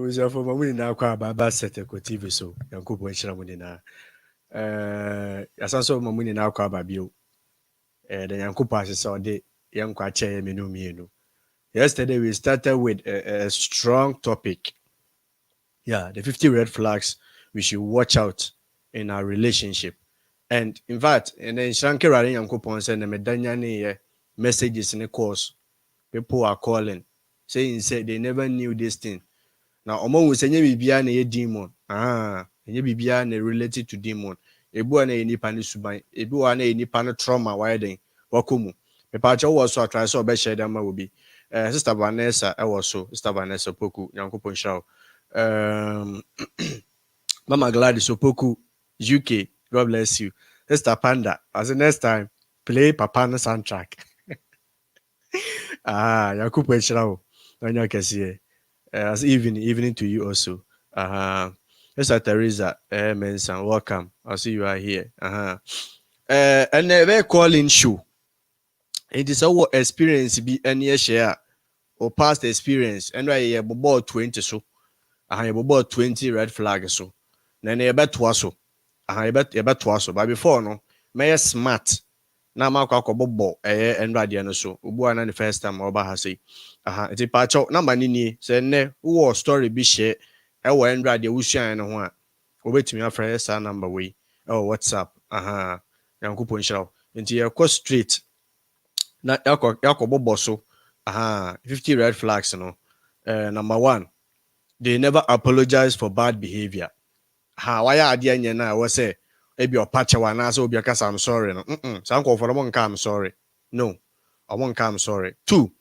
was your former winning now quite about Seth Ekow TV so Yanko Boychina winning now. As also my winning now quite about you. The Yanko passes all day, young Quache Minu. Yesterday we started with a strong topic. Yeah, the 50 red flags we should watch out in our relationship. And in fact, and then Shanke Rari Yanko Pon said the Medanyani messages in the course. People are calling, saying they never knew this thing. Now, omo we say bibia na ye demon. Nye bibia na related to demon. Ebu na nipa ne suban. Ebu na nipa ne trauma why den. Wakomu. Me pa cho was so try so be share dem ma obi. Sister Vanessa was so. Sister Vanessa Poku Yankopon Shaw. Mama Gladys Opoku UK. God bless you. Sister Panda. As the next time play Papa no soundtrack. Yankopon Shaw. Anya kesi. As evening to you also. Mr. Teresa, Mensan, welcome. I see you are here. And a very calling show. It is our experience be any share or past experience. And I have about 20 so. I have about 20 red flags so. Then I bet was so. I bet was so. But before no, may smart. Na makwa kobobo enrade no so obu ana the first time oba ha say iti pacho number ni say ne wo story bi share e wo enrade wusuan no ho a obetumi afre sa number we WhatsApp yankopon shiraw nti ye straight na yakobobo so 50 red flags no. Number 1, they never apologize for bad behavior. Why ade anya na wo say ebi opacha wa na so obi akasa I'm sorry no sanko for them I'm sorry. No, I won't come sorry. 2,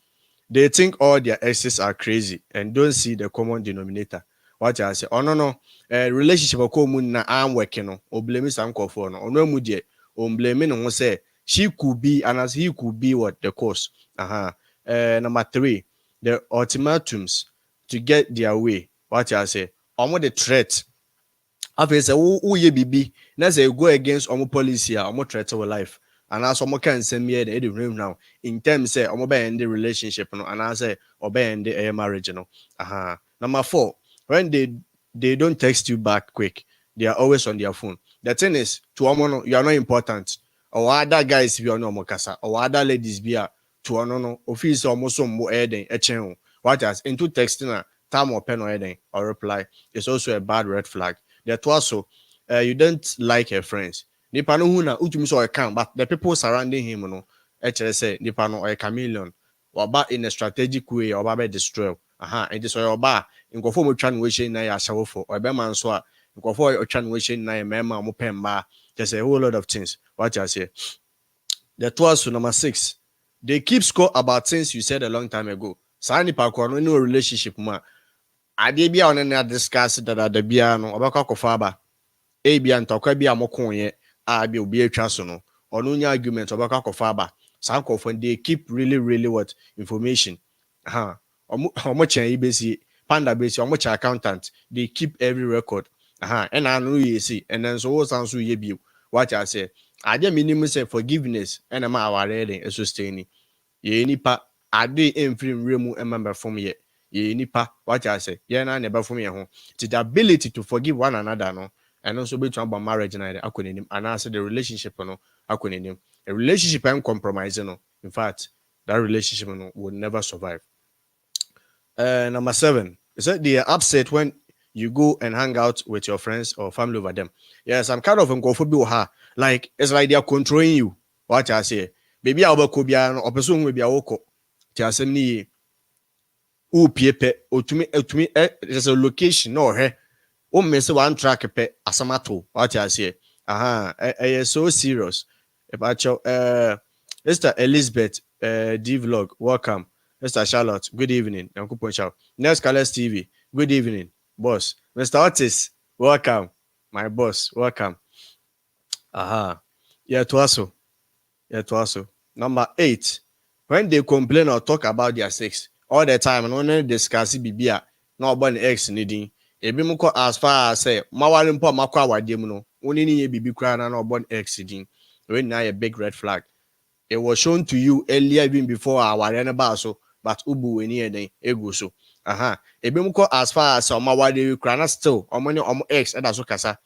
they think all their exes are crazy and don't see the common denominator. What I say, oh no, relationship ko mu na I'm working no, o blame sanko for no, no mu die, o blame no say she could be and as he could be what the cause. Number 3, the ultimatums to get their way. What I say, omo the threat. After say who ye bibi na say go against omo policy omo threat to life and as omo can send me the room now in terms say omo be end the relationship no and I say obe end the marriage no. Number 4, when they don't text you back quick, they are always on their phone. The thing is to omo no, you are not important, or other guys be on omo kasa, or other ladies be to omo no office omo so mo eden echen. What as into texting time or pen or eden or reply is also a bad red flag. That also, you don't like your friends. Nipa no huna utumi so can, but the people surrounding him no, actually say nipa no a chameleon, or ba in a strategic way or ba be destroy. It is your ba in go for mo twan we shin na ya shawo for or be man so a go for your twan we shin na ya mema mo pen ba. Just a whole lot of things. What I say. That was number 6. They keep score about things you said a long time ago. Sa nipa ko no no relationship ma. Ade bia on na discuss that the bia no obaka kofa ba e bia ntokwa bia mokonye a bia obi atwa so no ono nya argument obaka kofa ba san kofo they keep really what information omo chen ibesi panda besi omo cha accountant they keep every record and I know you see and then so san so ye bi what I say ade minimum say forgiveness and ma aware den eso stay ni ye nipa ade emfiri remu emember from ye ye nipa what I say ye na never for me ho the ability to forgive one another no and also be to about marriage na akonenim and I say the relationship no akonenim a relationship and compromise no in fact that relationship no will never survive. Number 7 is that they are upset when you go and hang out with your friends or family over them. Yes, I'm kind of uncomfortable like it's like they are controlling you. What I say baby I'll be no person will be a woko tiasem pepe otumi there's a location no miss one track pe asamato what I say so serious about your Mr. Elizabeth D vlog welcome. Mr. Charlotte good evening. Next Colors TV good evening boss. Mr. Otis welcome my boss welcome. To also number 8 when they complain or talk about their sex all the time and only discuss bibia no born ex needing ebi mu ko as far as say mawale mpo makwa awadem no oni ni ye bibi kra na no born ex din when na a big red flag. It was shown to you earlier even before our ba so but ubu weni eden ego so Ebi mu kɔ as far as ɔmo awade kura still ɔmo ne ɔmo ex ɛda so kasa.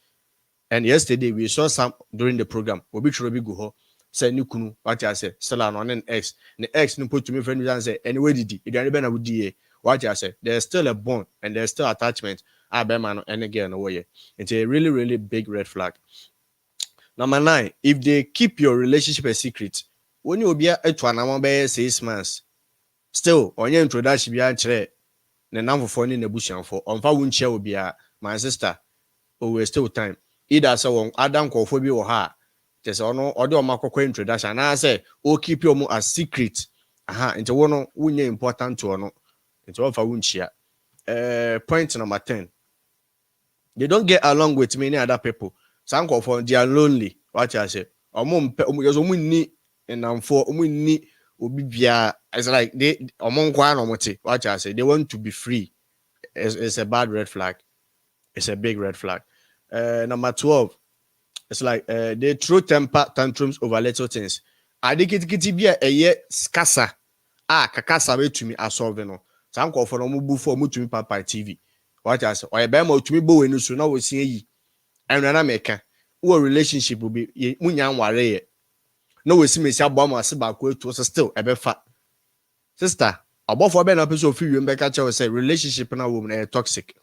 And yesterday we saw some during the program. Obi tro bi go hɔ sɛ ne kunu what I say still an on ex. The ex no put to me friend and say anyway didi. Eduane bɛ na wodi yɛ. What I say there's still a bond and there's still attachment. Bɛma no ɛne girl no wɔ yɛ. It's a really really big red flag. Number 9, if they keep your relationship a secret, when you be at 6 months, still on your introduction be actually the number for in the bush and for on phone share will be my sister. Oh, we're still time. Either so on Adam call for you or her. Just on or Marco introduction. And I say, oh, keep your more a secret. Into one who important to or no. It's all for won't share. Point number 10. They don't get along with many other people. Some call for they are lonely. What I say? Ni and for ni obibia. It's like they what I say. They want to be free. It's a bad red flag. It's a big red flag. Number 12. It's like they throw temper tantrums over little things. Adikiti bia eye skasa. Kakasa we to me asolve no. Some call for no move for mu to me papa TV. What I say? Or a bema to me bo we no so now we see yi. And na meka. Who relationship will be munya nware. No we see me say abo am ase ba ko to still e be fa. Sister, abofo be na person free you mbeka che say relationship na woman toxic.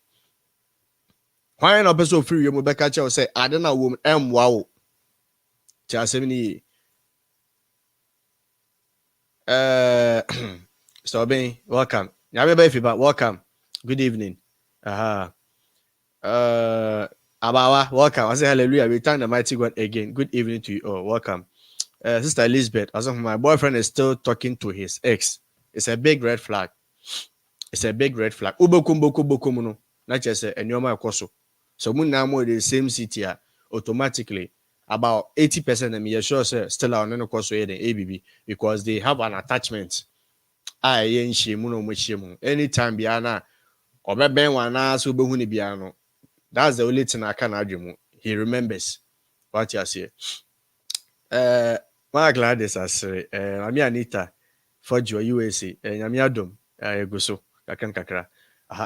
Why na person free you mbeka che say ade na woman emwa wo. Ti asem ni so ben welcome. Nyame be fiba welcome. Good evening. Abawa, welcome. I say hallelujah. We thank the mighty God again. Good evening to you all. Welcome. Sister Elizabeth, as of my boyfriend is still talking to his ex. It's a big red flag. It's a big red flag. Ubokum no. Not just a nyoma koso. So mun na mo the same city automatically about 80% of them you sure say still on no koso the ABB because they have an attachment. Anytime biana obeben wana so behu ni biano. That's the only thing I can argue. He remembers what you say. My Gladys, I say, I'm Anita for your USA, and I'm Yadom. I go so. I can kakra.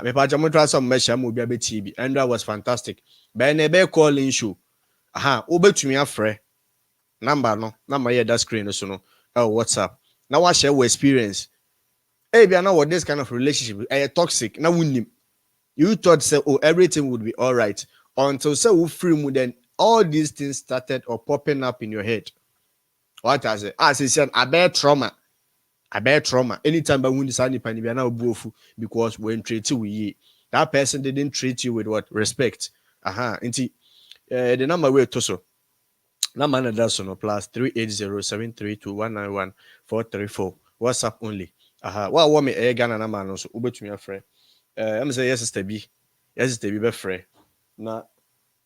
Me pa jamu try some measure mo bi abeti and that was fantastic. Be na be calling show. Obetumi afre. Number no, number here that screen so no. WhatsApp. Now what share experience. Hey, be now what this kind of relationship toxic. Now we you thought say everything would be all right until say we free then all these things started or popping up in your head. What I say? As he said, I bear trauma. Anytime I win this pani be now bofu because when treat you with that person didn't treat you with what respect. Inti the number we to so number that's no plus 38073219144 WhatsApp only. What want me Ghana number no so ubetumi afre. I'm say yes sister B. Yes sister B be free. Na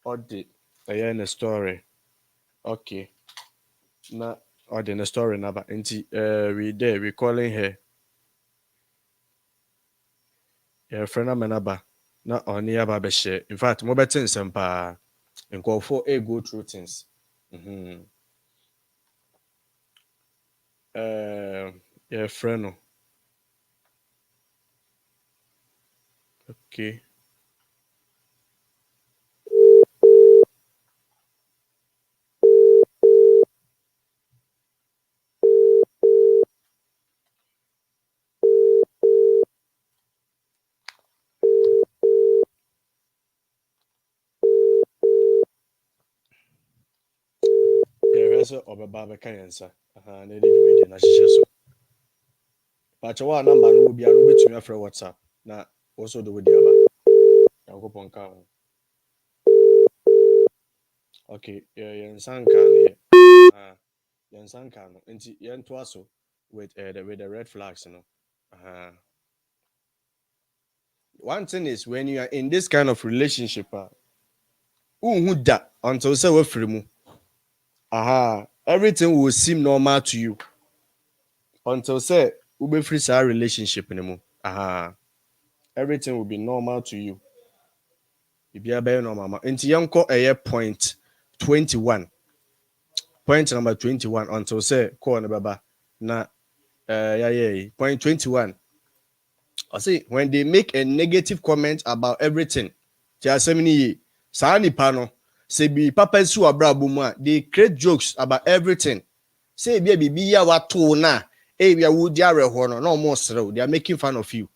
odi in a story. Okay. Na odi in a story number. Inti we calling her. Yeah, friend number. Na oni aba be share. In fact, mo betin sempa. Nko for go through things. Yeah, friend no. Okay. Yeah, so obeba be kan yansa. Na dey dwume na hihye so. But your number no be anu betumi afre WhatsApp. Na also do with the aba. Yankopon ka ho. Okay, yansan kan ne. Yansan kan no. Nti yanto aso with the red flags no. One thing is when you are in this kind of relationship, unhu da until say we free mu. Everything will seem normal to you until say we free our relationship anymore. Everything will be normal to you. It be a very normal. Until yanko point 21. Point number 21 until say call na baba na point 21 I say when they make a negative comment about everything, say no, say be papa su abrabo mu a, they create jokes about everything. Say be bibi ya wato na, we would ho no, no more srew. They are making fun of you.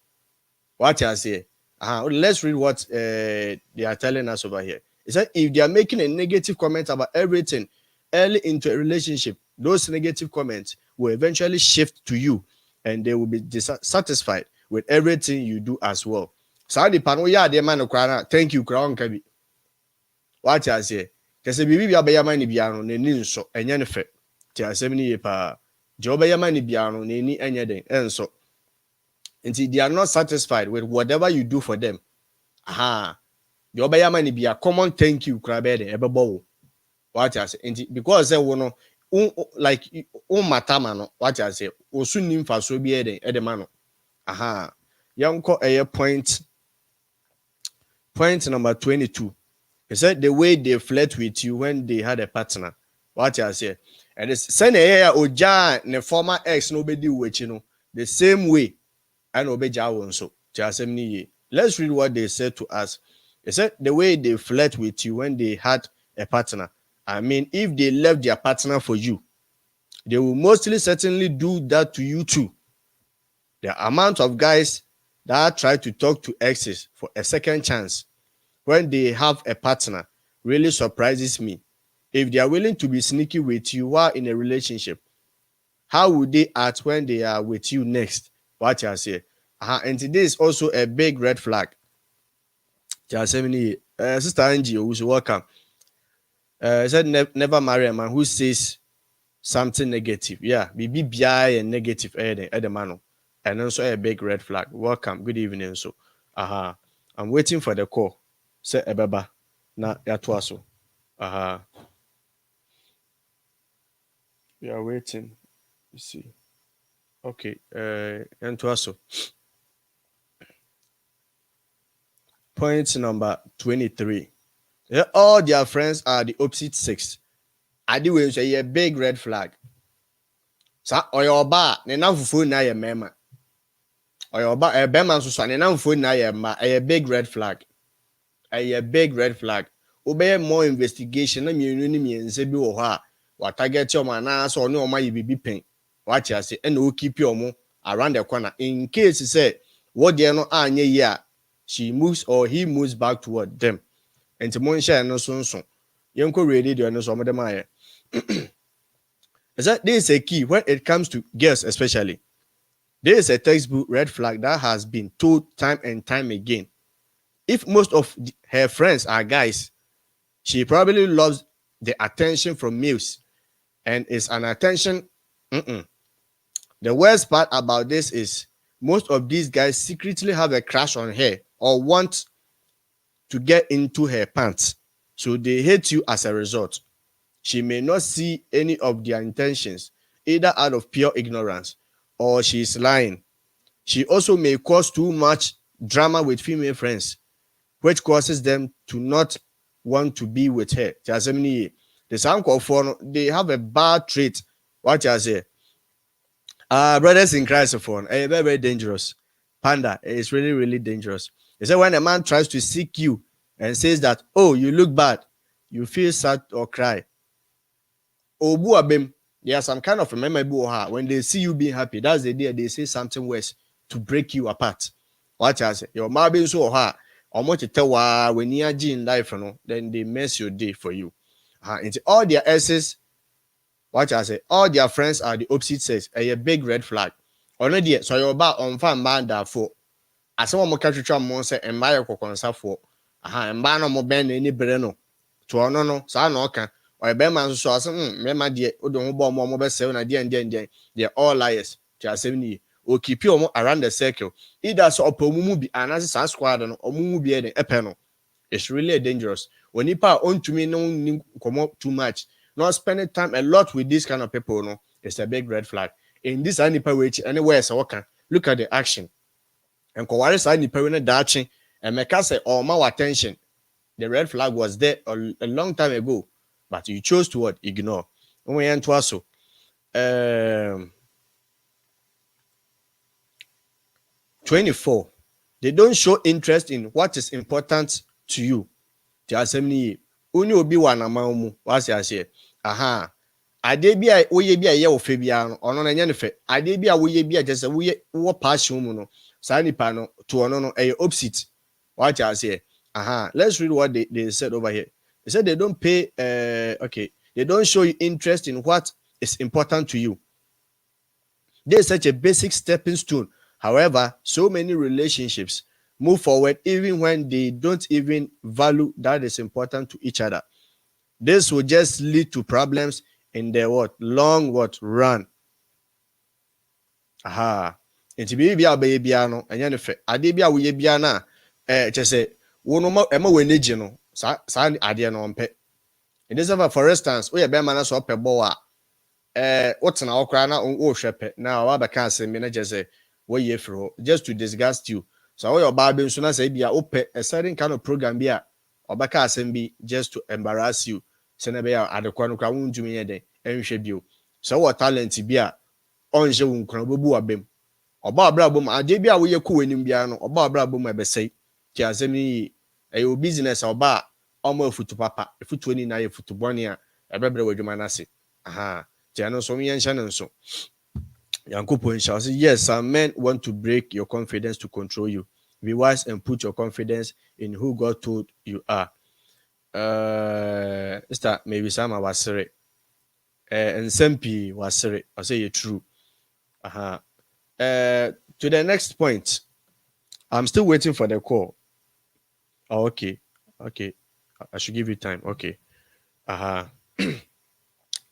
What I say? Let's read what they are telling us over here. It said if they are making a negative comment about everything early into a relationship, those negative comments will eventually shift to you, and they will be dissatisfied with everything you do as well. So the panel, yeah, the man thank you, crown kabi. What I say? Because bibi bia be man ni bia no n'ani nso enye ne fe. Ti asem ni ye pa. Je obeye man ni bia no n'ani enye den enso. Until they are not satisfied with whatever you do for them. The obeye man ni bia common thank you kra be den ebebo wo. What I say? Because say wo no like matama no, what I say? Osu nim fa so bi eden edema no. Yanko point number 22. He said the way they flirt with you when they had a partner. What I say? And it's send oja ne former ex no be no the same way and obeja wonso. Let's read what they said to us. They said the way they flirt with you when they had a partner. I mean, if they left their partner for you, they will mostly certainly do that to you too. The amount of guys that try to talk to exes for a second chance when they have a partner really surprises me. If they are willing to be sneaky with you while in a relationship, how would they act when they are with you next? What I say? And today is also a big red flag. Sister Angie, who's welcome. Said never marry a man who says something negative. Yeah, be and negative at the man. And also a big red flag. Welcome. Good evening. So, I'm waiting for the call. Say ebeba na yatwaso. We are waiting. You see. Okay. Yatwaso. Point number 23. Yeah, all their friends are the opposite sex. I do say a big red flag. Sa oyoba ne na fufu na ye mema. Oyoba e bema so ne na fufu na ye ma a big red flag. A big red flag. Obey more investigation na mienu ni miense bi wo ha. Wa target your man na so no ma ye bibi pen. What you say and o keep your mo around the corner in case say what they no anye ye she moves or he moves back toward them. And to mon share no so. Yenko ready do no so mo dem aye. Is that this is a key when it comes to girls especially. There is a textbook red flag that has been told time and time again. If most of her friends are guys, she probably loves the attention from males and is an attention. The worst part about this is most of these guys secretly have a crush on her or want to get into her pants. So they hate you as a result. She may not see any of their intentions, either out of pure ignorance or she is lying. She also may cause too much drama with female friends, which causes them to not want to be with her. The sound call for they have a bad trait. What I say? Brothers in Christ very, very dangerous. Panda is really, really dangerous. They say when a man tries to seek you and says that, oh, you look bad, you feel sad or cry. Obu abem, there are some kind of memory when they see you being happy. That's the day they say something worse to break you apart. What I say? Your mom being so hard. Or much to tell when you are in life, then they mess your day for you. Into all their exes, what I say, all their friends are the opposite sex. A big red flag. Already, so you're about on fan man that for. As someone more catch you monster and buy a coconut for. And ban no more bend any breno. To no, so no can. Or a bearman so as memma dear, who don't bomb more best 7 idea and they're all liars. Just 70. Or keep you more around the circle. Either so up movie and as a squad or movie a panel. It's really dangerous. When you own to me, no come up too much. Not spending time a lot with this kind of people, no, it's a big red flag. In this nipa which anywhere so okay, look at the action. And Kowari side nipa when dachi and make us say all my attention. The red flag was there a long time ago, but you chose to what? Ignore. When we enter also. 24. They don't show interest in what is important to you. Ti asem uni obi wa na mamu wasi ase. Aha. Ade bi a woye bi a ye wo fe bia no ono na nya ne fe. Ade bi a woye bi a jese woye wo passion mu no. Sa nipa no to ono no opposite. What I say? Aha. Let's read what they said over here. They said they don't pay okay. They don't show you interest in what is important to you. There is such a basic stepping stone. However, so many relationships move forward even when they don't even value that is important to each other. This will just lead to problems in the long run. Aha. Nti bi a be bia no enya ne fe. Ade bi a wo ye bia na chese wo no ema we neji no sa ade no mpe. It is for instance, we be man na so pebo a wotena okra na wo hwepe na wa be kan asem na chese wo ye fro just to disgust you. So we oba be nso na say bia ope a certain kind of program bia obaka asem bi just to embarrass you. Se na be ya adekwa no kwa wundumi ye den enhwe bio. So what talent bia onje wo nkran bobu abem. Oba abrabom ade bia wo ye ko wanim bia no oba abrabom ebesei. Ti asem ni eyo business oba omo afutu papa afutu ani na ye futu boni a ebebre wadwuma na se. Aha. Ti ano so yen hye nso. Yankopon shall say, yes, some men want to break your confidence to control you. Be wise and put your confidence in who God told you are. Maybe some are wasere. And Sempi wasere. I say you're true. To the next point. I'm still waiting for the call. Oh, okay. I should give you time. Okay. To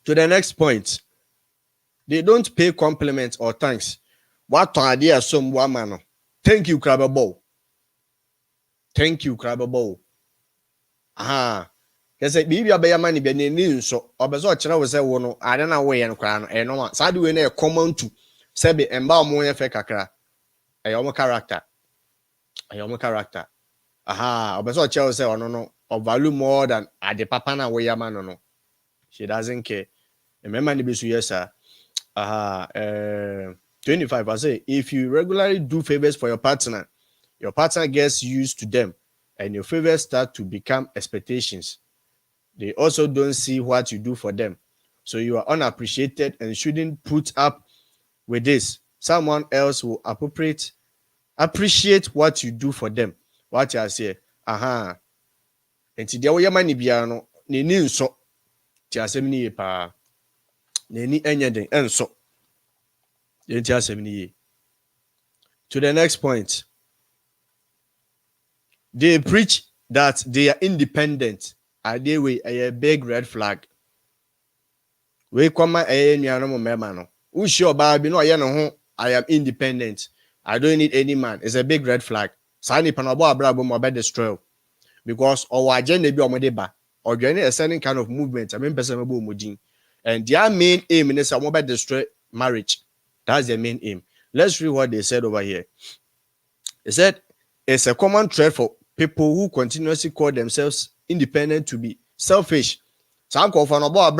the next point. They don't pay compliments or thanks. What idea some woman? Thank you, Crababo. Thank you, Crababo. Aha. Because maybe a bear money be near so or bezo was a one. I don't know where and crown and no one. Sadu in a common to Sebi and Balmoya Fekakra. A young character. Aha. Or bezo Chelsea or no or value more than at the papana way man no. She doesn't care. Remember the bisu yes, sir. 25. I say, if you regularly do favors for your partner gets used to them, and your favors start to become expectations. They also don't see what you do for them, so you are unappreciated and shouldn't put up with this. Someone else will appreciate what you do for them. What I say, and today we money biano ni nso ti asem ni pa. Neni enyeden enso. To the next point. They preach that they are independent. Are they a big red flag? We come a no memano. Usho baby no I am independent. I don't need any man. It's a big red flag. Sani panabo abrabo mo be destroy. Because our agenda be omodeba. Or joining a certain kind of movement. I mean person mabo modin. And their main aim is to destroy marriage. That's their main aim. Let's read what they said over here. They said it's a common trait for people who continuously call themselves independent to be selfish. Some call for no boy.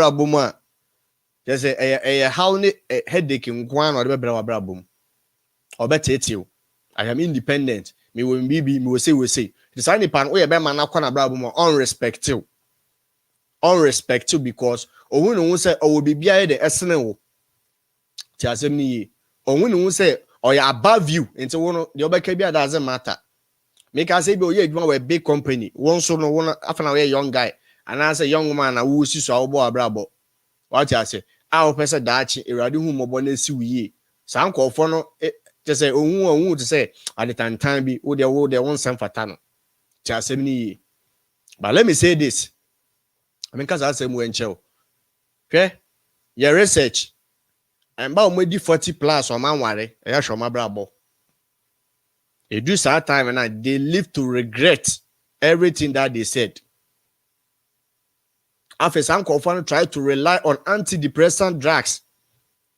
There's a headache in one or the brabum. Or better you. I am independent. Me will say. The sign pan we a bear man brabum unrespectful. Unrespectful because who say will be behind the SNL. Tiasemi or when say or you're above you into one the other KBA doesn't matter. Make us say you a big company, one so no one after a young guy, and as a young woman who sees our boy brabo. What I say, our person dachi, a radio whom bonus ye. Some call for no just say to say at the time be would they want some fatano. Tiasemi. But let me say this. I mean, because I say when show. Okay, your research. And about maybe 40 plus or man worry, I show my brabo. They do sad time and they live to regret everything that they said. After some confirm try to rely on antidepressant drugs.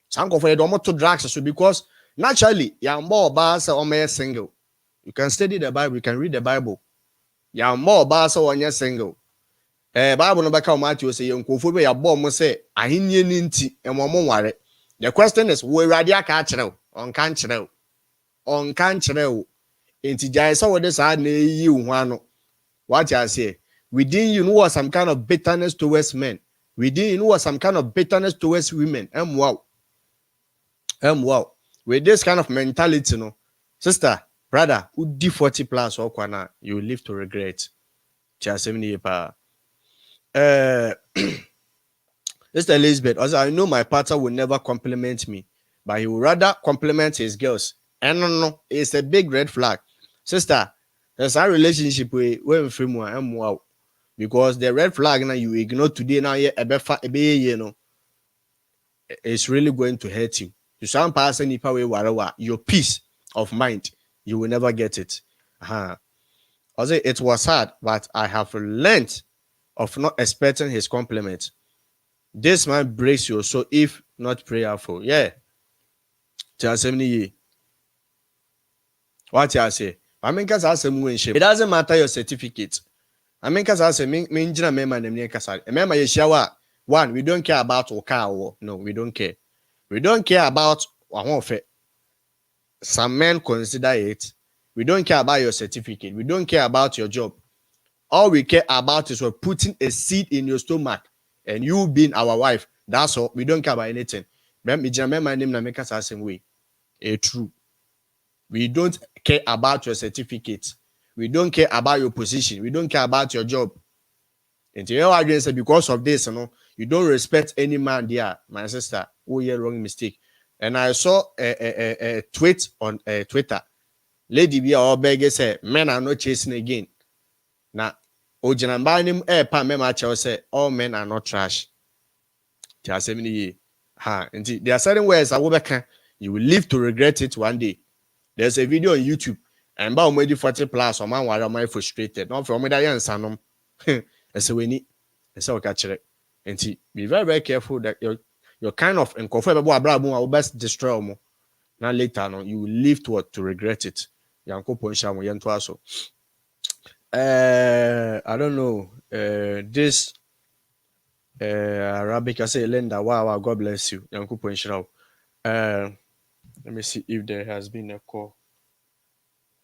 Some confirm don't want to drugs so because naturally you're more basa or mere single. You can study the Bible, you can read the Bible. You're more basa or you're single. Bible no back Matthew say you confirm your bomb say ahinye ninti and one worry. The question is, where radia catch now on can't know? on can channel. Into Jaisa, what is I you one. What I say? Within you know some kind of bitterness towards men. Within you know some kind of bitterness towards women. Wow. Wow. With this kind of mentality, no, sister, brother, who do 40 plus or kwana, you will live to regret. Sister Elizabeth, also I know my partner will never compliment me, but he will rather compliment his girls. And no, it's a big red flag. Sister, there's a relationship with free wow. Because the red flag now you ignore today now you know, it's really going to hurt you. To some person, your peace of mind, you will never get it. Also, it was hard, but I have learned of not expecting his compliment. This man breaks your soul if not prayerful. Yeah. What I say? I mean, because it doesn't matter your certificate. I mean, because I say, remember, one, we don't care about our car. No, we don't care. We don't care about some men consider it. We don't care about your certificate. We don't care about your job. All we care about is we're putting a seed in your stomach and you being our wife. That's all. We don't care about anything. Remember my name make us the same way. True. We don't care about your certificate. We don't care about your position. We don't care about your job. And because of this, you don't respect any man there, my sister. Oh, yeah, wrong mistake. And I saw a tweet on Twitter. Lady be all begging say, men are not chasing again. Now, Ojanambanim pa mema say all men are not trash. There are certain words you will live to regret it one day. There's a video on YouTube, and about maybe 40 plus or man were frustrated. Not from me that sanom. As we need, so catch it. And be very, very careful that you're kind of uncomfortable about will best destroy more. Now later on, you will live to regret it. Yanko Ponsha Yantuaso. I don't know. This Arabic, I say Linda, wow, God bless you. Yanko Ponsha. Let me see if there has been a call.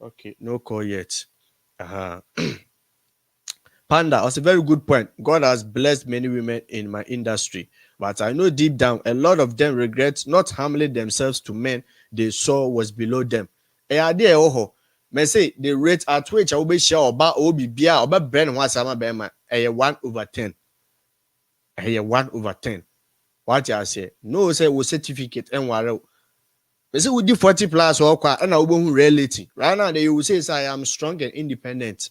Okay, no call yet. Panda, that's a very good point. God has blessed many women in my industry, but I know deep down a lot of them regret not humbling themselves to men they saw was below them. May say the rate at which I will be sure about OBBA or Ben was a 1/10. 1/10. What I say? No, say we certificate and what. They say we do 40 plus or and I will reality. Right now, they will say I am strong and independent.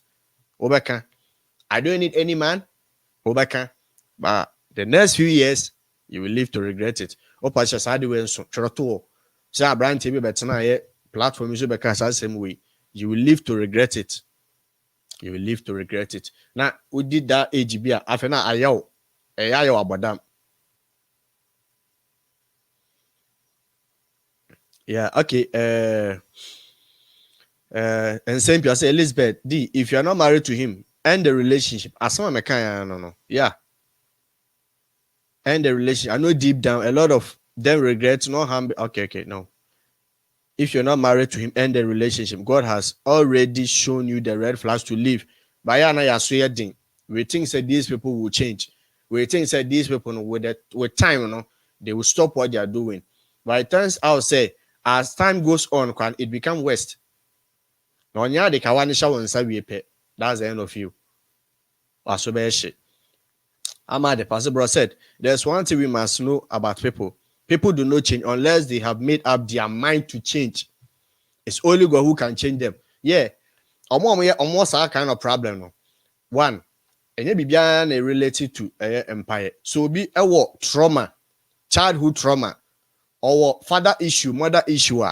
Obeka. I don't need any man. Obeka. But the next few years, you will live to regret it. Opasha side way so troto. Say a brand TV but now platform is the same way. You will live to regret it. You will live to regret it. Now, we did that AGB. Afena ayaw. Ayaw abadam. Yeah, okay. And same people say Elizabeth D. If you are not married to him, end the relationship. As someone no. Yeah. End the relationship. I know deep down a lot of them regret not harm. Okay, no. If you're not married to him, end the relationship. God has already shown you the red flags to leave. We think that these people will change. We think that these people with time, they will stop what they are doing. But it turns out, say, as time goes on, it becomes worse. That's the end of you. Ahmad, the pastor bro said, there's one thing we must know about people. People do not change unless they have made up their mind to change. It's only God who can change them. Yeah. Almost that kind of problem. No. One, and you be related to empire. So be a trauma, childhood trauma, or father issue, mother issue.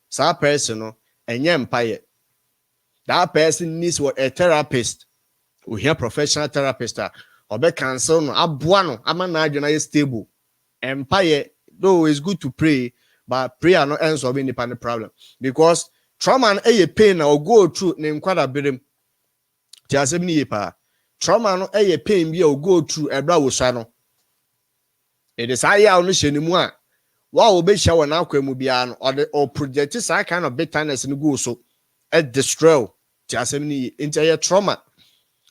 Some person, and empire. That person needs a therapist. We hear professional therapist. Or be cancel no. Abuano, I'm stable. Empire, though it's good to pray, but prayer not ends solving the problem because trauma and a pain or go through name quite a bit. Trauma no a pain be or go through a brow sano. It is higher on the anymore. Wow, be shower now kwemubiano or project this kind of bitterness in go so at destroy Tiasemni into your trauma.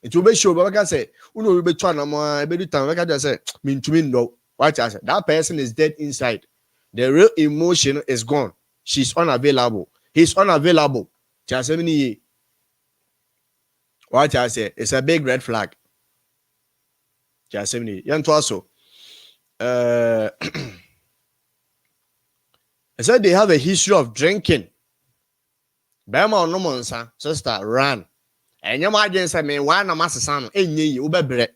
It will be sure, but I say, will be trying to be time. Like I just say, mean to me, no. What I said, that person is dead inside. The real emotion is gone. She's unavailable. He's unavailable. Tiasemni, what I say, it's a big red flag. Tiasemni, yan also. I said they have a history of drinking. Bema no monsa, sister, run. And your margin said, me, why no master son, any you bebre.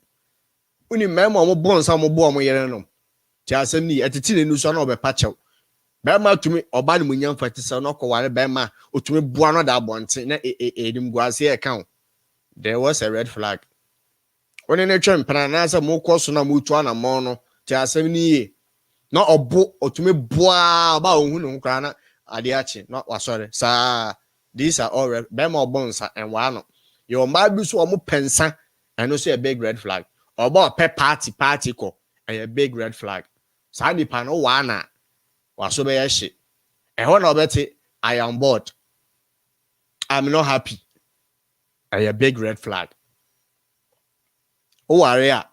Uni memo mo bon some bo mo yere no. Tiasemni, at the tin no son of a patch out. Bema to me, or bad munyan fatisa no ko ware bema, or to me buano da bonte, na edim guasi account. There was a red flag. When in a tramp, Panasa mo cost na mutuana mono, Tiasemni. Not a book or to me boa about who crana adiachi, not was sorry. Sir, these are all bema bones and one. Your Bible so more pensa and no see a big red flag. Or about pet party ko and a big red flag. Sandy pano wana was so be shit. And when I bet it, I am bored. I'm not happy. And a big red flag. Oh, area.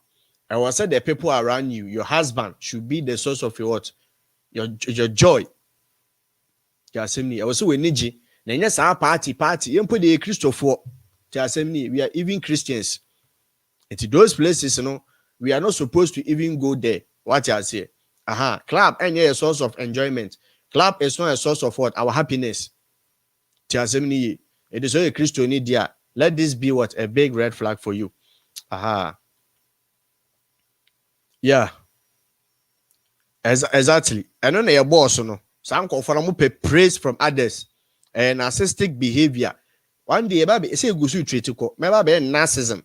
I was said the people around you, your husband should be the source of your what? Your joy. Tiasemni. I was so energy. Na yes, our party. You put the Christopher. Tiasemni. We are even Christians. Into those places, you know, we are not supposed to even go there. What I say? Club and a source of enjoyment. Club is not a source of what? Our happiness. Tiasemni. It is all a Christian idea. Let this be what? A big red flag for you. Yeah, exactly. And then your boss, no. Some call for praise from others and narcissistic behavior. One day, baby, say go to treat you. Maybe narcissism.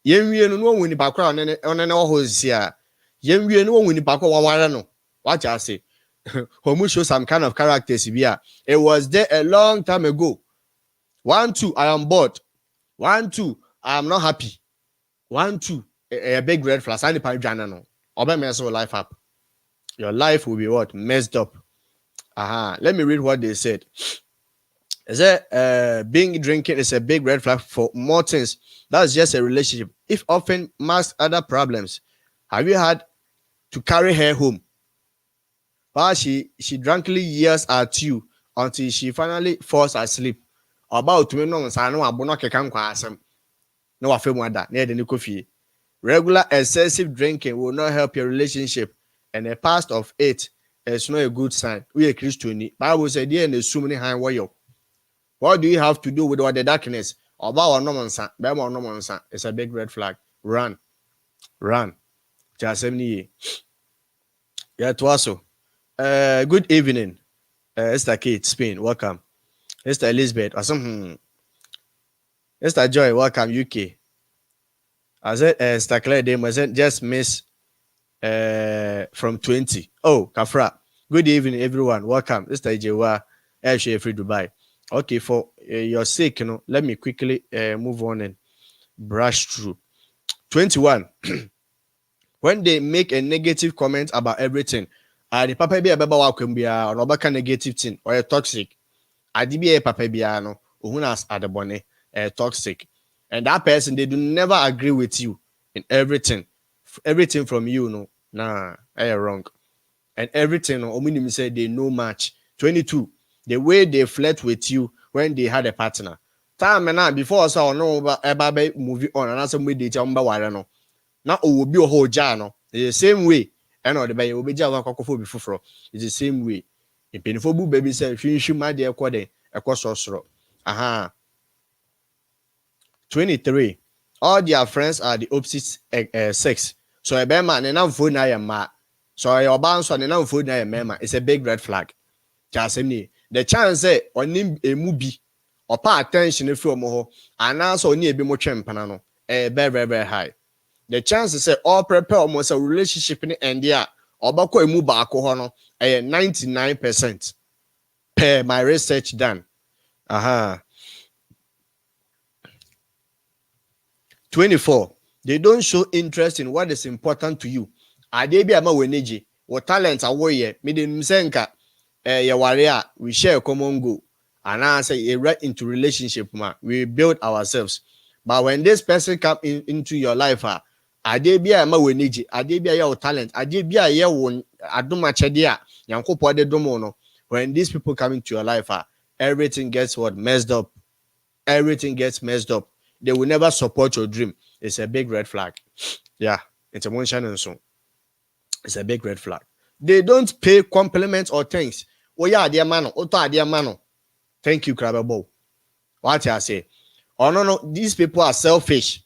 Yen no one in background on an horse here. Yen no one in background. No, what I say. Homu show some kind of characters here. It was there a long time ago. 1, 2, I am bored. 1, 2, I am not happy. 1, 2. A big red flag. Sign the pajana no. Obe mess your life up. Your life will be what? Messed up. Let me read what they said. Is that being drinking is a big red flag for more things. That's just a relationship. If often masks other problems. Have you had to carry her home? While she drunkenly yells at you until she finally falls asleep. About to know no abono kekan kwa asem. No afem wada. Na de coffee. Regular excessive drinking will not help your relationship, and a past of it is not a good sign. We are Christian. Bible said, "Dear, and so many high warrior." What do you have to do with what the darkness? About our nonsense, Bema nonsense. It's a big red flag. Run. Just 70. Yeah, to also. Good evening, Esther Kate, Spain. Welcome, Esther Elizabeth. Awesome. Esther Joy. Welcome, UK. I said, Stakler Dame, I said, just miss from 20. Oh, Kafra. Good evening, everyone. Welcome. This is Jewa, Free Dubai. Okay, for your sake, you know, let me quickly move on and brush through. 21. When they make a negative comment about everything, the papa be a baba wakumbia or obaka negative thing or a toxic. I be a papa biano, uhunas at the bonnet, toxic. And that person, they do never agree with you in everything. Everything from you, no, nah, you're wrong. And everything, no, minimum say they no match. 22, the way they flirt with you when they had a partner. Time and now, before I saw no about movie on, and some way they tell me about no. Now, it will be a whole jar, the same way. And all the baby will be java cocoa before. It's the same way. In painful baby said, finish my dear quade, a cost or 23. All their friends are the opposite sex. So a man and I'm food I am mad. So your bounce on and I'm food I am mema. It's a big red flag. Just me. The chance say on him a movie or pay attention if you're more and also near be more champion. Very high. The chances say all prepare almost a relationship in the end or bako a move back 99% per my research done. 24. They don't show interest in what is important to you. Adebi ama weneji. what talent away me de msenka ye ware we share a common goal and I say a right into relationship we build ourselves. But when this person come into your life ade bia ma we niji ade bia your talent ade bia ye won adoma chede a yankopɔ de domo no, when these people come into your life everything gets what messed up. Everything gets messed up. They will never support your dream. It's a big red flag. Yeah, it's a mention and so. It's a big red flag. They don't pay compliments or thanks. Oh yeah, dear man. Oh, dear man. Thank you, Crababo. What I say? Oh no, these people are selfish.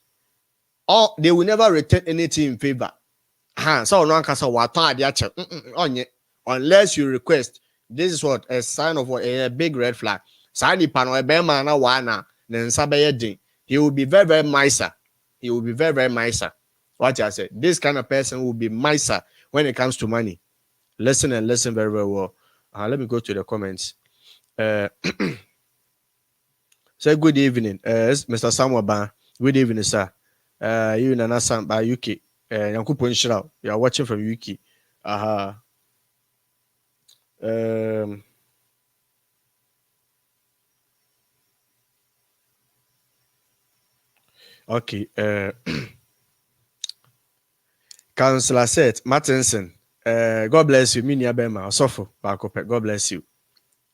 Or they will never return anything in favor. So no unless you request. This is what a sign of what a big red flag. He will be very, very miser. He will be very, very miser. What I said, this kind of person will be miser when it comes to money. Listen and listen very, very well. Let me go to the comments. Say good evening, Mr. Samuel Ban. Good evening, sir. You in Nana by UK. You are watching from UK. Okay. Councillor Seth Martinson. God bless you. Minia Bema. Suffer. God bless you.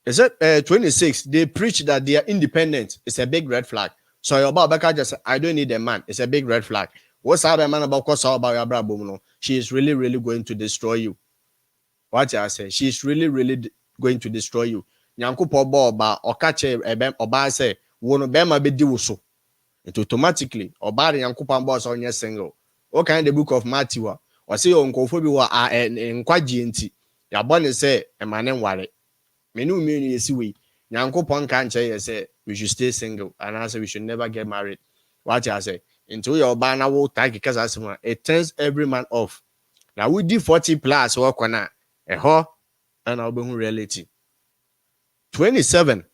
Is it 26? They preach that they are independent. It's a big red flag. So your Baba just say, I don't need a man. It's a big red flag. What's up, man about your brother? She is really, really going to destroy you. What I say? She is really, really going to destroy you. Nyanku po ba okache oba say wono bema be diwuso. It automatically oba nyanku pa boss on your single. What kind the book of Matthew? Or say on kofobi wa nkwaji enti. Ya born say e manen ware. Menu yesi we. Nyankopon can say we should stay single and I say we should never get married. What I say? Into your banner will tag because it turns every man off. Now we do 40 plus work on a ho and I'll be reality. 27.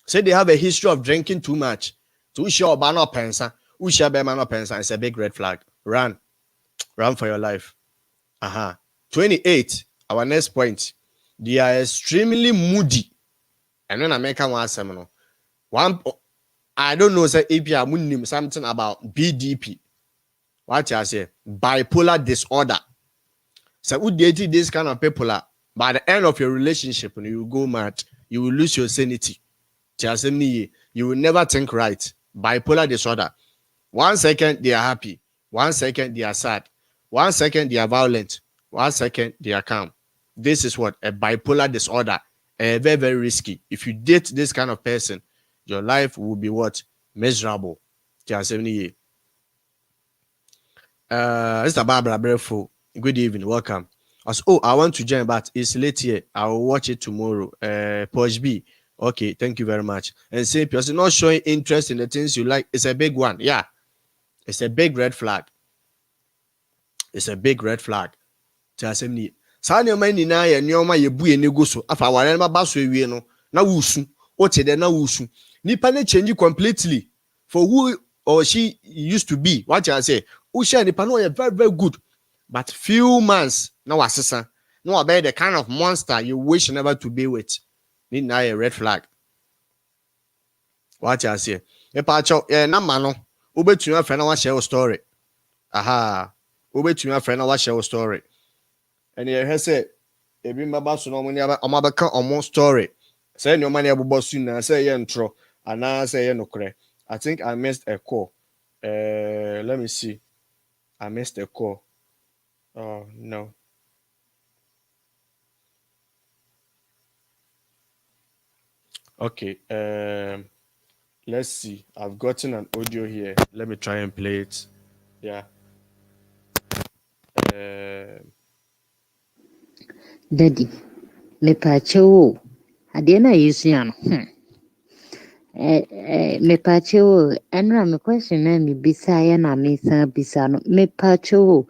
Say they have a history of drinking too much. To show banner pensa, who shall be man pensa, it's a big red flag. Run for your life. 28. Our next point. They are extremely moody. And when I make one, I don't know, say if you are something about BDP. What I say? Bipolar disorder. So who dated this kind of people by the end of your relationship, you will go mad. You will lose your sanity. You will never think right. Bipolar disorder. 1 second they are happy. 1 second they are sad. 1 second they are violent. 1 second they are calm. This is what a bipolar disorder. Very, very risky. If you date this kind of person, your life will be what? Miserable. Mr. Barbara Brefo. Good evening. Welcome. I want to join, but it's late here. I will watch it tomorrow. Posh B. Okay, thank you very much. And say person not showing interest in the things you like. It's a big one. Yeah. It's a big red flag. It's a big red flag. Sanya mani na ye nyoma ye bu eni go so afa ware ma ba so ewie no na wusu o te de na wusu nipa na change completely for who or she used to be. What I say, who share nipa no ye very, very good, but few months na wasesa no be the kind of monster you wish never to be with. Need na a red flag. What I say, e pa cho na ma no obetumi afa na wa share story. Obetumi afa na wa share story. And he said, if you remember, so no money about almost story. Say no money about soon. I say intro, and I say no cre. I think I missed a call. Let me see. I missed a call. Oh no. Okay. Let's see. I've gotten an audio here. Let me try and play it. Yeah. Daddy, me pacho ade na yesua no me pacho enra me question na me bisa ya na me sa bisa no me pacho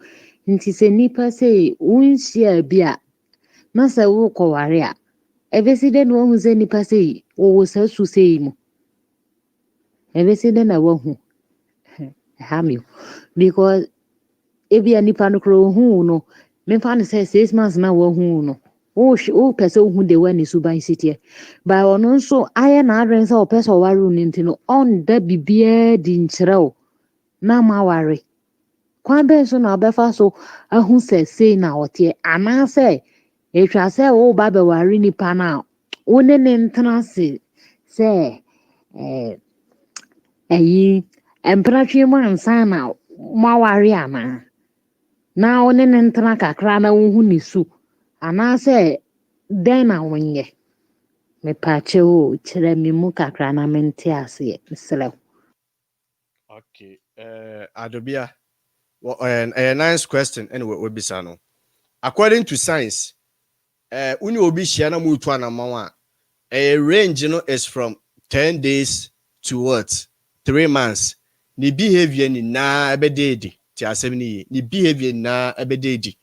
nti se nipa say unsia bia masa wo kware a ebesi de no hu se nipa say wo sa su say mu ebesi de na wo hu ha me because ebia nipa no kro hu no me fa no say 6 months na wo hu no wo pese wo hu de wa ni suban sitie ba ono nso aye na adwen say wo pese wo ware no ntino on da bibia di nkyerɛw na ma ware kwan be so na obefa so ahu say na wote ana say etwa say wo ba be ware nipa na wo ne ntena se say ayi empratwe mu ansa na maware ama na wo ne ntena kakra na wo hu ni su ana say den na wonye me pache o kire me mu kakra na mente ase meselew. Okay. Adobia. Well, a nice question. Anyway, we be sano. According to science, uni obi share na mutu anamawa. A range, is from 10 days to what? 3 months. Ni behavior ni na ebededi. Ti asemi ni behavior na ebededi.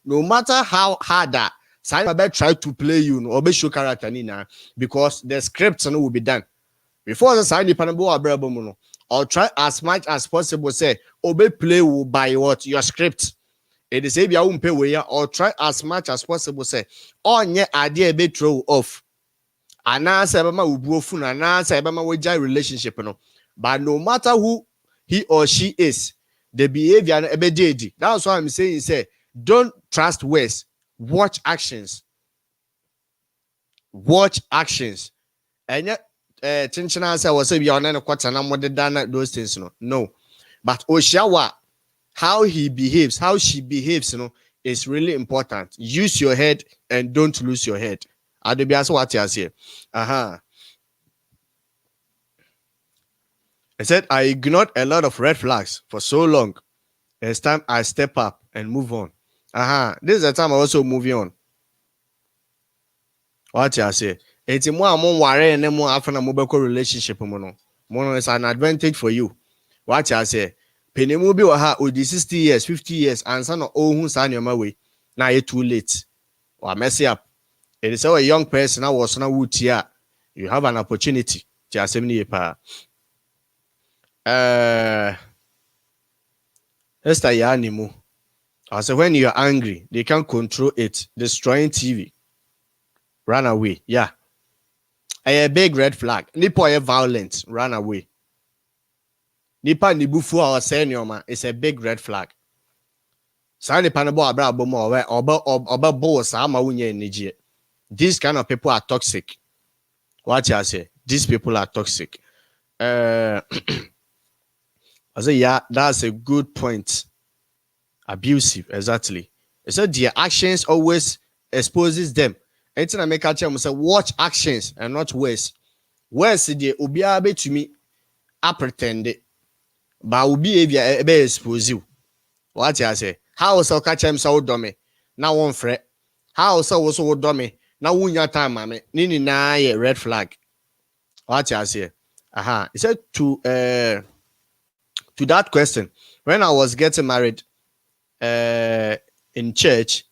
No matter how hard that Simon try to play you no or show character ni na because the script no will be done. Before the sign the panabo abrabo no or try as much as possible say obey play by what your script. It is if you won't pay way or try as much as possible say on your idea be throw off. Anasa ebema ubuo fun anasa ebema wejai relationship no. But no matter who he or she is, the behavior no ebededi. That's why I'm saying say don't trust words, watch actions. Watch actions. And yet Chinchina say was say be on any quarter na more than those things no. But Oshawa, how he behaves, how she behaves, is really important. Use your head and don't lose your head. Adobe what you say. I said I ignored a lot of red flags for so long. It's time I step up and move on. This is the time I also moving on. What you say? It's more among worry and more after a mobile relationship. Mono is an advantage for you. What you say? Penny will be with 60 years, 50 years, and son of oh who's on your way. Now you're too late. Or mess up. It is a young person I was not wood here. You have an opportunity. Just Esther Yanimu. I said when you're angry, they can't control it. Destroying TV. Run away. Yeah. A big red flag. Nipo are violent. Run away. Nipa nibufu or senior is a big red flag. Sani panabo abra bomo oba bo sama unye nijie. These kind of people are toxic. What I say? These people are toxic. I say, yeah, that's a good point. Abusive, exactly. I said their actions always exposes them. Anything I make a tell say watch actions and not words. Words the ubiabe to me, I pretend it, but behavior be expose you. What I say? How so catch him so dummy? Now one fret. How so dummy? Now wunya time, mammy. Nini na ye red flag. What I say? He said to that question, when I was getting married in church,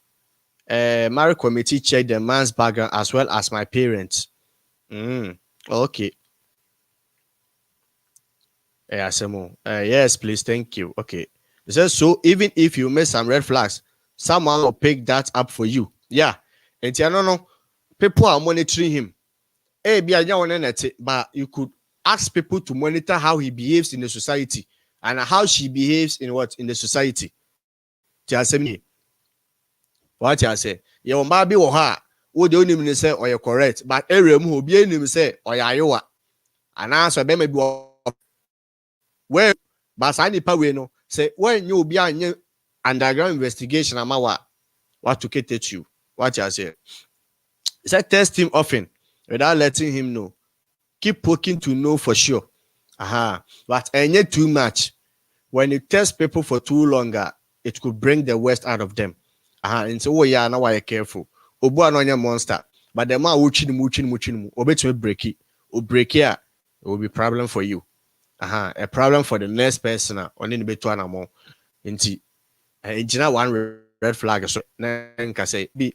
marriage committee checked the man's background as well as my parents. Okay. Yes, please, thank you. Okay. He says so even if you miss some red flags, someone will pick that up for you. Yeah. And no, people are monitoring him. But you could ask people to monitor how he behaves in the society and how she behaves in the society. What I say? Your baby or her, would only mean say or you're correct, but area who be any say or you are. And answer maybe where Basani Paweno say when you be an underground investigation amawa what to get you. What I say? He said test him often without letting him know. Keep poking to know for sure. But any too much. When you test people for too longer, it could bring the worst out of them. And so yeah, now I careful. Obu anonya monster. But the man muchin obet me break it. Or break here, it will be problem for you. A problem for the next person on in betu anamo. Inti one red flag so then can say be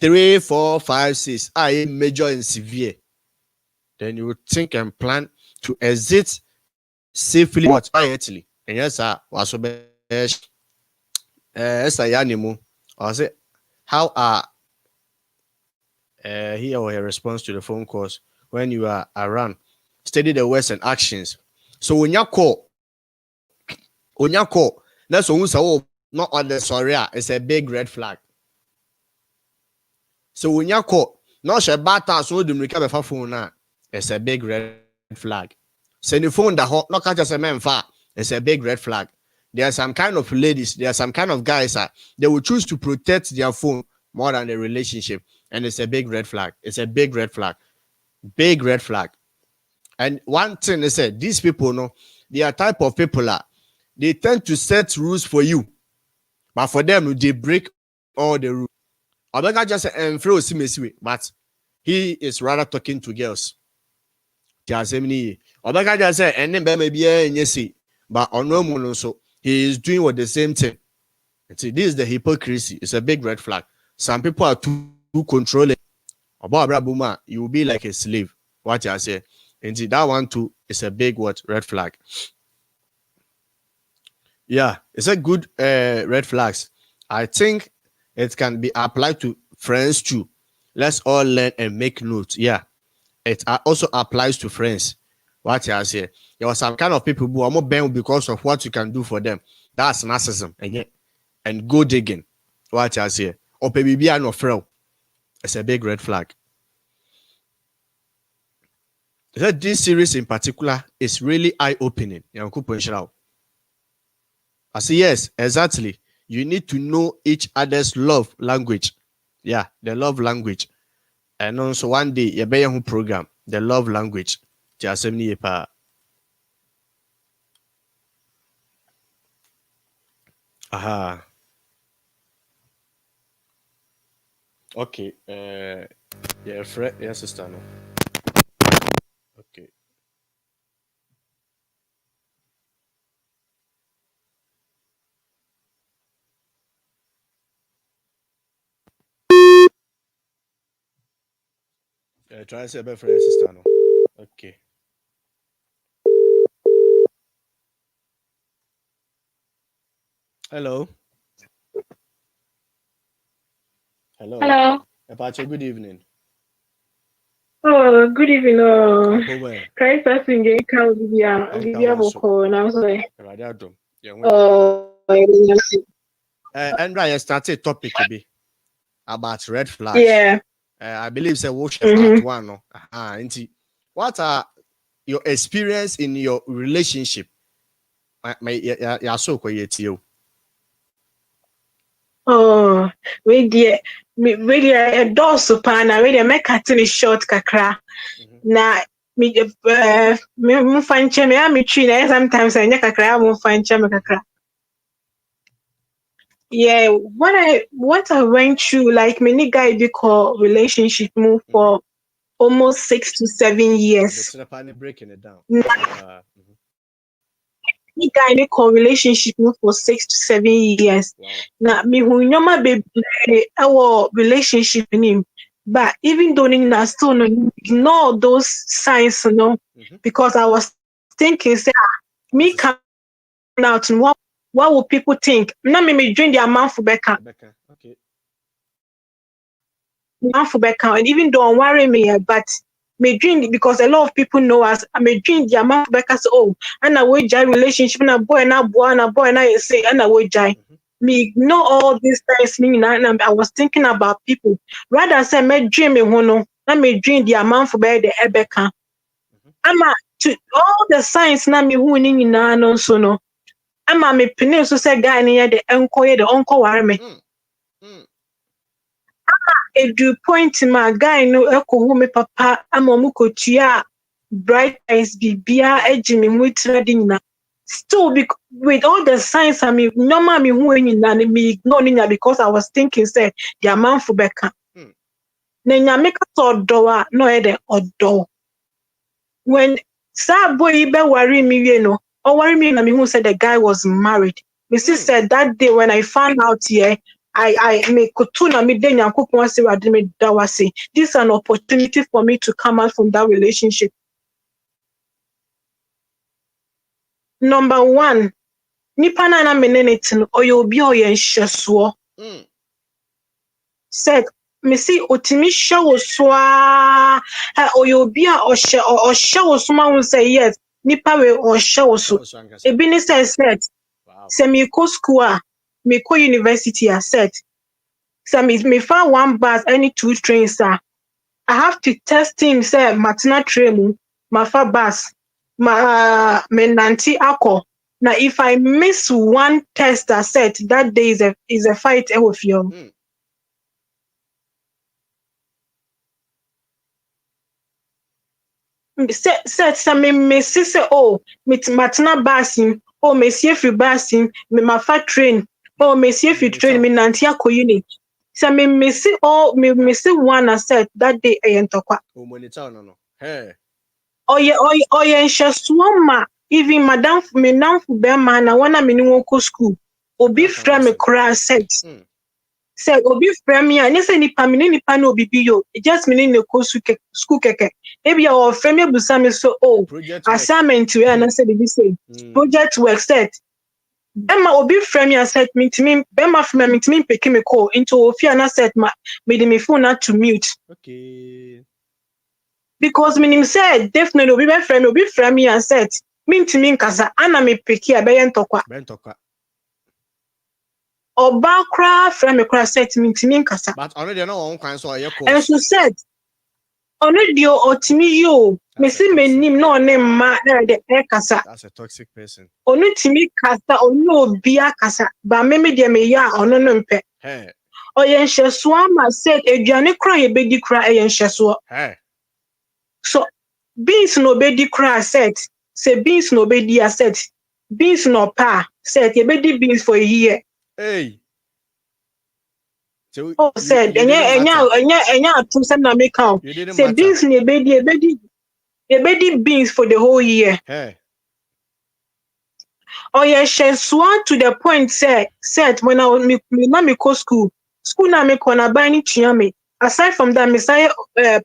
3, 4, 5, 6 I major and severe. Then you would think and plan to exit safely what quietly. And yes, sir, was Esther Yanimu. I say, how are he or her response to the phone calls when you are around? Study the words and actions. So when you call, that's when not on the sorry, it's a big red flag. So when you call, not a bad time, so the recover phone now, it's a big red flag. Send the phone that not catch us a man far, it's a big red flag. There are some kind of ladies, there are some kind of guys that they will choose to protect their phone more than the relationship, and it's a big red flag. It's a big red flag, big red flag. And one thing is that these people, no, they are type of people that they tend to set rules for you, but for them they break all the rules. Obega just but he is rather talking to girls. Obega just say and then maybe but on no so he is doing what the same thing. See, this is the hypocrisy. It's a big red flag. Some people are too controlling. You will be like a slave. What I say. And see, that one too is a big what red flag. Yeah, it's a good red flags. I think it can be applied to friends too. Let's all learn and make notes. Yeah, it also applies to friends. What I say, there are some kind of people who are more bent because of what you can do for them. That's narcissism, and go digging. What I say, or maybe no frail. It's a big red flag. This series in particular is really eye-opening. I say yes, exactly. You need to know each other's love language. Yeah, the love language. And also one day, you better who program the love language. Aha. Okay. Yeah, friend, yeah, sister, no. Okay. Try to say about friend, sister, no. Okay. Hello. Hello. Hello. Apache, good evening. Oh, good evening. Oh, Apowe. Christ has been getting count Enka Olivia wanso. Boko, and I was like, Radadum. Yeah, oh, and I started topic be about red flags. yeah. I believe say we'll share part Mm-hmm. one. No? What are your experience in your relationship? Yeah, so quiet you. Oh, wait there, a door supana, wait there, make cutting short kakra. Na me find me am tree na sometimes I kakra mo find me kakra. Yeah, what I went through, like many guy be call relationship move for almost 6 to 7 years. Better breaking it down. Me guy ne call relationship no for 6 to 7 years. Wow. Na me hu nyoma bebree our relationship nim. But even though na still no ignore those signs, because I was thinking, say, me coming out and what will people think? Na me join the amount for Becca. Okay. And even though I'm worrying me, but me dream because a lot of people know us. I may dream the amount back as oh, and I will jai relationship and a boy and a boy and a boy and I say and I will jai. Me know all these things meaning and I was thinking about people. Rather say me dream me no, I may dream the amount for bear the Ebeka. Ama to all the signs na me who in no so no. Ama me pene so say guy near the uncle worry me. Edu point ma guy no ekohu me papa ama mu kotua bright eyes bibia eji me mu tira di nyina still with all the signs I mean normal me hu nyina me ignore nyina because I was thinking say the man for beka na nyame ka to odo a no e de odo when sa boy be worry me we no or worry me na me who said the guy was married. My sister that day when I found out here I make kutuna me den yankopon ase wade me dawase. This is an opportunity for me to come out from that relationship. Number one, nipa na menene tin oyo obi oye nhyeso. said me see otimi show swa oyobia or show suma will say yes nipa we or show so e bi ni said say me go school me go university said so me find one bus any two trains I have to test him say matina train my fa bus my menanti ako. Now if I miss one test I said that day is a fight with you. Said some me say oh mit matina basim oh me see free basim me ma fa train oh me see free train me nanti ako uni so me see all me see one I said that day entokwa oh monitor no hey oye nhyesoama even madam me nanfo be ma na wana me ni won school obi fra me kra said obi fra me a say nipa me nipa na obi bi yo just me ni ko school keke ebi o fra me busa me so oh assignment we na say be say project work set Emma obi fra me said me timi be ma fra me timi peke me call into ofia na set ma me di me phone na to mute okay because me said definitely obi be fra me and said me timi nkasa ana me peke a be yentokwa oba kra fra me kra said me timi nkasa but already no one kwan so ye and so said already otimi yo me see me nim no ne ma na de kasa that's a toxic person onu timi kasa onu obi akasa ba me de me ya onu no mpe hey oye nhyeso ama said eduane kra ye bedi kra ye nhyeso hey so beans no bedi kra said say beans no bedi said beans no pa said ye bedi beans for a year hey so said enya tum say na make am say beans no bedi beans for the whole year hey oye nhyeso to the point said when I me go school na me kona buy ni tua me aside from that me say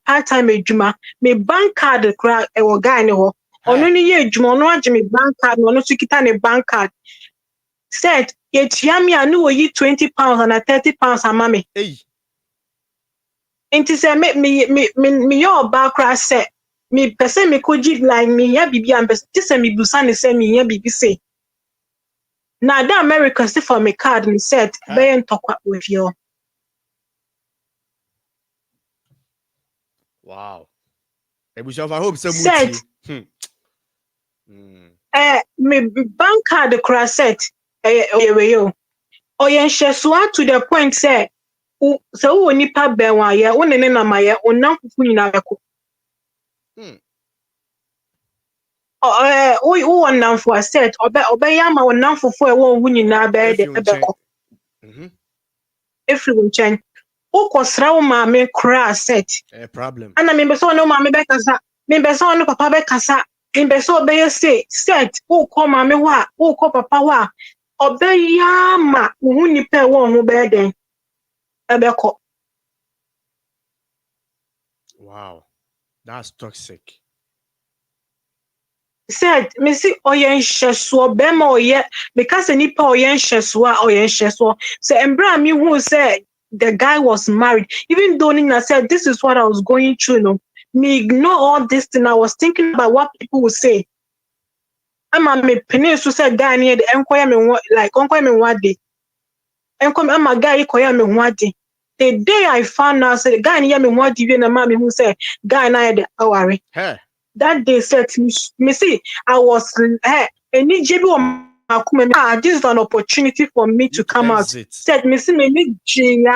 part time ejuma me bank card kra e wo guy ne ho ono ni ye ejuma ono age me bank card ono so kita ne bank card said ye tua me anu wo yi 20 pounds and 30 pounds ama me hey inti say me your back kra say me person me ko give like me ya bibi am person say me busa ne say me ya bibi say na the America say for me card me said be ntokwa with you. Wow. Ebushaf, I hope some said me bank card kra set yo oye nhyeso to the point say so wo nipa ben wa ye wo ne na ma ye onam fufu nyina beko wo onam fu set obe ya ma onam fufu e wo hu nyina be de beko if you nchen wo kosra wo ma me kra set problem ana me be so no ma me be kasa me be so no papa be kasa me so be say set wo ko ma me wa wo ko papa wa obe ya ma hu nipa wo hu be den ebeko. Wow, that's toxic. Said me see oye nhyeso be ma oye because nipa oye nhyeso so embra me who said the guy was married even though Nina said this is what I was going through me ignore all this thing I was thinking about what people would say ama me penny so said guy near the enkoya me like enkoya me wade enkoya ama guy koya me wade the day I found out said the guy near me wade we na ma me who said guy na the aware that day said me see I was this is an opportunity for me to come out said me see me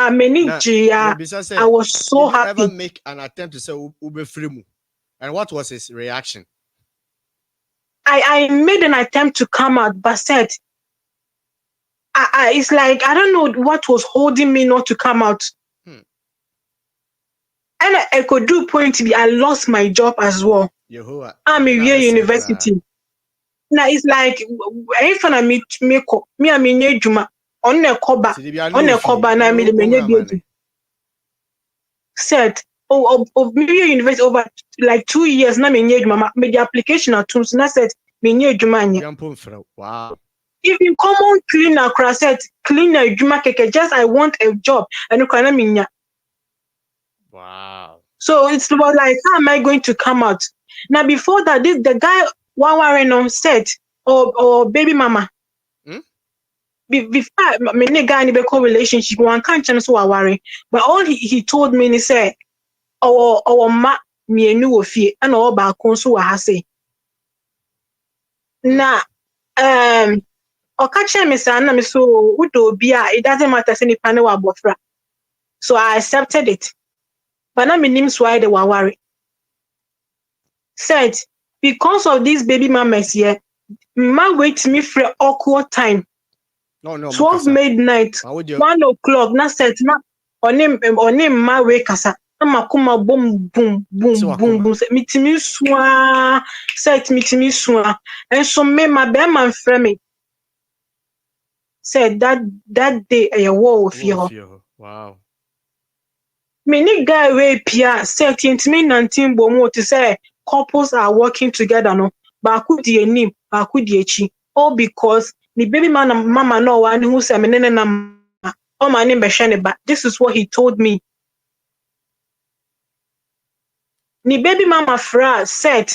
I was so happy. Did you ever make an attempt to say ube free? And what was his reaction? I made an attempt to come out, but said, it's like, I don't know what was holding me not to come out. And I could do point to be, I lost my job as well. I'm in university. Now it's like, if I meet me, I'm in Juma, on a coba, and I'm in said, of me university over like 2 years, now I'm in Juma, made the application at Tooms, and I said, wow. Even common cleaner said cleaner juma keke just I want a job and you can mean Wow. So it's about like, how am I going to come out? Now before that, the guy one said, or baby mama. Hmm? Before me guy in a relationship, one can't chance so worry. But all he told me is say, our ma me new fear and all back so I say. Now or catch me son, I'm so would be it doesn't matter any panel bofra. So I accepted it. But now my name's why they were worried. Said because of these baby mamas here, man wait me for awkward time. No, 12 midnight, How would you 1 o'clock, na set na on him my way kasa. Na makuma boom boom boom boom boom. Mitimi swa set mitimi swa. And so me my be man friend me said that day a war of you. Wow. Me ni guy we pia set intimi 19 bomo to say couples are working together no. Ba ku di enim, ba ku di echi. All because the baby mama no one who say me na oh my name but this is what he told me. Ni baby mama fra said,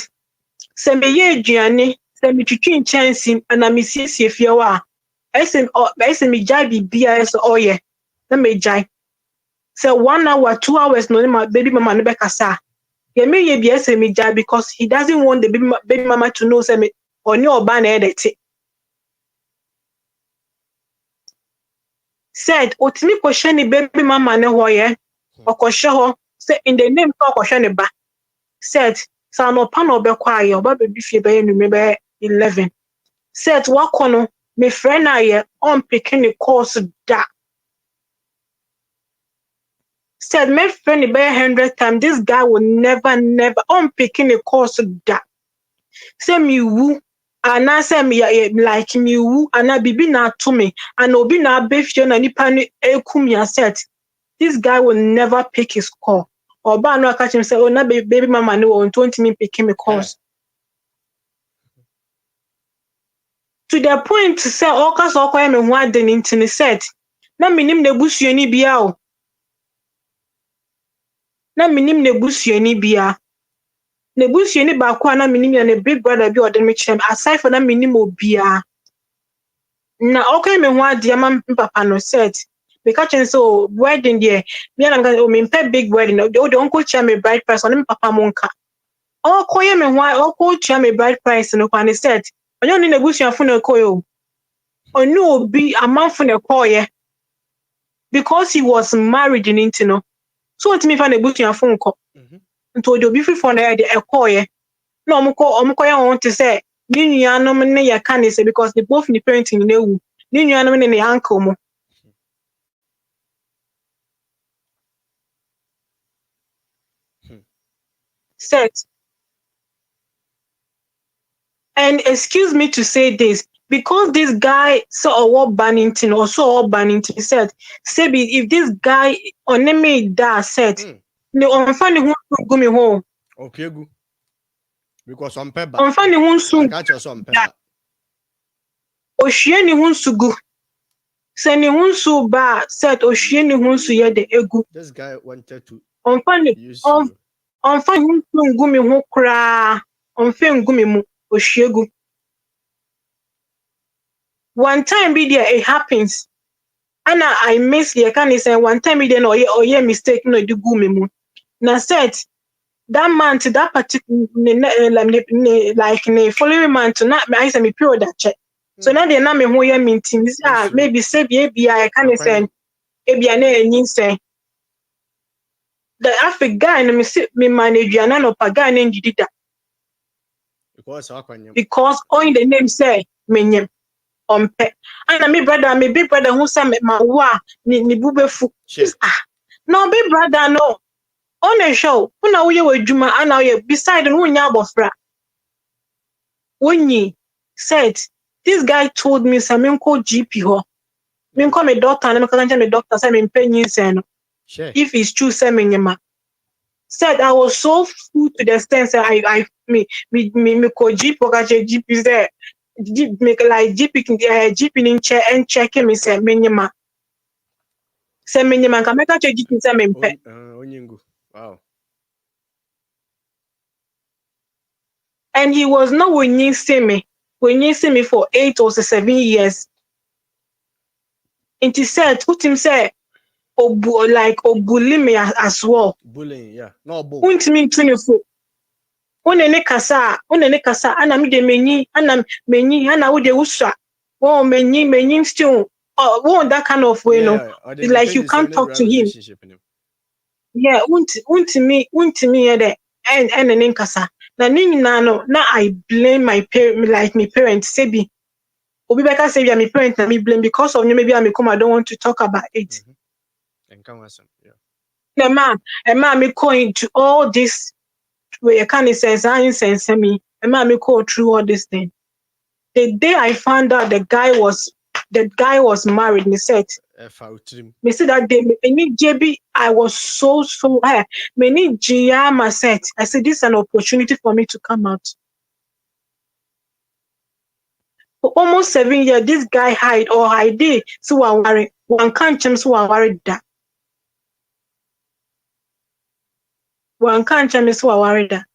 "Se me ye aduane, se me twitwi nchansim ana me siesie fie wa. Ese me jai bibia ese oye. Na me jai. Se 1 hour, 2 hours no my baby mama no be kasa. Ye me ye bia ese me jai because he doesn't want the baby mama to know se me oni oba na edete." Said, "Otimi kwhwe ni baby mama ne ho ye. Okwhwe ho say in the name of okwhwe ne ba." Said, "Sa no pa no be kwa ye oba baby fie be nu be 11." Said, "Wakono me friend aye on picking the course da." Said, "My friend be 100 times this guy will never on picking the course da." Say me wu ana say me like me wu ana bibi na to me and obi na be fie na nipa ni ekum ya said. This guy will never pick his call. Oba no catch him say, "Oh, na baby mama no won't me picking me course." To the point to say all cause all kwame ho aden intini said na minim na busuani bia o na minim na busuani bia na busuani ba kwa na minim ya na big brother bi odem chem aside for na minim obia na okwame ho ade ma papa no said because so wedding there me na o me pay big wedding o de uncle chem me bride price on me papa monka o koye me ho o ko chem me bride price no kwa said onyo ni na busuafo na koyo onu obi amanfo na koye because he was married in Intino. So what me find a book your phone call. And to be free for the koye. No omko ya want to say ni no me ya can say because they both ni parenting no. Ni no me ni uncle mo. Set. And excuse me to say this, because this guy saw what Bannington or saw what Bannington said, say if this guy on me that said, no on funny who go me home. Okay, good. Because on peba. On funny who soon catch us on peba. Oshie ni hunsu gu. Se ni hunsu ba said oshie ni hunsu ye de egu. This guy wanted to on funny hunsu ngu mi hu kra. On fe ngu mi mu oshie gu. One time be there it happens. And I miss the can say one time be there no ye mistake no do gu mi mu. Na said that month that particular like ne following month na I say me period that check. So now they na me ho ye meeting maybe say be I can say e bia na enyin say the African guy na me manage na no pa guy na ndidi da because all in the name say menyem ompe and me brother me big brother who say ma wa ni bubefu no big brother no on a show una wo ye wadwuma ana wo beside no nya abofra wonyi said this guy told me say me call GP ho me call me doctor na me call me doctor say me penyin say no if it's true say me nyema said I was so full to the extent that I me call GP because GP say make like GP in chair and check me say me nyema say me nyema ka make GP say me pe onyingu Wow. And he was not winning me for 8 or 7 years. And he said, put him say, bully me as well. Bullying, yeah. No bull. Won't mean 24. Unene kasa, ana mi de menyi, ana wo de usha. Oh, menyi still. Oh, that kind of way, no. It's like you can't talk to him. Yeah, won't me de and ene kasa. Na ni na no, na I blame my parents, say be. Obi beka say be my parents na me blame because of maybe I come I don't want to talk about it. And come with some, yeah. The man me going to all this way you can't sense me. And man me go through all this thing. The day I found out the guy was married, me said that day, me JB, I was so high. Me need Jiyama said, I said, this is an opportunity for me to come out. For almost 7 years, this guy hide, so I worry. One can't change, so I worried that. One can't change, so I worried that.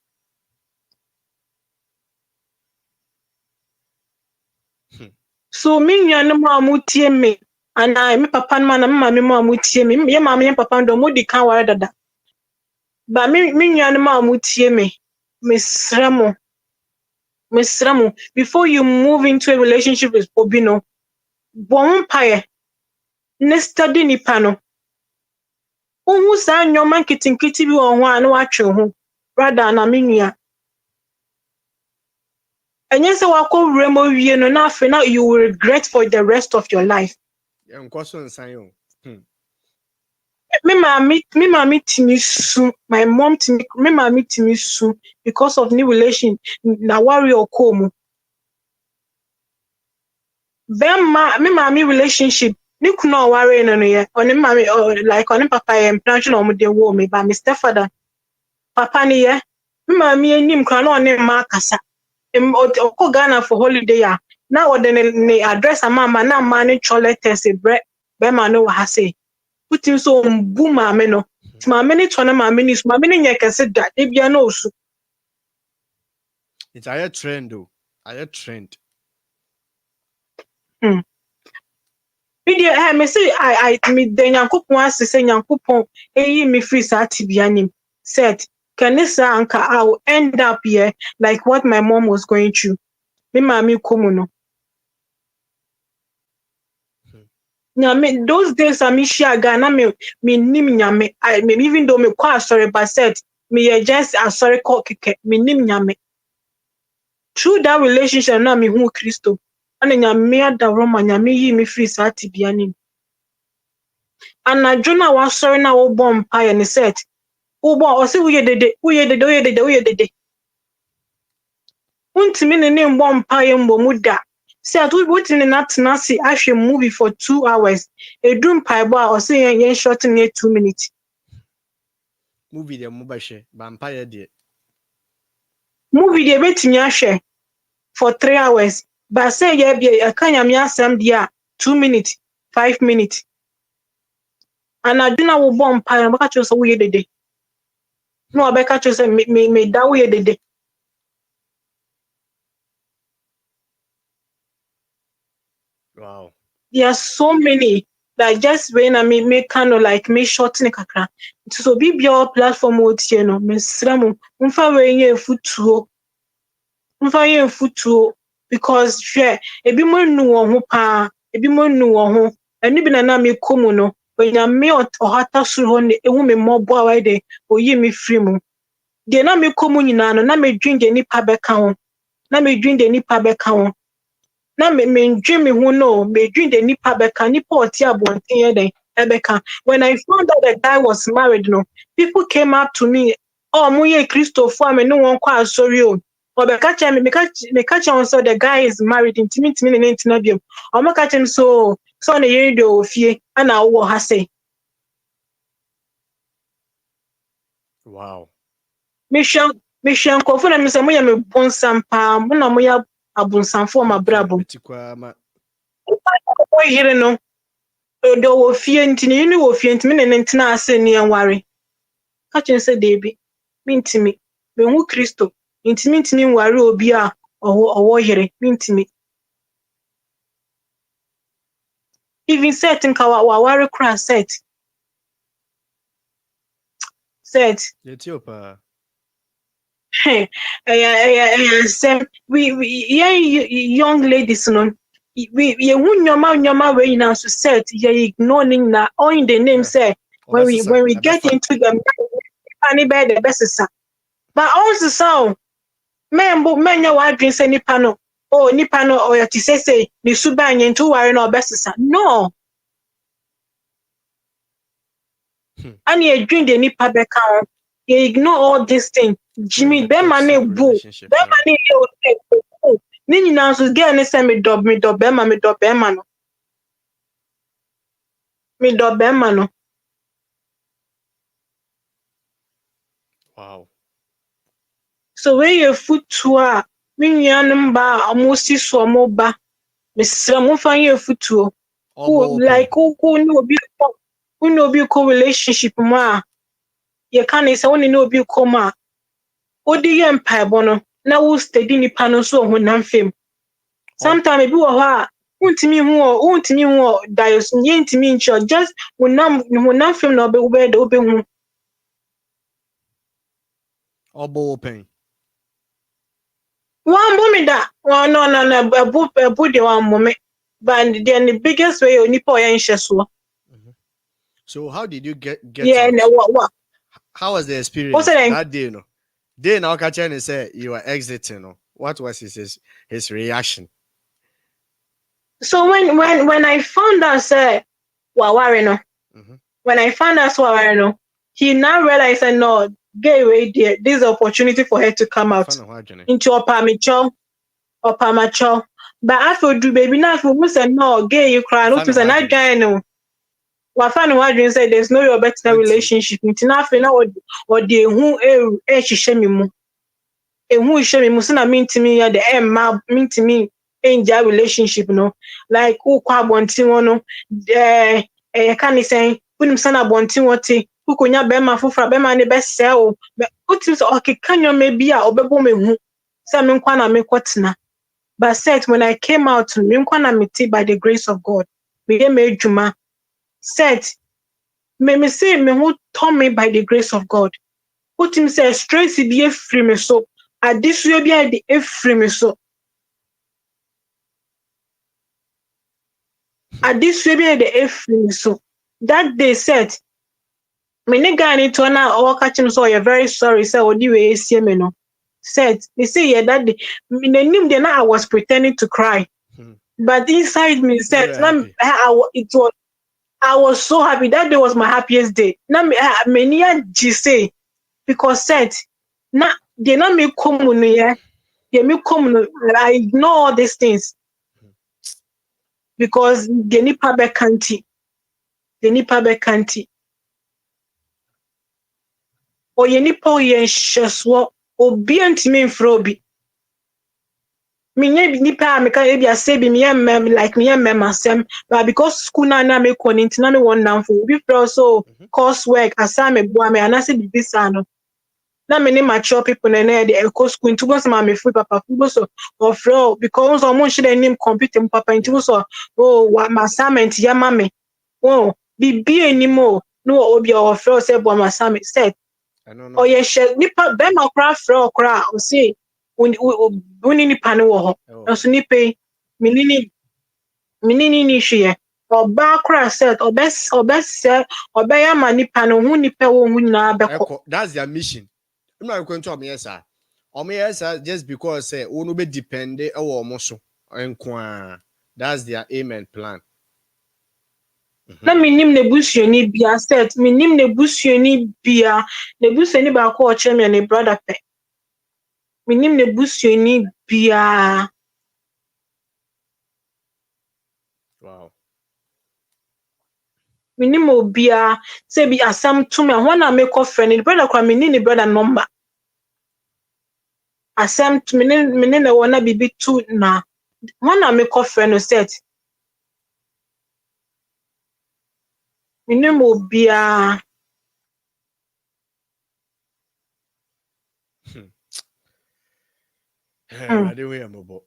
So me no ma tie me and I me papa man na me ma tie me ye ma me papa ndo mo di kan ware dada ba me no ma tie me sremo before you move into a relationship with Obino bon paye ne study nipa no ohu sa nyoma nkitinkiti bi wo ho a na watwe ho rather na me nua enye se wakọ remo wie no na afi na you will regret for the rest of your life. Me mama timi su my mom timi me mama timi su because of new relation na worry okomu me mama relationship ni kuna worry no ye oni mama like oni papa ye plantion omo de wo me ba my stepfather papa ni ye me mama enim kana na oni ma kasa oko Ghana for holiday ya na ode ne address mama na ma ni choletes bre be ma no ha say putin so mbu mama no mama ni tona mama ni nye kese da e bia na osu it's a trend though a trend video me say I me de Nyankopon asese Nyankopon eyi me free sa tibia nim said kanisa anka I will end up here like what my mom was going through me mama komu no nyame those days I me share Ghana me nim nyame I me even though me kwa sorry but said me just sorry call keke me nim nyame through that relationship na me hu Kristo ana nyame ada Roma nyame yi me free sa tibia nim ana jona wa sorry na wo bom pa ye ne said wo bo o se wo ye dede untimi ne mbom pa ye mbomu da se atu wotini na tenasi ahwe movie for 2 hours edum paibo a o se yen short ne 2 minutes movie de mo ba hwe vampire de movie de betimi ahwe for 3 hours ba se ye bia akanya me asem dia 2 minutes 5 minutes ana duna wo bom pa ye baka cho so wo ye dede no abeka cho se me da wo ye dede. Wow. There are so many that just when I me kind of like me shorten kakra. So be your platform out here no me sramu mfa we ye futuo because share ebi mo nu wo ho pa ebi mo nu wo ho eni bi na me komu no onya me ohata suru ne ewu me mobo awai de oyi me free mu de na me komu nyina no na me dwin de nipa beka ho na me dream me who know me dream the nipa beka nipa oti abonten den ebeka when I found out the guy was married no people came up to me oh moye Christopher me no won kwa sorry o obeka cha me catch on so the guy is married intimi ne ntina biom o mo catch him so na ye do ofie ana wo ha say wow me hwan kofo na me say moye me bonsam pa mo na moya abonsamfo ma brabo o yire no do wo fie ntini ni wo fie ntimi ne ntina ase ni enware catch and say Debbie, mean to me, me who Christo, intimate me worry obia or here, mean to me. Even set in Kawa worry crash set. Hey, we young ladies, no. We won't your man way now to set ye ignoring na all in the name say when we get into the funny bed the best is but also sound men your wife drinks any panel oh ni panel or to say ni suban into worry no best is no and you drink the nipa beka you ignore all these things Jimmy be money boo be money you ni nyina so get any say me dob be ma no me dob be ma no. Wow. So when you foot to when you ba almost so moba Mr. Mufan your foot to who like who no be relationship ma you can't say only no be coma odi empire bono na wo steady ni pano so honam fam sometimes be wo ha untimi hu dios yentimi ncho just honam fam na obe hu Obo open. One moment that one no a book de one moment but then the biggest way oni po yan hyeso. So how did you get Yeah, out? What? How was the experience that day? No, day now Kachan say you were exiting. No, what was his reaction? So when I found out say worry no, when I found out worry no, he now realized that no, gay way there. This is an opportunity for her to come out into upper mature. But after do baby now, if we say no, gay you cry, no to say not guy no. Wafano wadwin say there's no your better relationship nti na afi na or the hu hihye me mu ehu hihye me mu so na mentimi ya the emma mentimi enja relationship no like who kwa bonti no can ni say unim sana bonti wote ukonya be ma fofra be ma ne be se o utim so okekanyo me bi a obebo me hu say me nkwa na me kwotena but said when I came out me nkwa na me ti by the grace of God me dey me adwuma said me say me who taught me by the grace of God. Put him say stress be free me so. At this way be the free me so. At this way be the free me so. That they said me nigga need to na all catch him so you're very sorry say odi we see me no. Said they say yeah that me name then I was pretending to cry. But inside me said I was so happy. That day was my happiest day. Now me say because said na they not me come no yeah they me come no I ignore all these things because they nipa be kanti o ye nipa o ye hyeso obi antime mfro obi me nipa me ka e bia say bi me like me masem but because school na me ko ni ntina me won down for obi pro so coursework assignment boa me anase bibisa no na many mature people na the eco school into go some me free papa go so or flow because almost should name computer papa into so oh what my assignment ya mame oh be anymore no obi or flow say bo my assignment said oh yeah she nipa be ma kra flow kra o say uni nipa no wo ho so nipa menini ni hwe oba kra said obes obey ma nipa no hu nipa wo hu na beko. That's their mission. I'm not going to me sir. Just because say no be depend omo so enko. That's their aim and plan. Na minim nebusuani bia set minim nebusuani bia nebusuani ba ko oche me ne brother pe minim nebusuani bia. Wow. Minim obia say bi asam to me ho na make friend brother kwa minim ne brother number asam to minim na wona bibi tu na ho na make friend set minim obia Rade we amobo.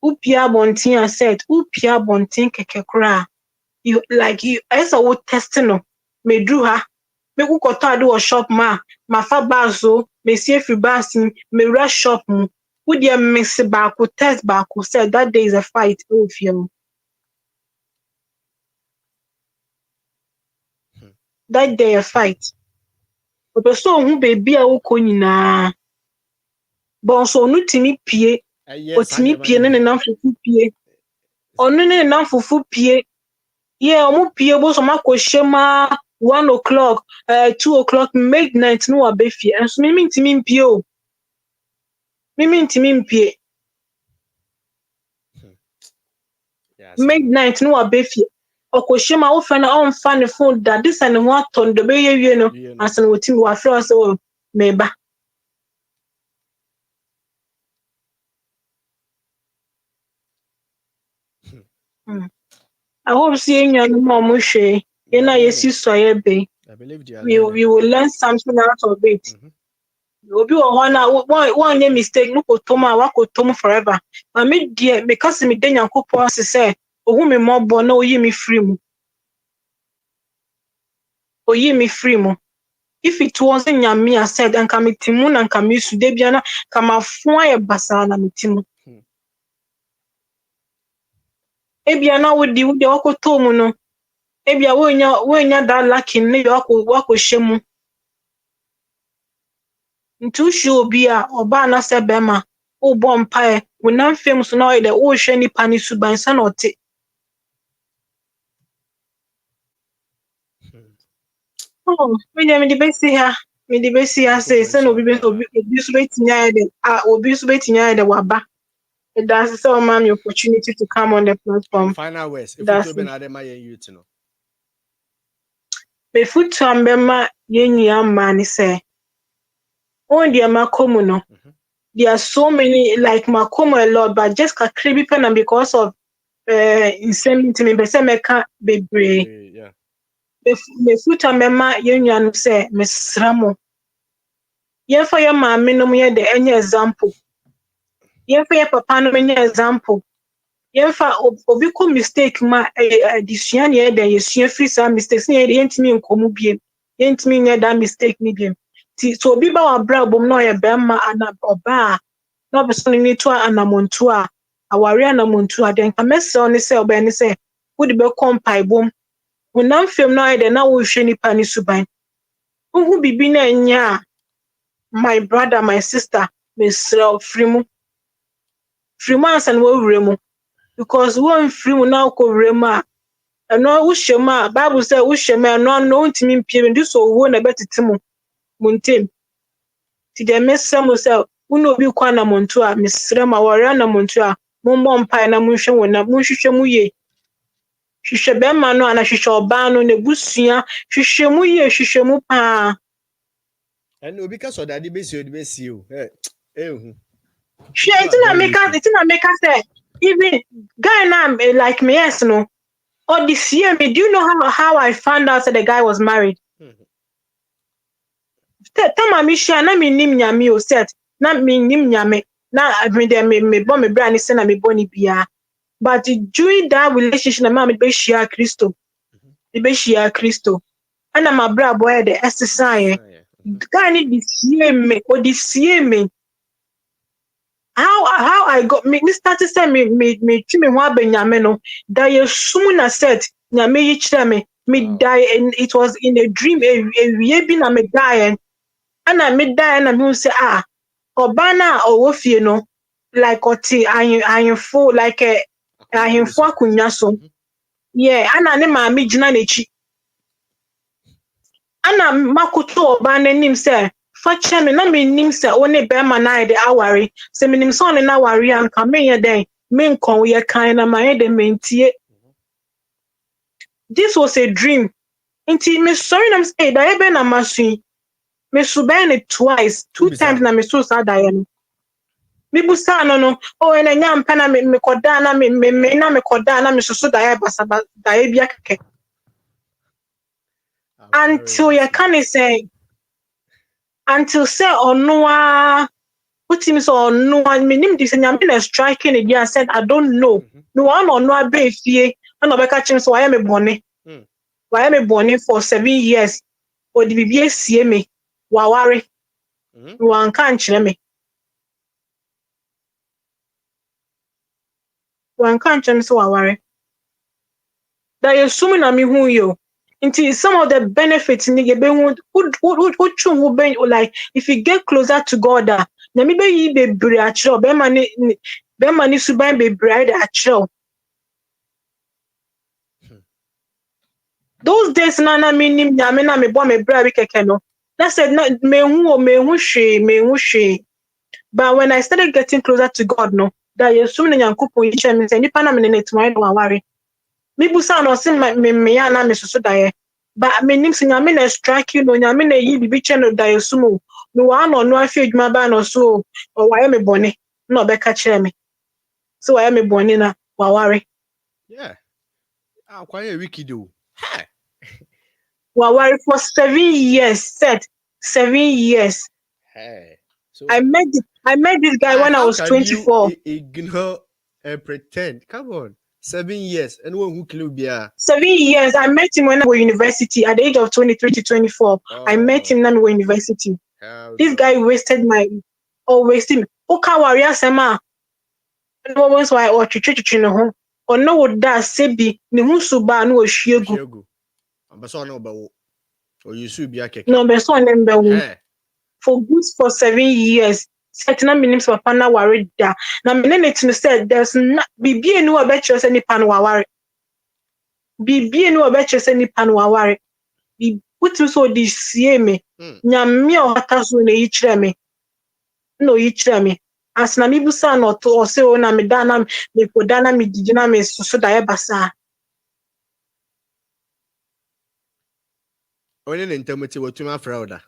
Upia bontia said, upia bontin kekekra. You like you as a would test no. Me drew her. Me who got do a shop ma fa bazo, me see if you basin, me rush shop mu. Would you mix it back with test back who said that day is a fight with you. That day a fight. But the so who baby a wukonina. Bon so no timi pie. O timi pie ne na fufu pie. Onu ne na fufu pie. Yeah, omu pie bo so makoshema 1 o'clock, 2 o'clock, midnight no abefie. And so mimi ntimi pie o. Mimi ntimi pie. Midnight no abefie. Okoshema wo fa na on fa ne phone da this and what ton de be ye no. Asan wotimi wa fro so meba. I hope seeing you more mushe. You know, yes, you saw it be. I believe We will learn something out of it. Will be one mistake, no toma, wako tom forever. I made dear because me then yanko pass say, oh, whom me more born, no, ye me free mo. Oh, ye me free mo. If it wasn't ya me, I said, and come timun and come use debiana, come a fire basana mitimu. Ebiana would do the wako tomuno. Ebia when ya that lucky, ne wako shemu. Ntu show bia oba na se bema wo bom pae wonam fam so na o de wo hwe ni pani suban sa na ote oh me de besi ha say no obi so betinya de obi so betinya de waba it does so man opportunity to come on the platform. Final words if you be na dem ayen youth no be futu ambema yenua man say on dia makomu no. There are so many like makomo a lot, but just a creepy pen and because of insanity me bese meka bebre. Yeah. Me futa mema yenyan say mesramo. Yen for your maame no ye de any example. Yen for your papa no any example. Yen for obi ko mistake ma adisua ne de yesua free some mistakes ne de yentimi nkomu biem. Yentimi nya that mistake ni biem. Ti so obi ba wa bra bom no ye bema ana oba no person ni to anamontu a aware anamontu a den ka mesel ni say oba ni say wo de be kompai bom wonam fam no ide na wo hwe nipa ni suban wo bibi na nya my brother my sister mesel frimu ansan wo wuremu because wo frimu na ko wuremu a eno wo hyema bible say wo hyema no ntimi mpie ndi so wo na betitimu muntem ti de mesel say uno obi kwa na montu a mesrɛ ma wɔre na montu a mommɔ mpa na monhwɛ wona monhwehwɛ mu ye hwehwɛ bɛma no ana hwehwɛ ɔbaa no ne busua hwehwɛ mu ye hwehwɛ mu pa and obi ka so dade besi odi besi o ehu hwɛ make say even guy na like me yes no or this year me do you know how I found out that the guy was married tama mi hwɛ na me nim nyame o set na me nim nyame na me bo me bra ni se na me boni bia but during that relationship na me be share Christo ana ma bra boy de exercise guy ni this year me how I got me started say me twi me ho abanyame no da ye sum na set nyame yi kire me die and it was in a dream we bi na me die ana me die na me say Obana or fie no like oti ayenfo like ayenfo akunya so yeah ana ne maami gina n'echi ana makoto obana nim say fa cheme na me nim say one be ma na de aware say me nim so ne na aware anka me ye den me nkon ye kan na ma ye de mentie this was a dream inti me sorry na say da ye be na masu me suben it twice 2 times na me so sa da ye no mibusa no ena nyampa na me koda na me na me koda na me susu da ya basa da ya bia keke until you can say ono What him so no I mean this and I'm striking it and said I don't know. No one or no be fie and I catch him so I am a bonny. Why am a bonny for 7 years or the BBA see me wawari one can't me. One can't so wawari. That you're assuming I'm who you. Into some of the benefits in the who like if you get closer to God, na me be ye be brachro, be mani suban be bride achro. Those days na minim na me bo me bra we keke no. That said no me hu she. But when I started getting closer to God, no, that you assuming Yankupon you say nipa na me ne tomorrow no worry. Me busa no sin me ya na me so dae. But me nim sin nyame na strike you no nyame na yi bibi che no dae sumo. No wa no no afi adwuma ba no so o wa me bone na obeka kire me. So wa me bone na wa worry. Yeah. Quite a wiki do. Hi. Wa worry for 7 years, Seth. 7 years. Hey. So I met this guy when I was 24. You ignore and pretend. Come on. 7 years. Anyone who can be 7 years. I met him when I was university at the age of 23 to 24. I met him when I was university. This guy wasted wasting. Okay, warrior sema. No one's why or chichi no ho. Or no what that sebi ni hu suba no oshiegu. Ambaso no ba or you should be a keke. No beso nembe for 7 years. Certain minims papa na worried da. Na menene to said there's not bibi enu obecho se nipa no worry. Bibi enu obecho se nipa no worry. Bi putu so di sie me. Nyame o hata so na yichire me. No yichire me. As na mi busa no to o se o na me da na me poda na me didi na me so da e basa. Only the intimate what to my frauda.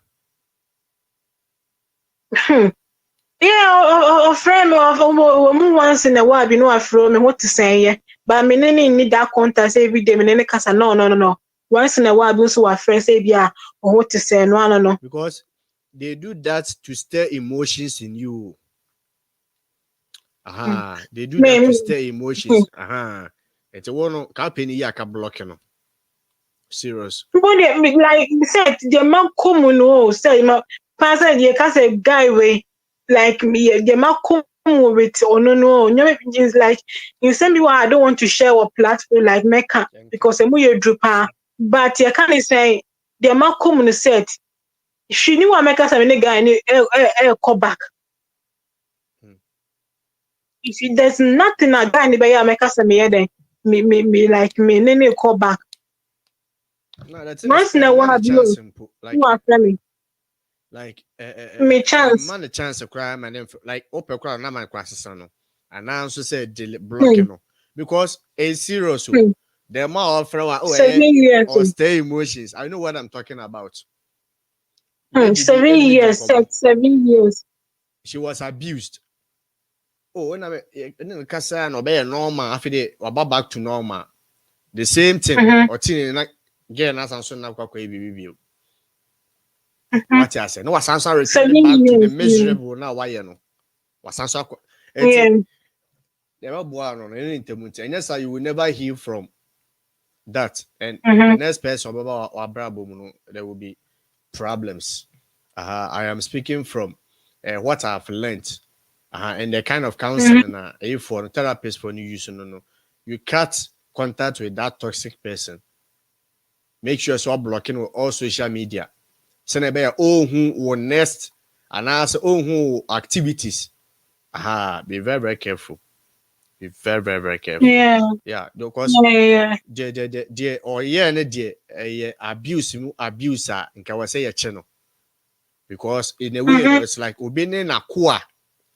Yeah, a friend of once in a while, you know, I throw me what to say, but I mean, need that contact every day. Me kasa no. Once in a while, we so our friends say, yeah, or what to say, no. Because they do that to stir emotions in you. They do that to stir emotions. It's a one company yaka blocking. Serious. But like said, the man come no say my pastor the case a guy way like me the man come with no it's like in some people I don't want to share a platform like Mecca because I'm your drupper but you can't say the man come said she knew what Mecca say the guy call back. If there's nothing a guy anybody Mecca say me like me nene call back. No, that's once in a while, simple. Like me chance. Man, a chance of crime and then like open crowd, not my classes, no. And I also said blocking because it's serious. The more of or stay emotions. I know what I'm talking about. 7 years, 7 years. She was abused. Oh, when I Kasa no be normal after back to normal. The same thing or thing like again as answer na kwa baby. What I say? No, was answer returning back to the miserable now. Why no? Was answer? Never born on any intermute, and yes, you will never hear from that. And the next person there will be problems. I am speaking from what I've learned, and the kind of counseling for therapist for new use. No, you cut contact with that toxic person. Make sure you are blocking all social media. Send who next and ask who activities. Be very, very careful. Be very, very, very careful. Yeah. Because the or abuse in say a channel. Because in a way it's like obeying a kwa.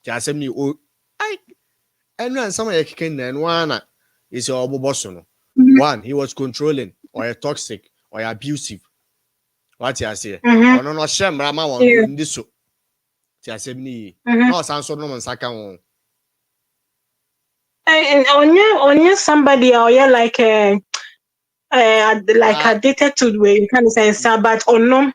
Just me and when someone can and one is your boss. One, he was controlling or toxic or abusive. What you say? Oh no, shame Rama won in this so. Tiasemi. No sanso no man saka won. And on somebody or you like addicted to way you can say but or no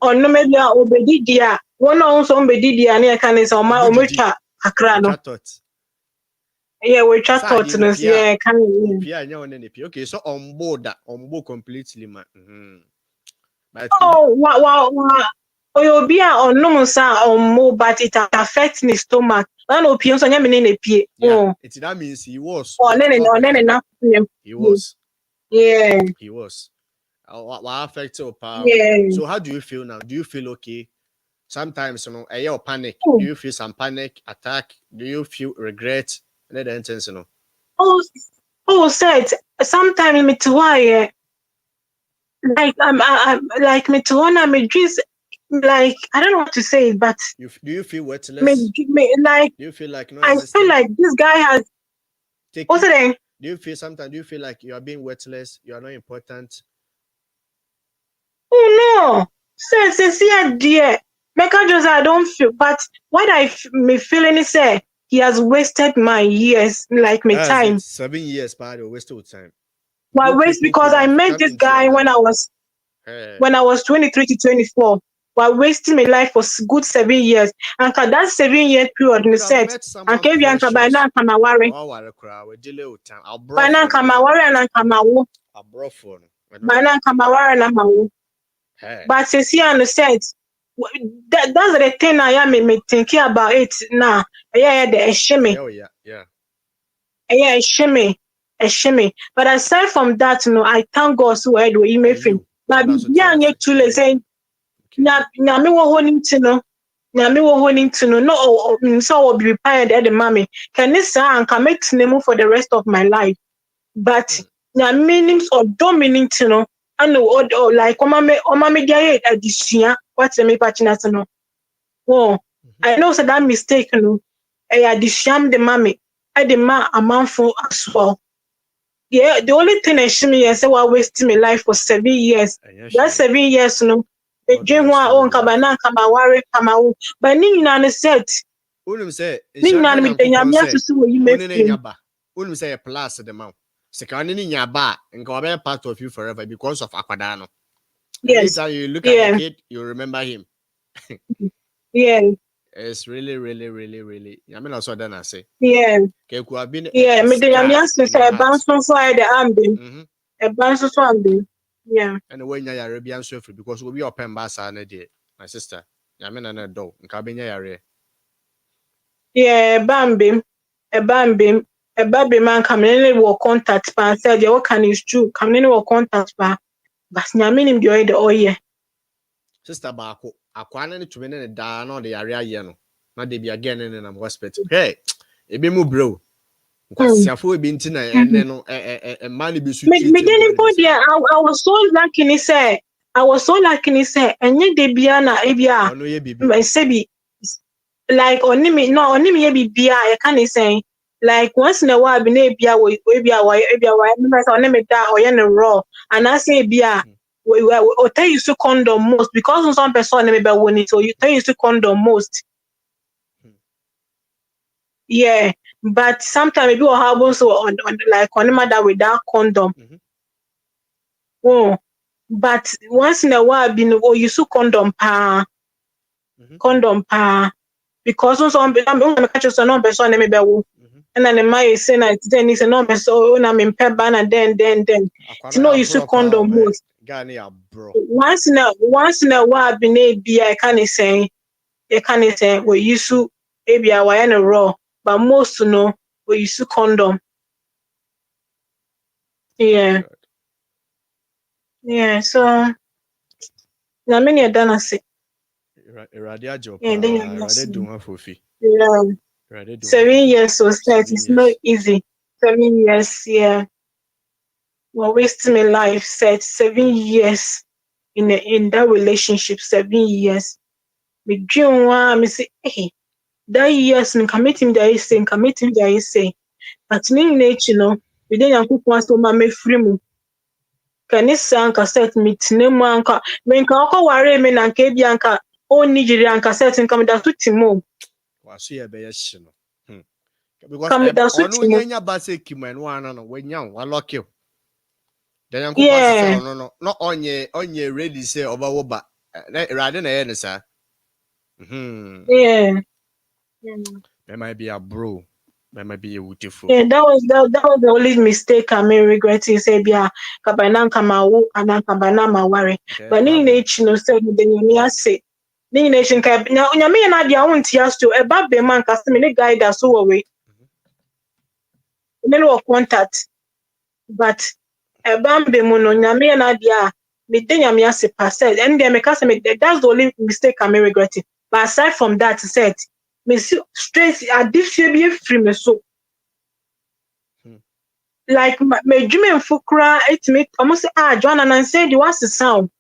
maybe obedi dia one also be didi and I can is on my omecha akra no. Yeah, we chat thought no yeah can okay, so on board completely man. oh wow oyobia on no sa on mo but it affects the stomach. Na no pie so nya me ne pie. Yeah, that means he was. Oh nene na. He was. Yeah. He was. What affects your power? Yeah. So how do you feel now? Do you feel okay? Sometimes, you panic. Oh. Do you feel some panic attack? Do you feel regret? And then Said sometimes me to why like I'm like me to wanna me just like I don't know what to say, but do you feel worthless? Like do you feel like no I feel like this guy has what's it then? Do you feel sometimes do you feel like you are being worthless? You are not important? Oh no. Say dear. Mecca just I don't feel but what me feeling is say he has wasted my years, like my time. 7 years part of wasted time. Why waste because I met this guy when I was 23 to 24. While wasting my life for good 7 years. And that 7-year period in set. And came here and by now come worry. By now come worry and come out. By now come worry and come. But since you understand, that's the thing I am me thinking about it now. Yeah, the shimmy. Yeah, a shimmy. But aside from that, I thank God so I do email him. But yeah, too late saying, Nyame wo honing to no. Nyame wo honing to no. No, so will be required at the mommy. Can this and commit name for the rest of my life? But meanings or dominating to no. I know or like omame dia adisua what's me patching no. Oh, I know so that mistake no. I adisham the mommy. I demand a man for as well. Yeah, the only thing I see me is I wasting my life for 7 years. That 7 years, no. The dream one on Kabana, Kamawari, Kamawu. But Nina said, Nina, me the Yamia to see what you make. Say a plus the mouth. Second in your bar and go be part of you forever because of Aquadano. Yes. Anytime you look at the kid, you remember him. Yeah. It's really, really, really, really. I mean, also then I say, yeah. Okay, could have been yeah, me the Yamia say a bounce from Friday ambing. A bounce from ambing. Yeah. And when you're Arabian surfer because we'll be open bass and a day, my sister. I mean, an adult in Cabin area. Yeah, Bambi. A Bambi. A baby man coming in will contact and said, what can is true? Coming in will contact but Nyamin him the oil. Sister Bako, Aquana to me down on the area yano. Not they be again in a hospital. Hey, it be more bro. Siafo be intina and then a money be sweet. I was so lucky ni say and yet they be na ebia sebi like only me ye bia I can say like once in a while be na ebia we remember say only me da or na raw and I say bia we tell you to condom most because some person maybe won it so you tell you to condom most. Yeah, but sometimes maybe what happens on like on that without condom. Oh, but once in a while, you use condom because some catch us no person maybe and then the man say that then is no person na me pay ban and then to know you use condom most. Once in a while, be I can't say we use maybe I wire a raw, but most no we use condom. Yeah. Yeah, so na many are done as Radia job. Yeah. 7 years so set it's not easy. 7 years, yeah. We're wasting my life set 7 years in that relationship, 7 years. Me dream one, me say, hey, that years me commit him there is say. But me nature, we didn't cook once to my free mu. Kanisa anka set mitine mu anka menka ọkọ ware me na nka bia anka o Nigeria anka set nka me da so timo waso ye be ye no because onu nyanya ba se kiman wana no wenya wa lock you then anko pass say no onye ready say oba wo ba rade na ye ne sa Yeah. There might be a bro. There might be a beautiful. Yeah, that was the only mistake I may regret is say bia kabana kamawo ana kabana maware. But ni nechi no say the nyame ase. Ni nechi ka na nyame na dia wonti asto e ba be man ka se me ne guide so we. Me no contact. But e ba be mu no nyame na dia me de nyame ase pa said and dem ka say me that's the only mistake I may regret. But aside from that said me straight addition be free me so. Like my dream fukra it almost John and I said what's the sound?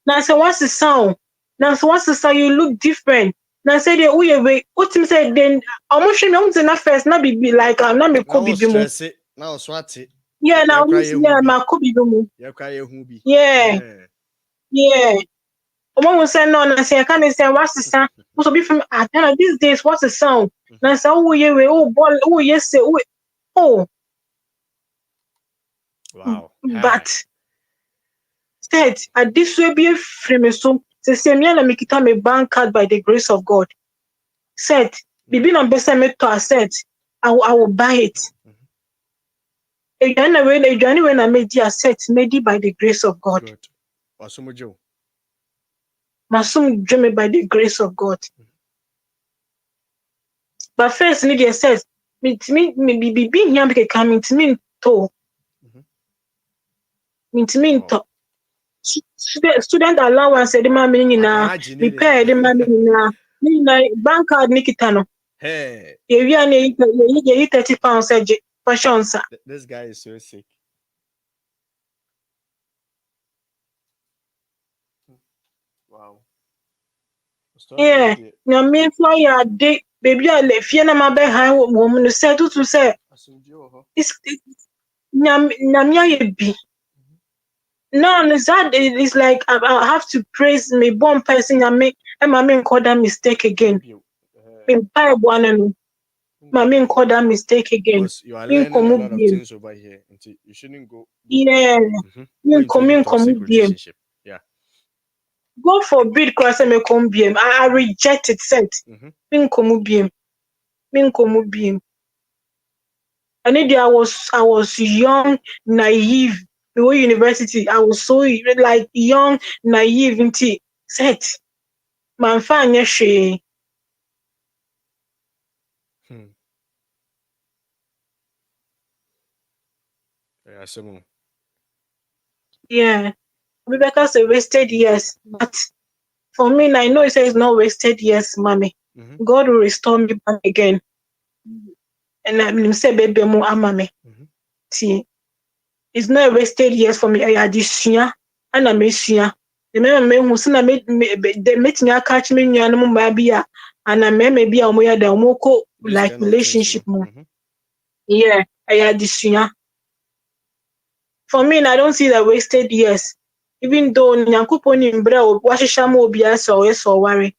Now I said what's the sound? Now so what's the sound? You look different. Now I said oh yeah wait what him said then almost me na first not be like not me ko bibi mo. Now swat it. Yeah now yeah ma ko bibi mo. Yeah. Yeah. Omo say no na say can say what's the sound? So be from these days what's the sound? Now I say oh yeah wait oh ball oh yes say oh wow. But said this will be a free so say me na me kita me bank card by the grace of God. Said bibi na besa me to said I will buy it. Again when I made the asset made by the grace of God. Masum dream by the grace of God. But first need the said me bibi here make come to me to student allowance the man meaning na repair the man na bank card nikita no. Hey. You 30 pounds passions. This guy is so sick. Wow. Yeah. Na me fly day baby I left here na my be high woman say to say it's na be. No, that is like I have to praise me born person and make my main call that mistake again. Me buy one and my main call that mistake again. Because you are learning a lot of things over here. You shouldn't go. Yeah. Relationship. Yeah. God forbid cross me come BM. I reject it sent. Min komu BM. And I was young, naive. The whole university, I was so like young, naive into set. Man fan she. Yeah. Rebecca say wasted years. But for me, I know it says not wasted years, mommy. God will restore me back again. And I'm say baby mo amame. See, it's not wasted years for me. I had this year and I miss year. The man who seen the meeting I catch me near no maybe and I may be a moya the moko like relationship more. Yeah, I had this year. For me, I don't see that wasted years. Even though Nyankopon in bra washisha mo bia so worry.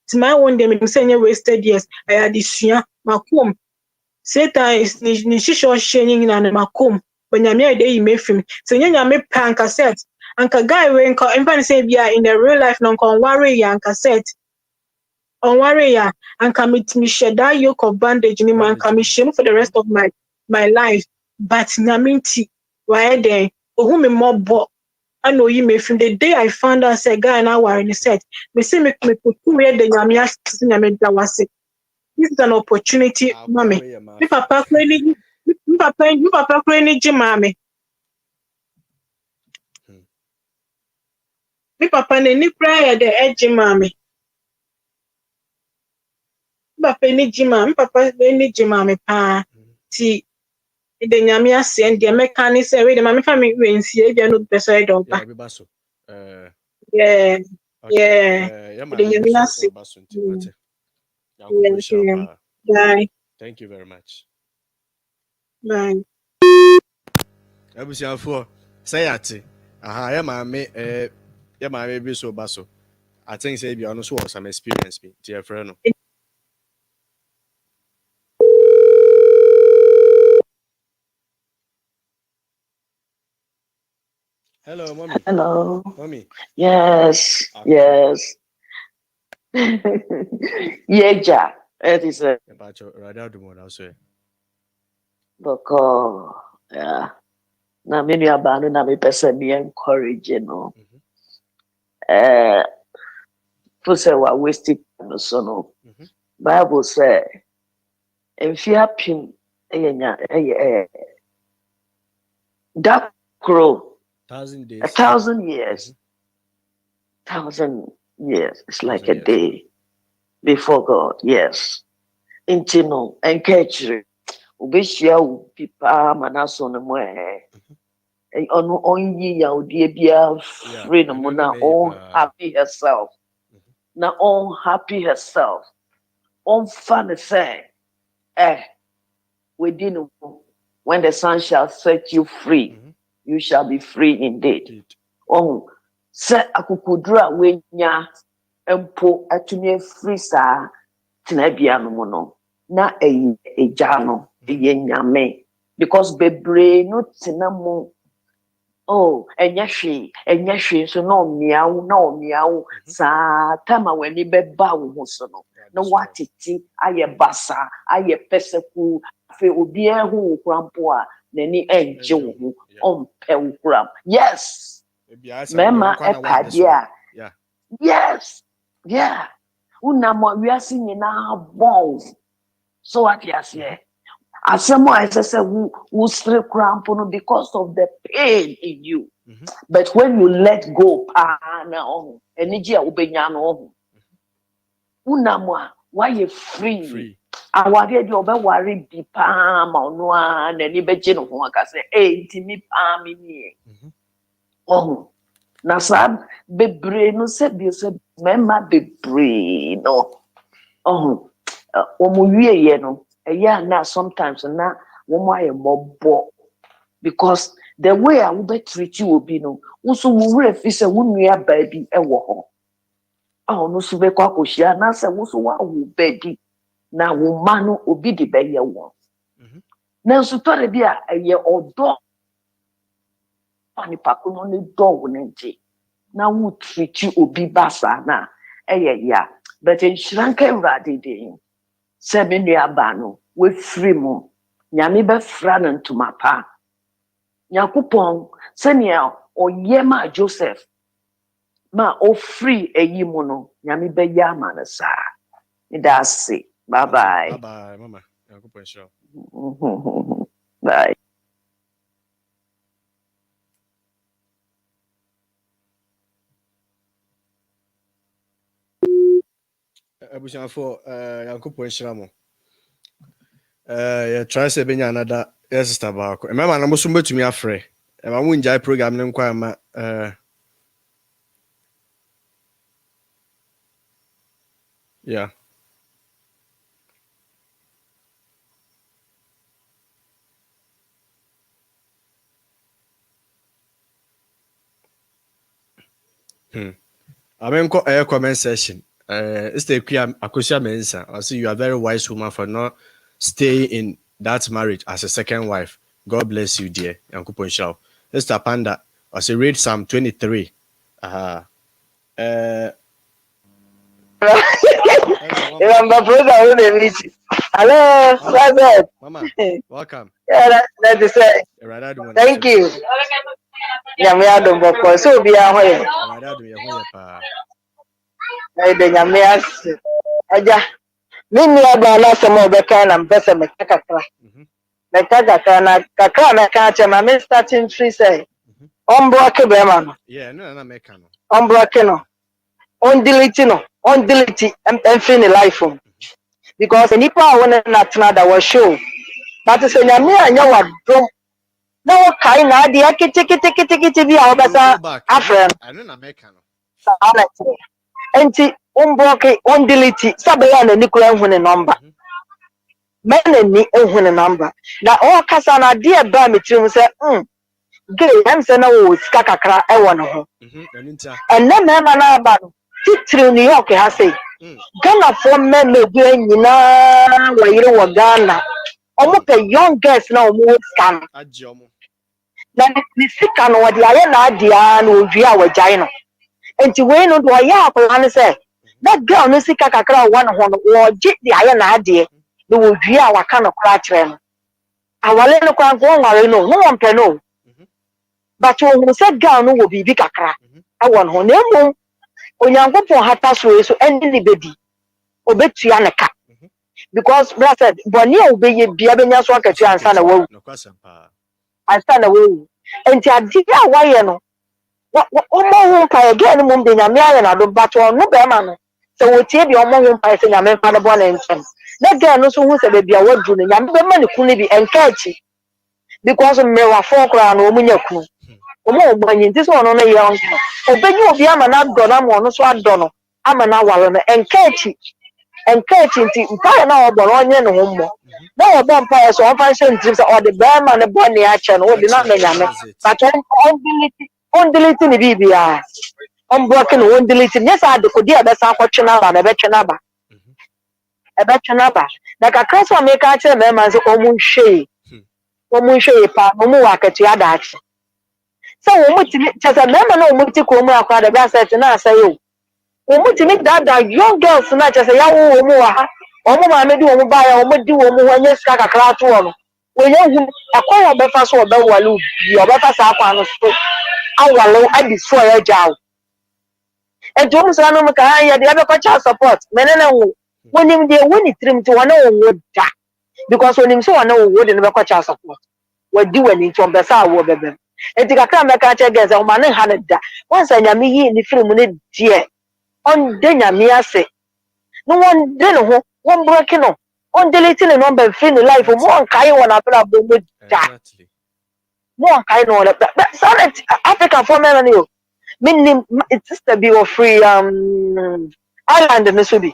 It's my one day me say wasted years. I had this year. Makum. Satan is ni shisho shenying na makum. When nyame dey mefim. So nyame pan cassette. Anka guy we nka emfa say bia in the real life no nka worry ya anka set. On worry ya anka me share that yoke of bandage ni man anka me shame for the rest of my life. But nyame nti why then ohu me mobo I know you may from the day I found out say guy now were in the set. Me say me put where the nyame asin nyame da wase. This is an opportunity, mommy. Me papa kweni ji mami. Me papa ne ni prayer the edge mami. Me papa ni ji mami pa. Ti the nyame ase and the mechanic say we the mami fa me we nsi e bia no beso e don pa. Yeah. Yeah. The nyame ase. Bye. Thank you very much. Bye. Abusiafo say ate ya maame bi so baso I think say bi ono so was some experience bi tie frɛ no. Hello mommy. Hello. Mommy. Yes. Okay. Yes. Yeja. It is a Pacho, rather do more also. boko. Yeah. Na many abanu na me person be encouraging no. Eh, for say wa wasted no so no. Bible say if you pim that crow 1,000 a days. 1,000 years. 1,000 years. It's like a day before God. Yes. Intino encourage. Ubeshia upipa manaso no mo ono onyi ya odie bia free no mo na all happy herself. Na all happy herself. On fun say within when the sun shall set you free, you shall be free indeed. Oh, say akukudura wenya empo atumi free sa tenabia no mo no na eja no nyame because bebre no tenamo oh enya so no miawo sa tama weni beba wo so no no watiti aye basa aye peseku fe obi ehu krampo a nani enje wo ompe wo kram yes mema ekadia yes yeah una mo wiase nyina bon so what you say asemo say who strip crampo no because of the pain in you but when you let go na energy a ubenya no una mo why you free awade de obeware bi pa ma ono a na ni beje no ho aka say ntimi pa mi ni na sa bebre no se bi se mema bebre no omo wie ye no na sometimes na womo aye mobo because the way I will be treat you will be no also we refi say wunua baby e wo ho no so be kwa kohia na say wo so wa wo baby na wo ma no obi de be ye wo na so tore bi a ye odo ani pakuno ni do wo nti na wo treat you obi basa na ya but in shranka urade de se me nua ba no we free mo nyame be fra no ntoma pa Yakupon senia oyema Joseph ma o free eyimuno nyami be ya manasa that's it bye bye Mama Yakupon show bye Abusian for Yakupon shiramo yeah try say benya another sister baako remember na mo so betumi afre e ma mo njai program ne nkwa ma yeah amenko comment section Seth Ekow mensa I say you are very wise woman for not staying in that marriage as a second wife. God bless you, dear. Yankupon Shaw. Mr. Panda, I say read Psalm 23. Hello, what's up? Mama, welcome. Yeah, that is it. Thank you. Nyame adom boko so obi ahoye. Nyame ase. Aja. Mimi aba na asem obeka na mpese meka kakra. Meka kakra na kakra na ka chema me starting free say. Ombroke be ma no. Yeah, no na meka no. Ombroke no. On delete no. On delete and free life because nipa wona na tena da was show. But say nyame anya wadom. Na wo kai na ade akiti bi a obesa afren. I know na meka no. Enti umbroke on delete sabaya na nikura ehune number men ni ehune number na o kasa na de ba metrim se gay am se na wo sika kakra e wo no ho enne me ma na ba no titiri New York ha sei Ghana for men me gu nyina wa yire wo Ghana omo pe young girls na omo scan agye omo na ni sika no wo de aye na adia na owie a wagyae no enti we no do ya akwa ne se that girl no sika kakra one ho no gye di aye na ade no wo dua a waka no kra kire no awale no kwa go nware no no won no but wo say girl no wo bibi kakra awon ho na emu onyankopon hata so eni ni bedi obetua ne ka because brother said boni obeye bia benya so akatua ansa na wawu ansa na wawu enti ade a waye no omo ho pa again mum de nyame aye na do but no be ma no se wo tie bi omo ho pa se nyame fa no bo na ntem na girl no so hu se be bia wadu no nyame be ma ne kunu bi enkachi because me wa fo kra na omunya kunu omo ogbanyi nti so no no ye on obenyi obi ama na do na mo no so ado no ama na walo no enkachi nti mpa na obo no onye no ho mmo na obo mpa so on fa nse nti se o de be ma ne bo ne a che no o de na nyame but on delete ni bibia on block no on delete yes ade ko dia be sa kwotwe na ba na be twe na ba e be twe na ba na kakra so me ka che me ma se omu hwe pa no mu wakati adachi so wo mutimi chese me ma na wo muti ko mu akwa da ba set na asayo wo mutimi dada young girls na chese ya wo mu wa ha omu ma me di wo mu ba ya wo di wo mu ho nye sika kakra to wo no wo ye hu akoya be fa so wo be walu bi wo be fa sa akwa no so awalo adi so ya jaw enti wo musa no mu ka ya de be ko cha support menene wo wonim de woni trim to wona wo da because wonim so wona wo de no be ko cha support wadi wani to be sa wo bebe enti kakra me ka cha genza wo ma ne ha ne da wonsa nyame yi ni film ne die on de nyame ase no won de no ho won break no on delete the number free the life mo on kai wona bra bo mo da mo on kai no le sorry Africa for me na yo minim sister be of free island no so bi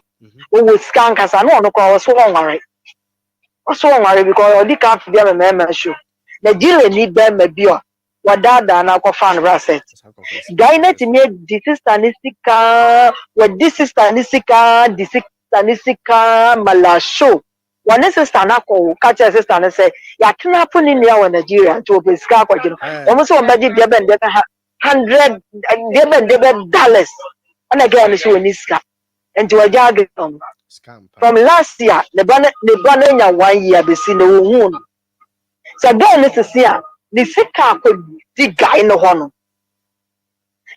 we will scan kasa no no ko so won ware because odi ka fi be me show Nigeria ni be me bi o wadada na ko fan raset guy net me di sister nisika malasho one sister na ko catch sister na say ya tuna puni ni ya Nigeria to be ska kwa jino omo so mbaji bia ben de $100 dollars and again so ni ska and to ajage from last year the bana nya 1 year be see no hu no so again this is here the sika ko di guy no ho no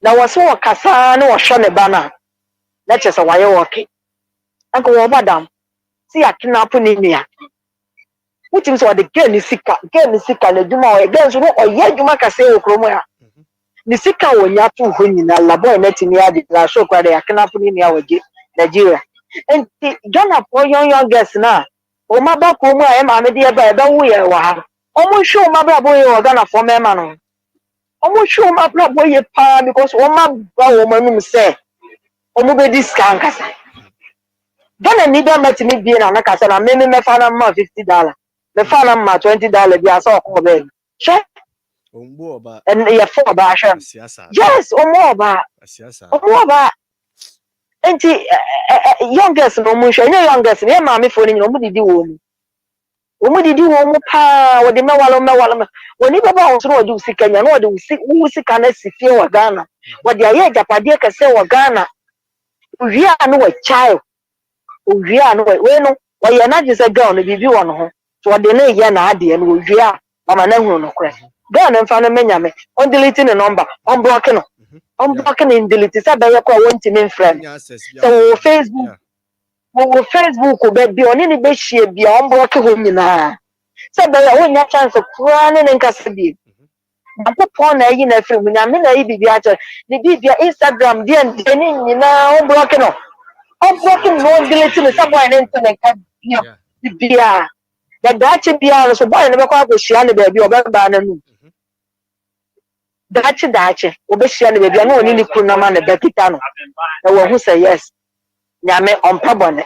na wo so kasa na wo hwe ne bana na chese waye woke anko wo badam si akina puni nia wutim so de game sika na djuma o game so no oye djuma kase o kromo ya ni sika wo nya to ho nyina labo na tini ade la so kwa de akina puni nia waje Nigeria enti Ghana for young girls na o ma ba ko mu a e ma me de e ba wu ye wa ha o mu show ma bra boy o Ghana for me ma no o mu show ma bra boy pa because o ma ba wo ma num se o mu be discount kasa Ghana ni be met me bi na kasa na me fa na ma $50 me fa na ma $20 bi asa ko be she ombo oba and ye for ba sha yes omo oba enti youngest no mu hwe nye youngest me ma me fo ni omu didi wo mu pa wo de mewalo woni baba wo so wo de usika nya no wo de usika na sifie wa Ghana wo de aye japade kase wa Ghana owia no wa child owia no we no wo ye na je se girl no bibi wo no ho so de na ye na ade no owia mama na hu no kre girl no mfa no menya me on delete the number on block no on block no delete say be ye ko won ti me friend so Facebook be bi oni ni be hie bi on block ho nyina say be ye won nya chance kura ne nkasa bi Akopon na yi na film nya me na yi bibi acha ni bibia Instagram dia ni nyina on block no no delete no sabwa na internet ka bibia da dachi bia so boy na be kwa hia ne ba bi obeba na nu dachi obehia ne ba bia na oni ni kru na ma na bekita no na wo hu say yes nyame on pabone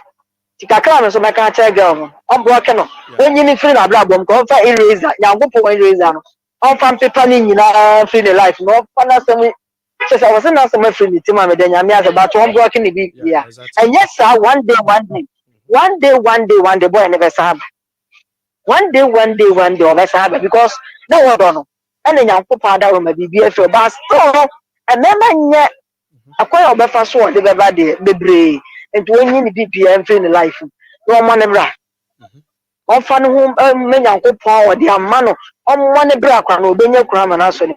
tikakra no so meka cha girl on block no onyi ni free na bla bom ko fa eraser nyagopo eraser no on fan paper ni nyina free the life no fa na some so I was not some free ni tima me de nyame as about on block ni bibia and yes sir one day boy never sahaba one day over sahaba because no one don't know and nyagopo ada wo ma bibia fe but still remember nye akoya obefa so de beba de bebre and when you be and feel life. No money bra. On fan home many uncle power the amano on one bra no be your gram and answer.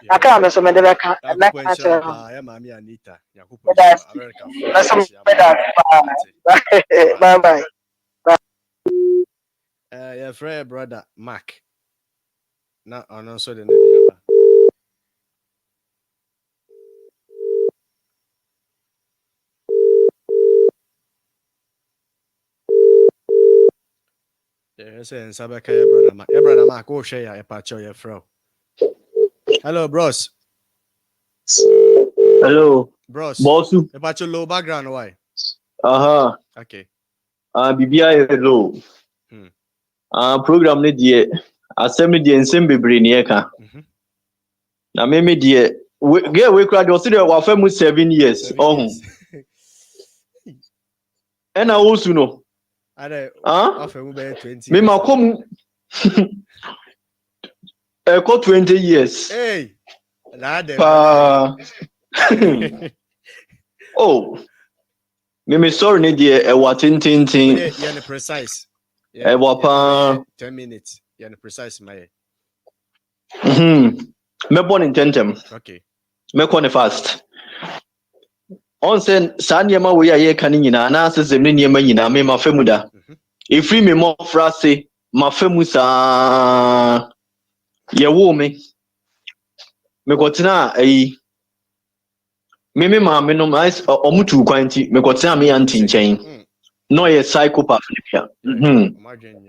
I can't so many back and back answer. Mami Anita, Bye bye. Your friend brother Mark. Now on also the name. Yes, and Sabaka, your brother Mark, go share a patch of your fro. Hello, bros. Hello. Bros. Bossu. A patch of low background, why? Okay. BBI low. Program ne die assembly die nsem bebre ne yeka. Na me die get we crowd you see the wa fam 7 years. Oh. And I also know. After 20. Me ma come 20 years. Hey. Oh. Me sorry ne die what tin. Yeah, precise. Yeah, 10 minutes. Yeah, precise my. Me born in tentem. Okay. Me corner fast. On sen sanyama we ye kan nyina na asesem ne nyama nyina me ma famu da. Efri me mo frase ma famu sa ye wo me. Me kotina ayi. Me ma me no mais omutu kwanti me kotina me anti nchen. No ye psychopath ne bia.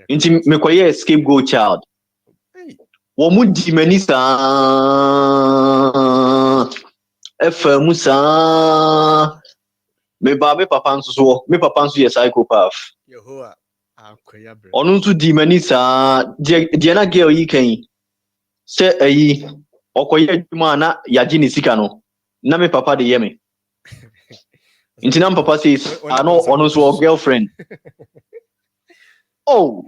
Inti me koye scapegoat child. Wo mu di mani sa efa musa me ba me papa nso ye psychopath. Yehoa akoya bre. Onu nso di mani sa de na girl yi kan se ayi okoye adwuma na yaji ni sika no na me papa de ye me. Inti na papa says ano onu nso girlfriend. Oh.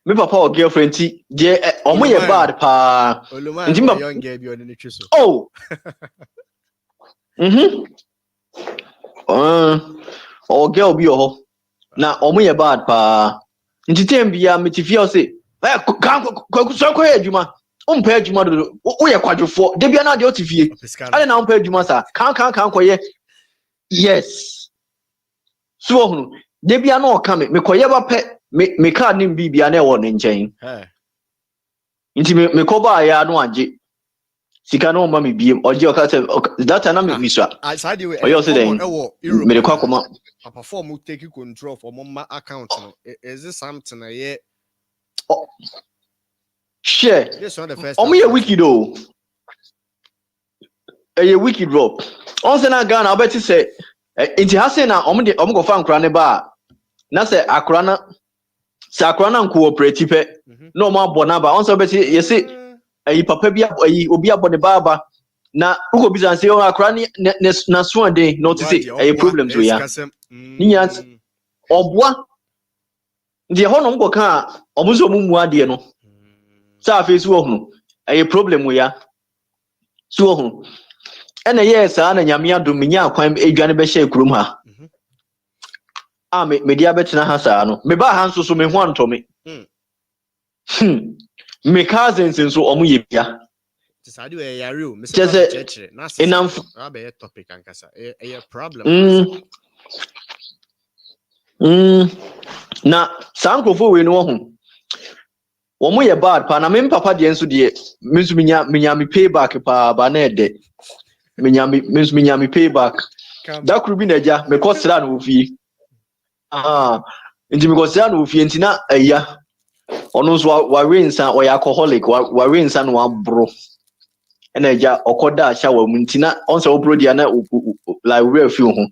Me papa or girlfriend ti je omo ye bad pa. Inti ma young girl bi on ni twiso. Oh. Or girl bi ho. Na omo ye bad pa. Inti tem bia me ti feel say, kan so ko adwuma. Umpa adwuma do. Wo ye kwadwofo. De bia na de o ti fie. Ale na umpa adwuma sa. Kan ko ye. Yes. So hunu. De bia na o ka me ko ye ba pe me card nim bibia na e wo ne nchen. Inti me ko ba ya no age. Sika no ma me biem oje o ka say that na me miswa. Aside we o say den me de kwa koma perform take control for mama account no. Is this something here? Share. This one the first. Omo ye wicked o. Ye wicked rob. On say na Ghana obeti say inti ha say na omo go fa nkura ne ba na say akura na cooperative no mo abona ba on say obeti ye say ayi papa bia ayi obi abone baba na ugo bizan say on akra ni na so ade no to say ayi problems we ya ni ya obwa ndi ho no ngo ka omuzo mumu ade no sa face wo hu ayi problem we ya so hu ena yes ana nyame adom nya akwan edwane be hye kurom ha me dia betena ha saa no me ba ha nso so me ho antome me cousins nso omo ye bia tisadi we yare o me say church na be topic ankasa e problem na sankrofo we no ho omo ye bad pa na me papa de nso de me nso minya me payback pa ba na ede minya me payback da kuru bi na ja me ko sra no ofie nti me ko sra no ofie ntina aya ono so wa rensa o ya alcoholic wa rensa no abro ena ja okoda shower mu ntina on so bro dia na like we feel ho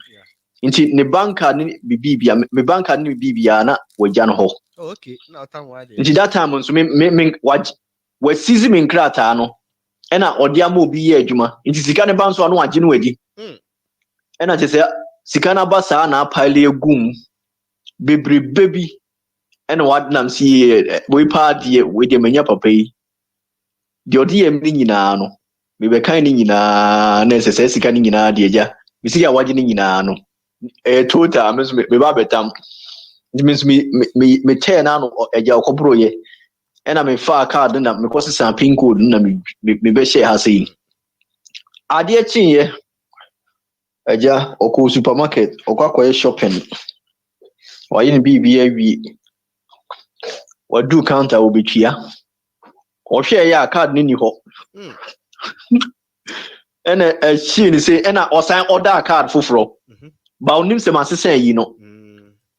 nti ne banka ni bibia me banka ni bibia na waja no ho okay na time wa dey nti that time so me wa seize me nkrata no ena odia ma obi ye adwuma nti sika ne ban so no age no wadi ena che se sika na ba saa na pile egum bebre baby ena wadnam si we pa die we de manya papa yi de odi em ni nyina no me be kan ni nyina na sese sika ni nyina de ja mi sika waje ni nyina no total means me ba betam. It means me turn on eja okobro ye. And I'm a far card na me kosi san pin code na me be share ha sei. Ade chin ye eja oko supermarket okwa shopping. Wa yin bibi awie. Wa do counter obetua. O hwe ya card ni ho. And she ni say and I sign order card foforo. Ba onim se masesa yi no.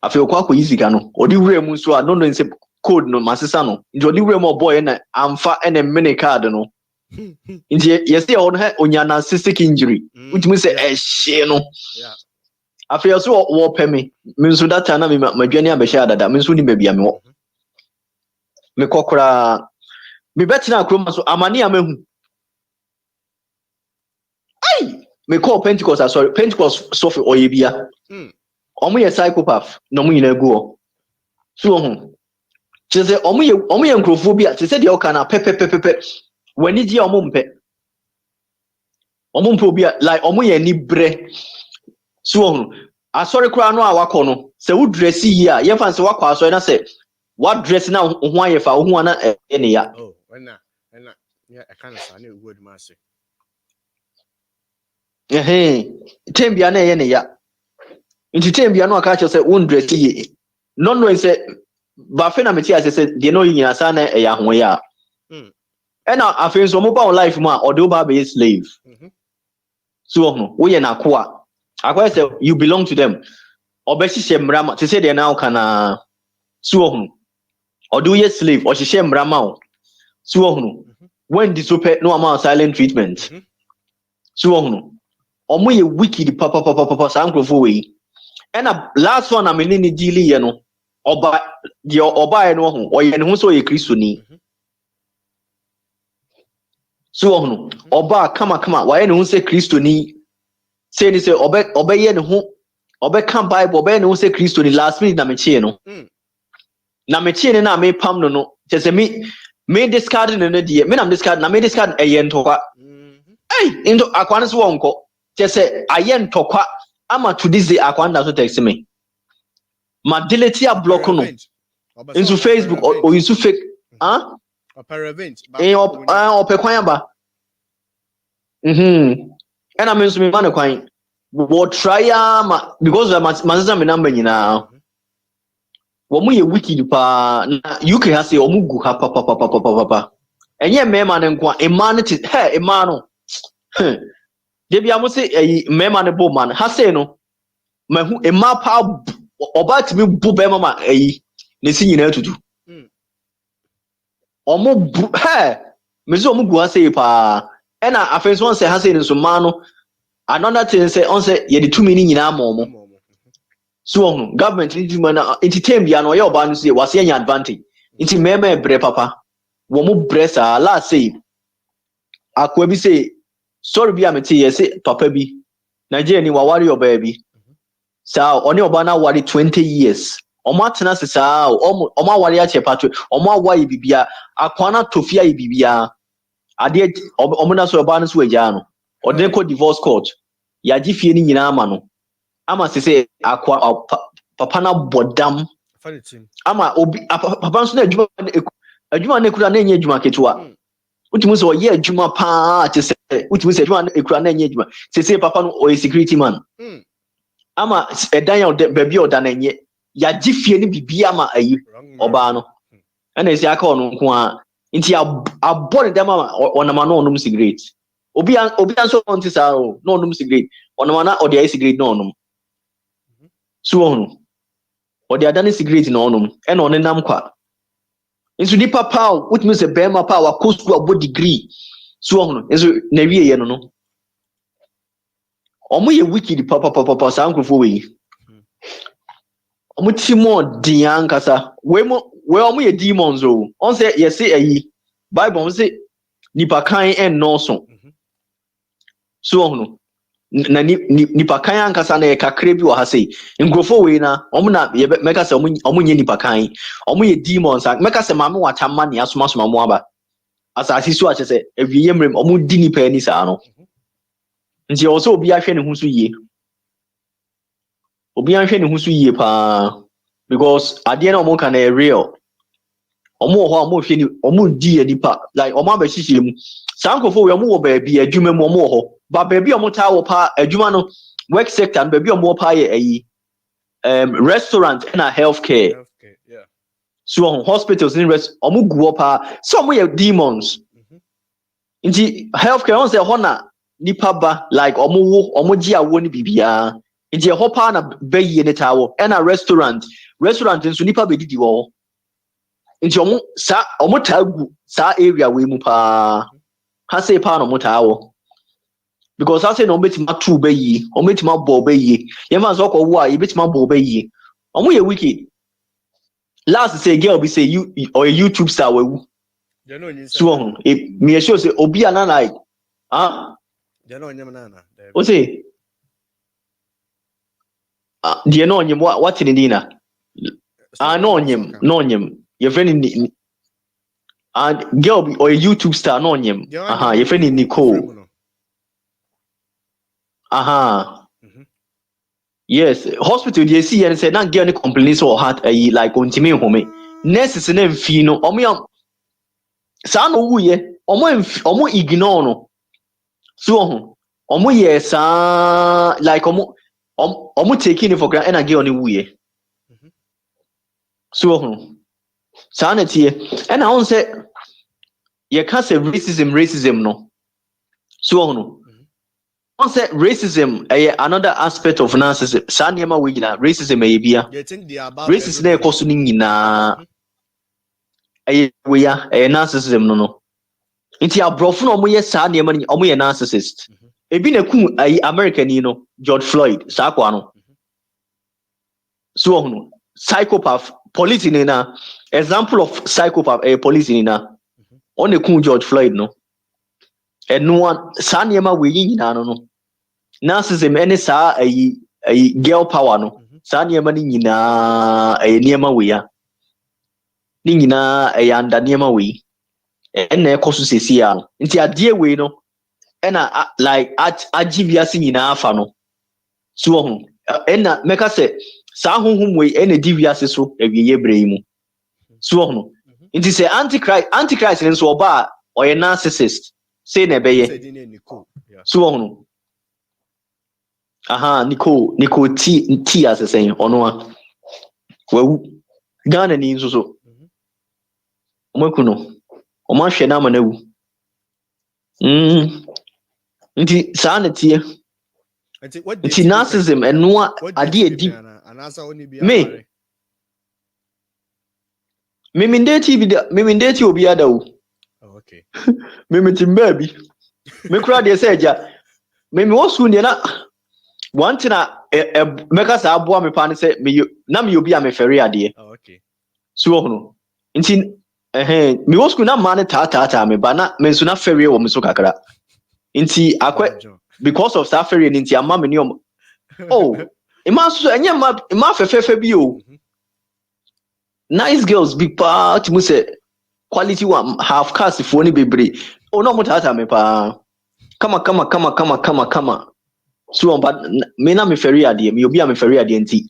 Afi okwa easy ga no. Odi wure mu so a no no say code no masesa no. Nti odi wure mo boy na amfa and mini card no. Nti yes say on onya narcissistic injury. Which means say she no. Yeah. Afi so wo pɛ me nso data na me madwane abɛhya dada me nso ni baabi ame wo. Me kokora me betina akroma so amane amahu. Ai me call Pentecost sorry Pentecost sofi oyebia. Omo ye psychopath no mo nyina gu o. So ho. Che se omo ye nkrofo bia che se de o kana pepepepepe. Wani dia omo mpe. Omo mpe bia like omo ye ni bre. So ho. Asori kura no awakọ no. Se wo dress yi a ye fan se wakọ asori na se what dress na ho ayefa ho ana ene ya. Oh, na yeah, I can't say any word master. Tembia na ene ya. Nti tembia no aka che se won dress yi. No no say ba fe na meti ase se de no yin asa na ya ho ya. Ena afen so mo ba on life mu a o de ba be slave. So no wo ye na koa. Akwa say you belong to them. Obesisi mrama to say they now kana so or do ye slave or she mrama so when disope no amount silent treatment so omo ye wicked papa sankrofo we and last one am ni dili ye no oba ye oba ye no ho oye ne ho so ye kristoni so oba kama wa ye ne ho se kristoni say ni say obey ne ho obe kan bible obe ne ho se kristo ni last minute na me chie no na me chie na me pam no che se me discard no de me na me discard na me discard eyen tokwa into akwan so wonko che se ayen tokwa ama to this day akwan da so text me ma delete a block no into Facebook or into fake Parevent opekwan ba and I mean so me man kwan what try because my me number nyina wo mu ye wicked pa na UK ha say omugu ha papa enye mema ne nko ema ne ti ema no de bia mo say mema ne bo man ha say no mahu ema pa oba ti mi bu be mama ne si nyina tutu omo bu me so omugu ha say pa ena afenso on say ha say ne so ma no another thing say on say ye the 2 minutes nyina momo so government need to man entertain bia no ye oba no say was ye advantage nti meme bre papa wo mu bre sa la say akwa bi say sorry bia me say say papa bi Nigeria ni wa wari oba bi sa oni oba na wari 20 years omo atena se sa omo wari a che patro omo awai bibia akwa na tofia bibia ade omo na so oba no so agya no ode ko divorce court ya gifie ni nyina ama no ama se akwa papa na bodam ama obi papa nso na adwuma na ekura na enye adwuma ketewa utimu se oye adwuma pa te se utimu se adwuma na ekura na enye adwuma se papa no o security man ama edan ya baby oda na enye ya gifie ni bibia ama ayi oba no na esi aka ono nko a nti abore dem ama onama no onum cigarette obi anso onti sa no onum cigarette onama na odi cigarette no onum so onu odi adani cigarette no onum e na onenam kwa nso di papa which means a bema pa wa cost abo degree so onu nso na wie ye no omo ye wicked papa sankrofo we omo timo dian kasa we omo ye demons o on say ye say ayi bible on say nipa kan en no so onu na nipa kan ankasa na ye kakra bi wo ha sei nkrofo we na omo na ye meka say omo nye nipa kan omo ye demons meka say mame wa chamma ne asoma mo aba asasi so a che say ewiye mrem omo di nipa ni sa no nti o so obi ahwe ne hu so yie obi anhwe ne ho so yie pa because ade na omo kan na real omo ho omo hwe ni omo di nipa like omo abehihire mu sankofo we omo wo ba bi adwuma mu omo ho ba ba bi omo ta wo pa adwuma no work sector no ba bi omo pa ye ayi restaurant and healthcare yeah. So hospitals in rest omo guo pa some ye demons inti healthcare on say hona nipa ba like omo gi awo ni bibia inti ho pa na bayi ne tawo and a restaurant nso nipa be didi wo inti omo tagu sa area we mu pa ha say pa no mo tawo because I say no betima two bayi omo betima bo bayi yema so ko wo a betima bo bayi omo ye wicked last say girl be say you or a YouTube star we so me sure say obi ana like they know nyam na o say they know nyam what in dina no nyam your friend and girl be or a YouTube star no nyam your friend Nicole yes hospital they see and say na girl ni complaints or heart like ontimi home nurses na mfi no omo sa no wuye omo ignore no so omo yes like omo taking it for granted and girl ni wuye so sa na tie and I won say you can say racism no so no on say racism another aspect of narcissism sa niema we gina racism bia they think they are above racism na ekoso ni nyina we ya narcissism no nti abrofo no omo ye sa niema ni omo ye narcissist ebi na ku American ni no George Floyd sa kwa no so no psychopath police ni na example of psychopath police ni na on the ku George Floyd no eno sa niema we nyina no narcissism any sa girl power no sa niema ni nyina niema we ya ni nyina anda niema we na ekoso sesi ya no nti ade we no na like agiviase nyina afa no so ho na meka se sa honhom we na diviase so awiye brei mu so ho nti se antichrist nso oba o ye narcissist say na be ye so ho Nicole T as saying ono a wawu Ghana ni nso so omakuno oma hwe na ma na wu nti sa na tie nti narcissism eno a ade edi me mindeti obi ada wo okay me timba bi me kura de say ja me wosu ne na one thing meka sa aboa me pa ne say me obi a me fere ade okay so hono nti me wo school na ma ne ta me ba na me nso na fere wo me so kakra nti akwa because of that fere nti ama me ne ima so enye ma fefefe bi o nice girls big pa ti mu say quality one half caste fo ni bebre no mo ta me pa kama so but me na me fere ade me obi a me fere ade nti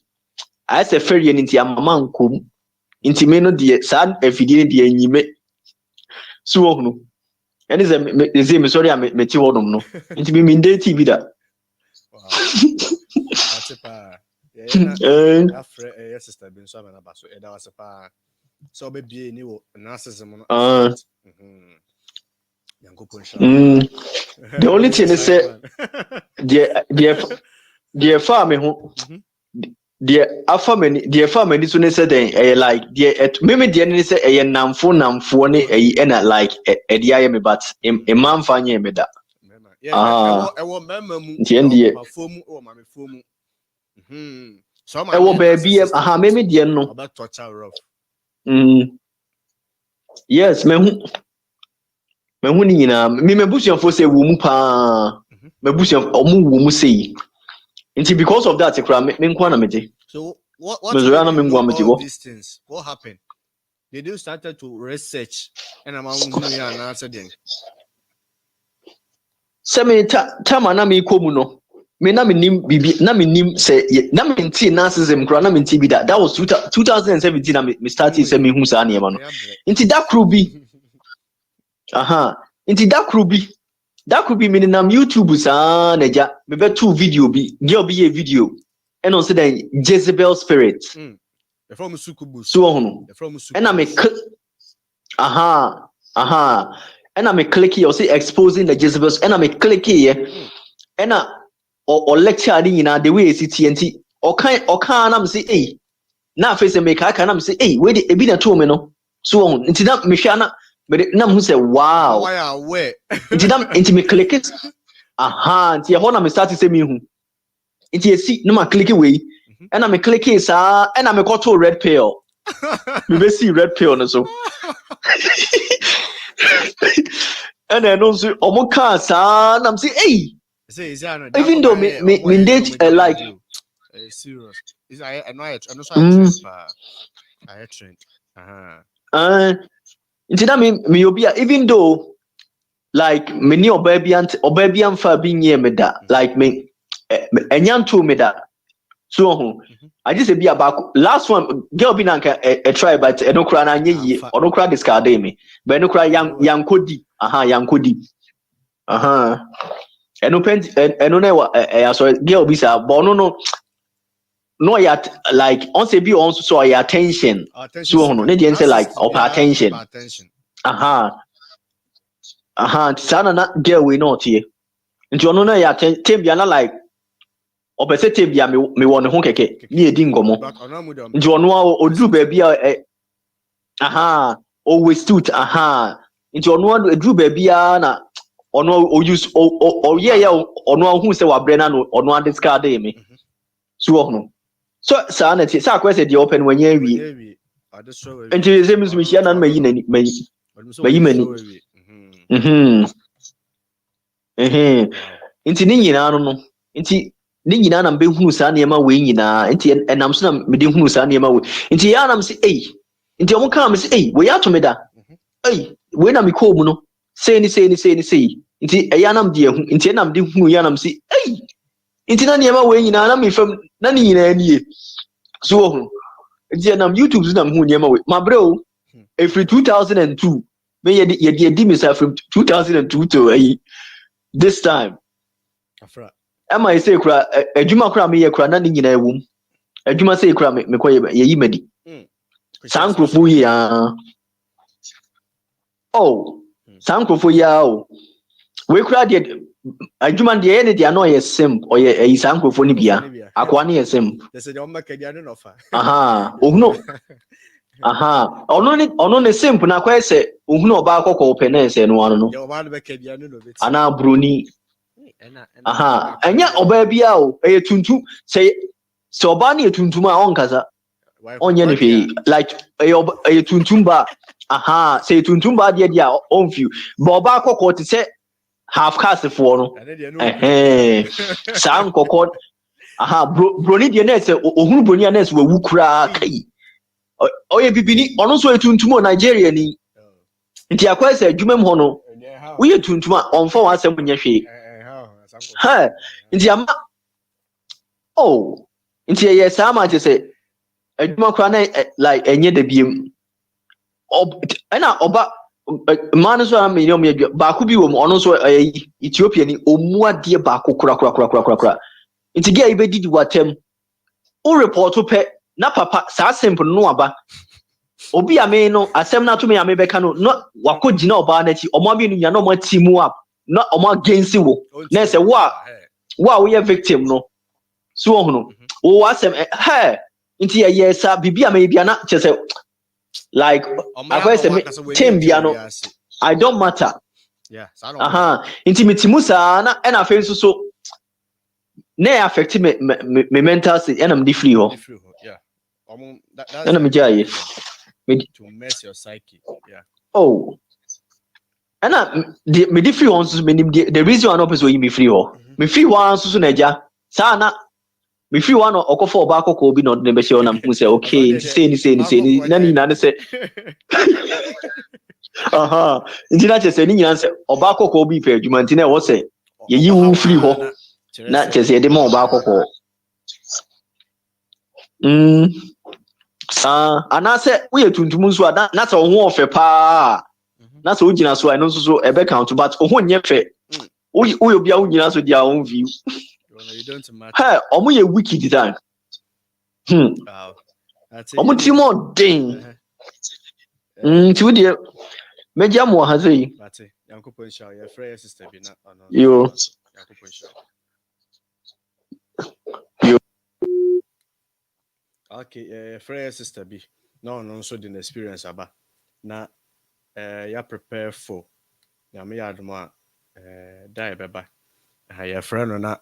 I say fere nti amama nkom nti me no de sa afidie de anyime so hono ene ze me sorry me ti wodom no nti me ndeti bi da that's pa yeah afre sister bin so na baso that was pa so be bie ni wo narcissism no the only thing is say the farm ho the family so ne say then like me the ne say namfo ne na like dia ye me but e man fa nya me da ewo mama mu ma fomu o ma me fomu so ma ewo baby me the no about torture rough yes me hu ni nyina me busuafo say wo mu pa me busuafo omu wo mu sei nti because of that me nkwa na me je so what all these things what happened they do started to research and among who you and answer them se me tama na me komu no me na me nim bibi na me nim say na me nti narcissism kra na me nti bi that was 2017 na me started say me hu sa na no nti that could be nti that could be me na YouTube sa na ja me be two video bi girl bi a video and on say that Jezebel spirit from sukubu so hono and I me and I me click here say exposing the Jezebel and I me click here and or lecture ni na the way it's TNT or can am say na face make I can am say where the ebi na to me no so on nti na me hwa na but na hu say wow why aware nti me click it nti ho na me start say me hu nti esi na ma click we and I me click it sa and I me go to red pill me be see red pill no so and then also omo kan sa na say even though me date like serious is I know I know so I trained nti na me obi even though like me ni obabian fa bi nye me da like me enyanto me da so I just be about last one girl be na a try but e no kra na nye yi ono kra discard me but no kra yankodi yankodi eno pent eno na so girl be say but no ya like on say be on so your attention so no dey say like of attention sana na girl we not here nti ono na ya tembia na like obese tembia me won ho keke ni edi ngomo nti ono odu ba bia always stood nti ono odu ba bia na ono o use o ye ono hu say wa bre na no ono discard me so ono so sana ti sa kwese di open when ye wi nti ze mi hia na mayi nani mayi mani nti ni nyina no nti ni nyina na mbe hunu sa na ma we nyina nti enam so na me de hunu sa na ma we nti ya na me say nti omo kan me say we ya to me da we na me ko mu no say ni nti ya na me de hu nti na me de hunu ya na me say nti na ma we nyina na me fam na ni nyina nie so hu nti na YouTube so na me hu nie ma we ma bro every 2002 me ye di me say from 2002 to this time afra am I say kura adwuma kura me ye kura na ni nyina ewum adwuma say kura me ko ye yi madi sankrofo yi sankrofo ya we kura de adwuma de ye ne de ano ye simp or ye sankrofo ni bia akwa ne ye simp they say on make dia no fa ohno ono ne simp na kwa se ohunu oba akoko open na se no ano no ya oba no be dia no beti ana broni enya oba bia e tuntu say so oba na tuntum a onkaza onye ne hwe like e tuntum ba say tuntum ba dia on few but oba akoko te say half caste for no sa nkoko broni dia na se ohunu broni na se wawu kura kai oye bibini ono so etuntum o Nigeria ni nti akwa se adwumam ho no we etuntum a onfo wa asem nya hwe nti ama nti ye sama je se adwuma kwa na like enye da biem na oba man so am nyom ye ba ku bi wo ono so Ethiopia ni omuade ba ku kura nti ge ibe didi watem o report pe na papa sa simple no aba obi ame no asem na to me ame beka no wakogina oba na chi omo bi no nya no mo team up na omo against wo na say wa we victim no so hono wo asem nti ye sa bibi ame bia na che say like akwa say team bia no I don't matter nti metimu sa na na fe so na affect me mental state and I'm free ho that's to mess your psyche and me di free ones the reason one person you me free ho me free one so na ja sa na me free one okofo oba akoko bi no de be share na mu say okay say ni na ni na say nti na che say ni nyina say oba akoko bi pe adwuma nti na wo say ye yi wu free ho na chese yɛde ma ɔbaa kɔkɔɔ anaasɛ woyɛ tuntum nso a na sɛ ɔho ɔfɛ paa na sɛ wogyina so a ɛno nso so ɛbɛka to but ɔho nyɛ fɛ woyɛ obi a wogyina so deɛ a ɔho view ɔmo yɛ wicked dan ɔmo tiri mu ɔden nti wodeɛ mɛgya mo ha sɛ yi yo okay frère sister bi no so the experience aba na ya prepare for ya me yadmo a die beba ya friend no na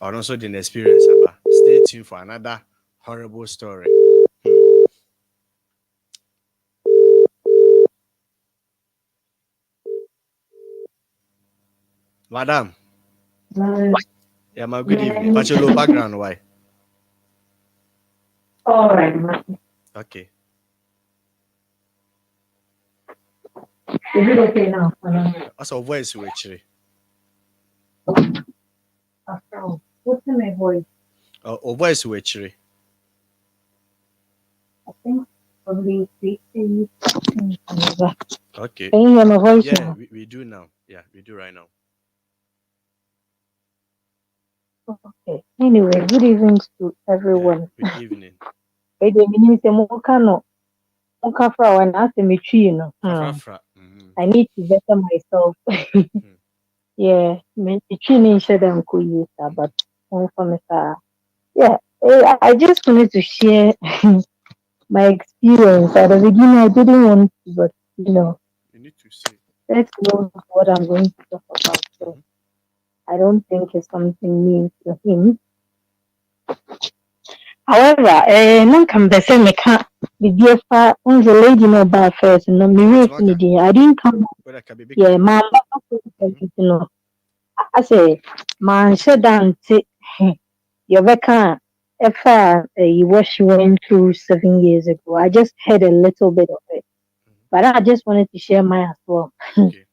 ono so the experience aba. Stay tuned for another horrible story. Madam. Yeah, my good evening. What's your low background? Why? All right. Okay. Is it okay now? What's your voice, actually? What's in my voice? Oh, voice, actually. I think probably 3 Okay. Can you hear my voice? Yeah, we do now. Yeah, we do right now. Okay. Anyway, good evening to everyone. Yeah, good evening. I need to better myself. Yeah, but yeah, I just wanted to share my experience. At the beginning, I didn't want to, but you need to say. Let's know what I'm going to talk about. So I don't think it's something new to him. However, I lady no bad first, no me I didn't come. Yeah, mama, I say, man, shut down. Yoveka, what she went through 7 years ago. I just heard a little bit of it, but I just wanted to share mine as well. Okay.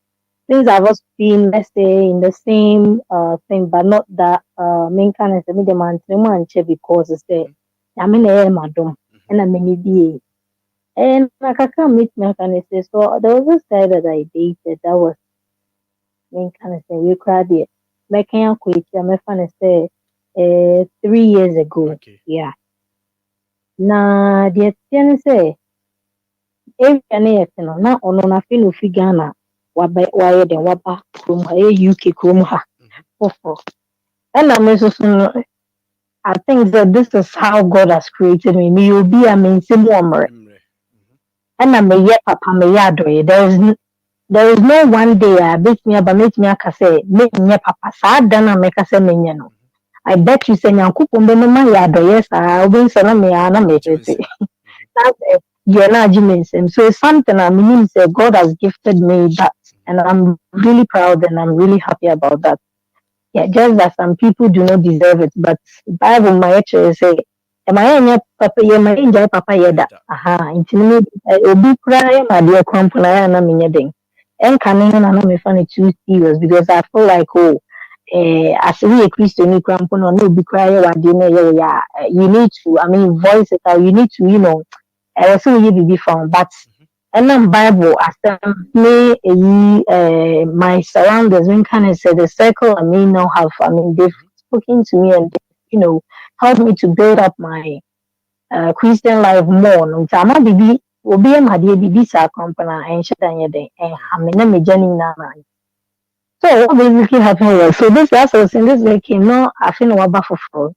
Since I was being, let's say, in the same thing, but not that main kind of thing, the man because it's the I mean, madam, and I mean, be and like I can't meet my kind of say. So there was this guy that I dated that was main kind of thing. We cried it. My can't quit. I'm fan say 3 years ago. Okay. Yeah. Na the thing say, if any na ono na fi no fi Ghana why den waba krom ha UK krom ha. And I'm so I think that this is how God has created me. Me will be a mean more. And I'm a yet papa me yado. There is no one day I bet me about make me say make me papa sad then make say me no. I bet you say nyankopon be no ma yado yes I win so na me ana me say. That's you're not so it's something I mean say God has gifted me that and I'm really proud and I'm really happy about that. Yeah, just that some people do not deserve it. But Bible my actually say, am I any papa ye my enjoy papa yeda? Aha, intimate obi cry my dear company na me yeding. And can na me find it too serious because I feel like as we a Christian you crampon on no be cry yeah, you need to voice it out, you need to, so you be found. But and then Bible as me my surroundings when kind of say the circle now have they've spoken to me and helped me to build up my Christian life more. No time bibi obi am hade bibi sa company and shit and na me journey na. So what basically happened was so this last was in this week no I feel no waba for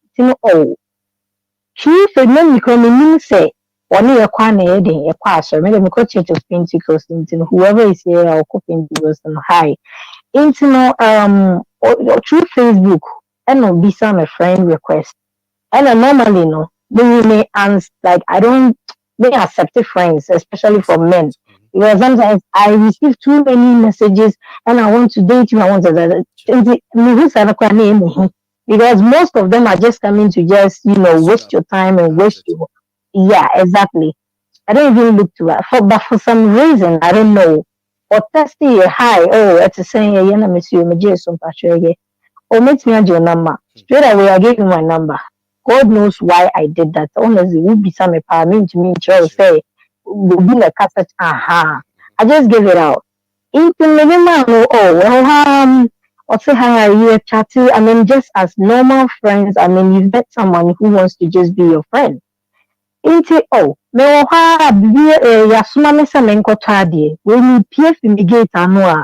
she said no me come say one year kwana yedin e kwa so me me church of Pentecost into whoever is here or Pentecost and high into through Facebook and no be some a friend request and normally no they may answer like I don't they accept friends especially for men because sometimes I receive too many messages and I want to date you I want to because most of them are just coming to just waste your time and waste your yeah, exactly. I don't even look to that. But for some reason, I don't know. Or testing a high, it's saying, yeah, miss you, my Jason Patrick. Or makes me a your number. Straight away, I gave him my number. God knows why I did that. Honestly, we be some me say, we'll be like aha. I just gave it out. Or say hi, are you a chatty? I mean, just as normal friends. I mean, you've met someone who wants to just be your friend. Me yasuma me se me nkɔtɔ adeɛ. When you peer fumigate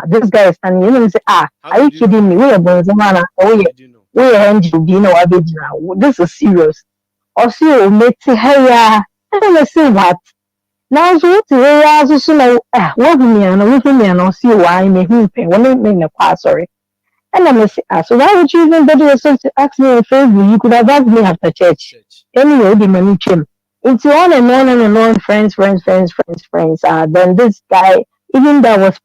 this guy is standing, you know, say, are you kidding me? We are bonzimana, we are angel, you know, this is serious. Or see you make hey I don't say what. Now so what so soon what me and or see why me who pay when me sorry. And I'm say, so why would you even bother yourself to ask me on Facebook? You could have asked me after church. Anyway, the money came. Into on and on, friends. Then this guy, even that was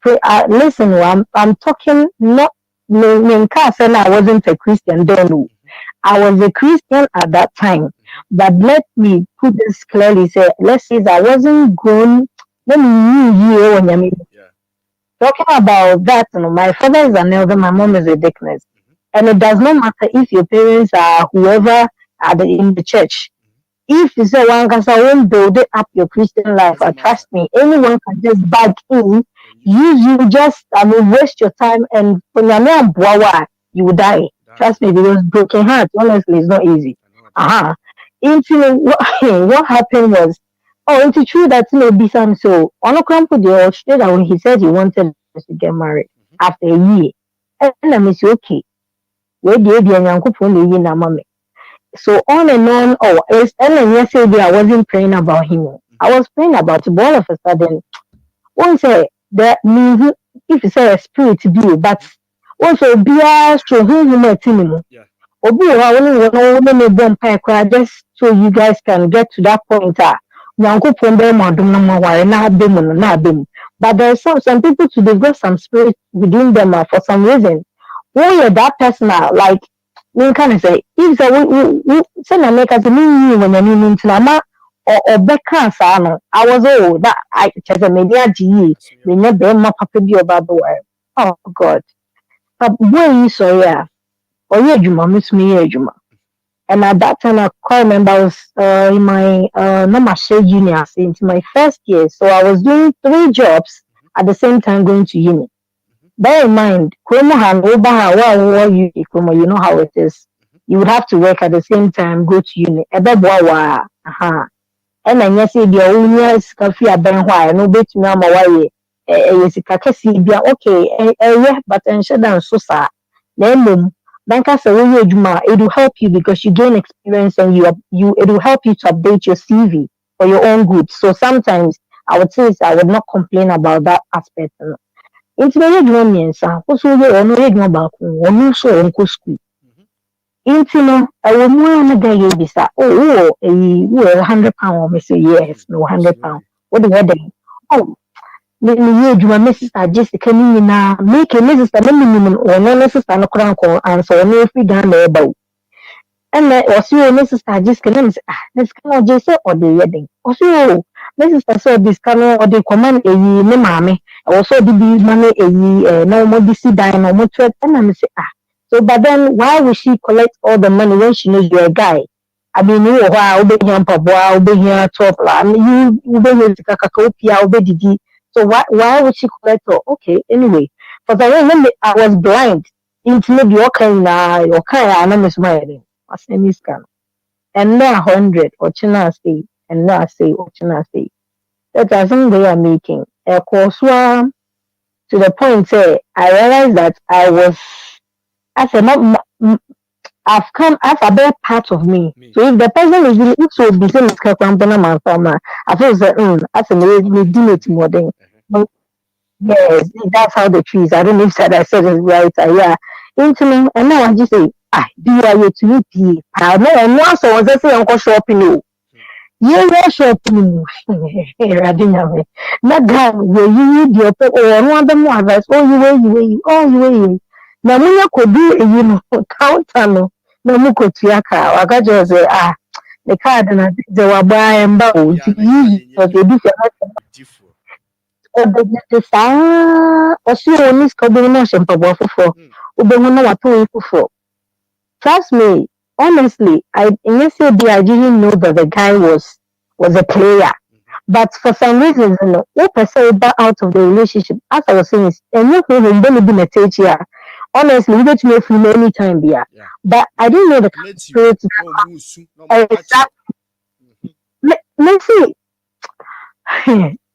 listen, I'm talking not in case and I wasn't a Christian then. I was a Christian at that time. But let me put this clearly, say, let's say that I wasn't grown when you when you talking about that, my father is an elder, my mom is a deaconess. And it does not matter if your parents are whoever are in the church. If you say one can won't build up your Christian life, trust me, anyone can just back in, use you just waste your time, and when you're you will die. Trust me, because broken heart, honestly, is not easy. What happened was, it's true that be some so on a crumple the straight away he said he wanted us to get married after a year. And I say okay. Where the mommy. So on and on, it's and yesterday I wasn't praying about him. I was praying about him all of a sudden. One say that means if you say a spirit to be, but also be a show him a team. Obi just so you guys can get to that point. But there's some people to they've got some spirit within them for some reason. When you're that person like we kind of say if we send a make as a mean when you mean to nama or back cancer. I was that I just a media GE we never my papa be about the word. Oh God. But boy you so yeah. Or yeah, Juma, miss me, yeah, Juma. And at that time, I quite remember I was in my normal junior, into my first year. So I was doing 3 jobs at the same time going to uni. Bear in mind, you know how it is. You would have to work at the same time, go to uni. And then I say, the only coffee at Ben Why, no bit me, I'm away. Okay, yeah, but I'm sure that's so sad. It will help you because you gain experience and it will help you to update your CV for your own good. So sometimes I would say I would not complain about that aspect. Into the means also about school. Into I will more another year bisa. £100 say yes, no £100. What the wedding? Oh, me my sister Jessica na make a sister minimum or no sister no crown and so no free down about. And also my sister Jessica this kind of or the wedding. Also my sister saw this kind or the command a me mommy. Also the money a no more DC dine no more threat and I say so but then why would she collect all the money when she knows you're a guy? I mean, you are be here, Pabua, be here, top. I mean, you be here, Kakakopia, be so why would she collect her? Okay, anyway. But I was blind. Into maybe okay I know Miss Myrie. I say Miss Can. And now 100 or China say, and now I say or China say. That doesn't they are making. A course to the point I realized that I was as a I've come as a bad part of me. So if the person is really so busy with Kakwambana Manfama, I feel that as a me do it more than yes, that's how the trees. I don't know if I said it right. Yeah. Into me and now I just say, do you to me? I know and now so I say Uncle shopping. Yeah, shopping. Radiname. Not gun where you need your or one of them others. You. Na munya kodu eyi no counter no na mu kotua ka waka just say the card na the wa buy mba o use for the different the sa o si oni sko be no shempa bo fofo o be no wa to fofo Trust me, honestly, yesterday I didn't know that the guy was a player. But for some reason, you know, what person back out of the relationship, as I was saying, is and you don't be a here. Honestly, we get me from any time there. But I didn't know the spirit. Let's see.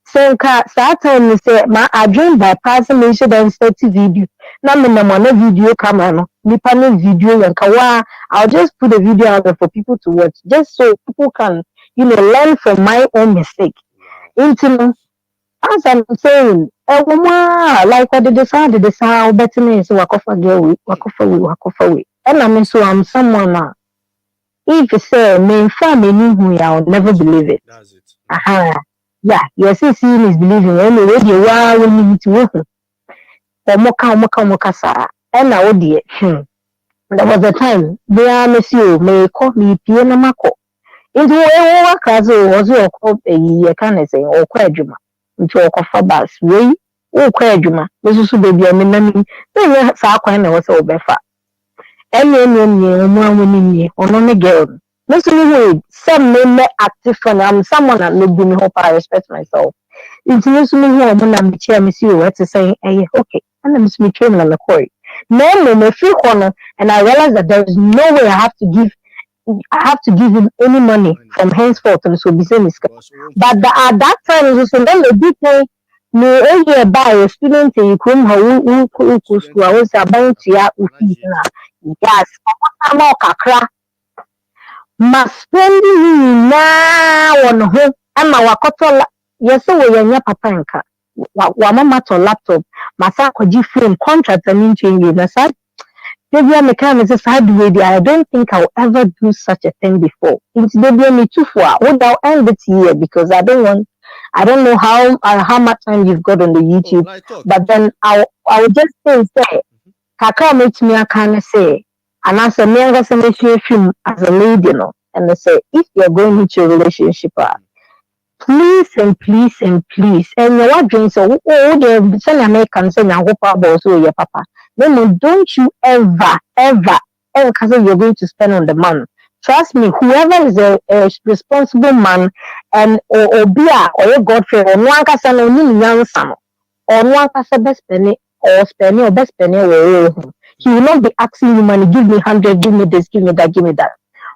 So start time me say my adrenaline bypass me should then start video. Now me na mo video camera no. Nipa no video yan kawa. I'll just put the video out there for people to watch, just so people can, you know, learn from my own mistake. Into as I'm saying, like what they decided this how better me so wakofa we. And I mean so I'm someone if you say me family who I'll never believe it. That's it. Aha. Yeah, yes, seeing is believing. Anyway, you are when you to work. Moka sa. And now, dear. There was a time, there, monsieur, may call me Piana Mako. Into a class was your called a year, can I say, or quadruma. Into a coffer bus, way, or quadruma. This is baby, I mean, then you saw when I was over fat. And one winning me, or on a girl. Listen, some men active for I'm someone that made me hope I respect myself. It's news me home when I'm the chair, monsieur, what to say, okay, and I'm me training on the court. Then me feel corner, and I realize that there is no way I have to give him any money from henceforth, and so be saying but at that time, so then the people me a year by a student you come who school I was about to ya yes, I'm all kakra. Maspendi na on ho ama wakoto yeso we yanya papa nka wa mama to laptop masa kwaji phone contract and change na sa Debbie me can say side way I don't think I'll ever do such a thing before. It's Debbie me too far without end it here because I don't know how much time you've got on the YouTube, but then I will just say kaka makes me can say and as a man as a lady, you know, and they say if you're going into a relationship, please and please and please, and you're wondering so the son American say now hope about so your papa. Then don't you ever because you're going to spend on the man. Trust me, whoever is a responsible man and or be or your godfather or one person or young son or one person best penny or best penny he will not be asking you money, give me 100, give me this, give me that, give me that.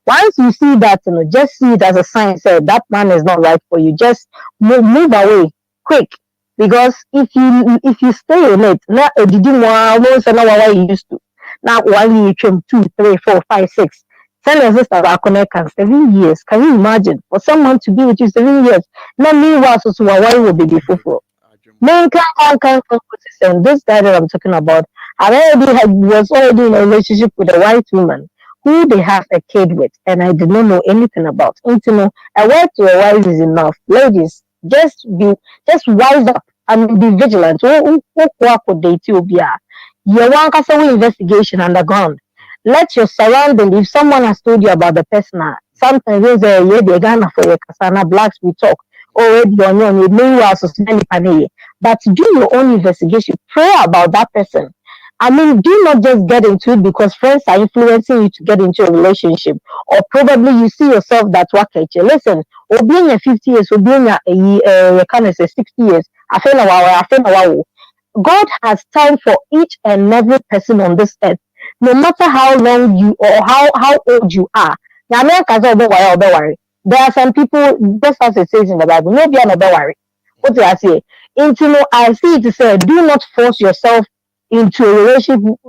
Once you see that, you know, just see it as a sign, say that man is not right for you. Just move away quick. Because if you stay in it, now did you want what you used to. Now 1 year, 2, 3, 4, 5, 6. Tell your sister about connect 7 years. Can you imagine? For someone to be with you 7 years. Now meanwhile, so why will be before? Men can't and this guy that I'm talking about, was already in a relationship with a white woman who they have a kid with, and I did not know anything about. And to know a word to a wise is enough. Ladies, just wise up and be vigilant. You want to investigation underground. Let your surrounding. If someone has told you about the person, sometimes they're Ghana for your kasana blacks we talk already on your name, but do your own investigation. Pray about that person. I mean, do not just get into it because friends are influencing you to get into a relationship, or probably you see yourself that work at you. Listen, or being a 50 years, or being a kind of say 60 years, I feel a while. God has time for each and every person on this earth, no matter how long you or how old you are. Now, there are some people, just as it says in the Bible, no be another worry. What do I say? I see it to say, do not force yourself into a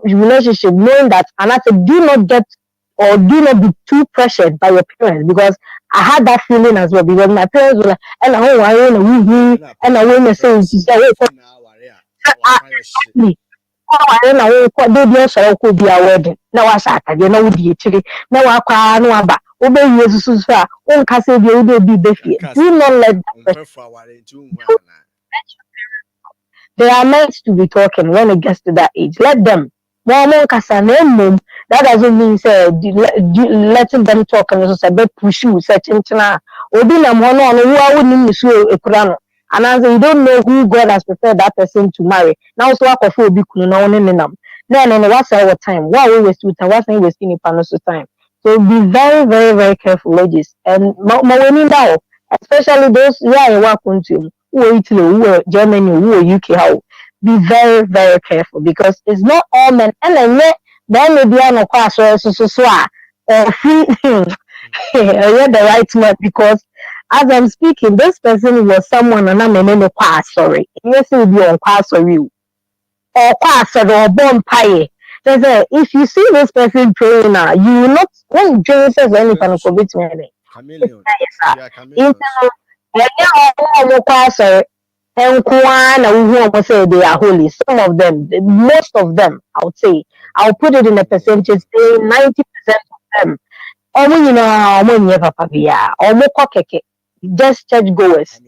relationship knowing that, and I said, do not be too pressured by your parents, because I had that feeling as well, because my parents were like, and I want to say, wedding. Now I sat again, no, now I cry, no, about obey Jesus, on Cassie, you will be beefy. Do not let they are meant to be talking when it gets to that age. Let them. That doesn't mean say letting them talk and also say push you such into and as you don't know who God has prepared that person to marry. Now so I feel be No, what's our time? Why are we wasting time? What's not wasting the time? So be very, very, very careful, ladies. And women now, especially those yeah, work into who are Italy, who are Germany, who are UK, how be very, very careful because it's not all men. And then maybe I'm not quite sure or free the right word because as I'm speaking, this person was someone and I'm quite sorry. Yes, it will be on quite sorry or pass or bomb pie. If you see this person praying now, you will not when Jesus says any kind of commitment. Chameleon. Yeah, Into and who say they are holy. Some of them, most of them, I would say, I'll put it in a percentage, say 90% of them. Papa just church goers.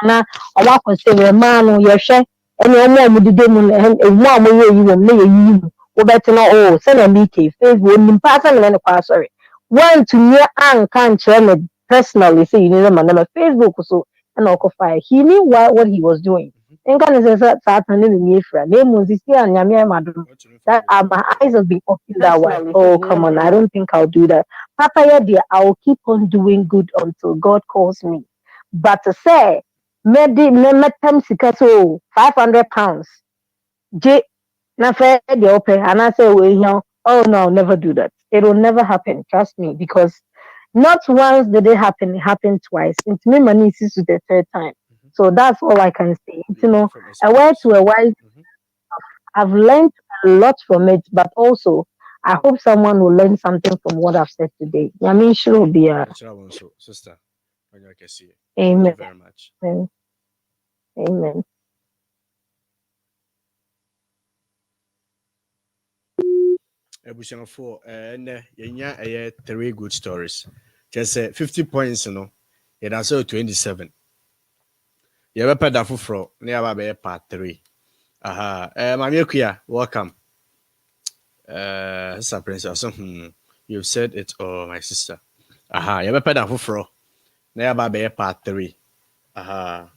Na ọwa kwesịrị mmanụ yɛhwɛ ɛne ɔmo a dide mu emu a moyɛ yi wɔ mu na yɛyi mu wobɛtena o sɛnea meke Facebook onim paa sɛ mene ne kwa asɔre wantumi anka nkyerɛ me personally sɛ yi ne ma na Facebook so ɛna ɔkɔfae he knew what he was doing nka ne sɛ sɛ saa ta ne ne efira na emu sisi a nyame ama do that my eyes have been opened that way oh come on I don't think I'll do that papa yɛ deɛ I will keep on doing good until God calls me but to say metam sika so £500 J na fe the open and I say well oh no I'll never do that it will never happen trust me because not once did it happen twice into me money is to the third time so that's all I can say a word to a wise I've learned a lot from it but also I hope someone will learn something from what I've said today I mean sure will be sister amen. Thank you very much. Amen. Ebusianfo ene yenya 3 good stories. Just 50 points no. Ye da so 27. Ye be peda foforo na ya ba be part 3. Aha. Mami Akuya, welcome. Sister Princess. You've said it all, my sister. Aha, ye be peda foforo na ya ba be part 3. Aha.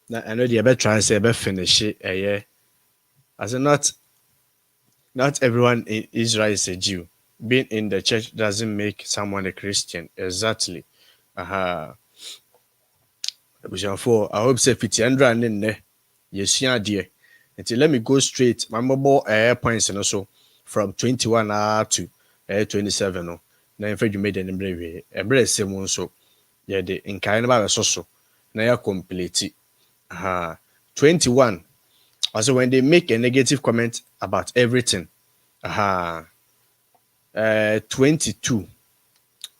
Na I know the be try say be finish as not everyone in Israel is a Jew. Being in the church doesn't make someone a Christian. Exactly. I hope say Fitiandra and ne Yesia dear. Until let me go straight. My mobile points and also from 21 to 27. No. Now in fact you made an embrace. Embrace same so. Yeah, the in kind of so. Now you complete. 21. Also, when they make a negative comment about everything, 22,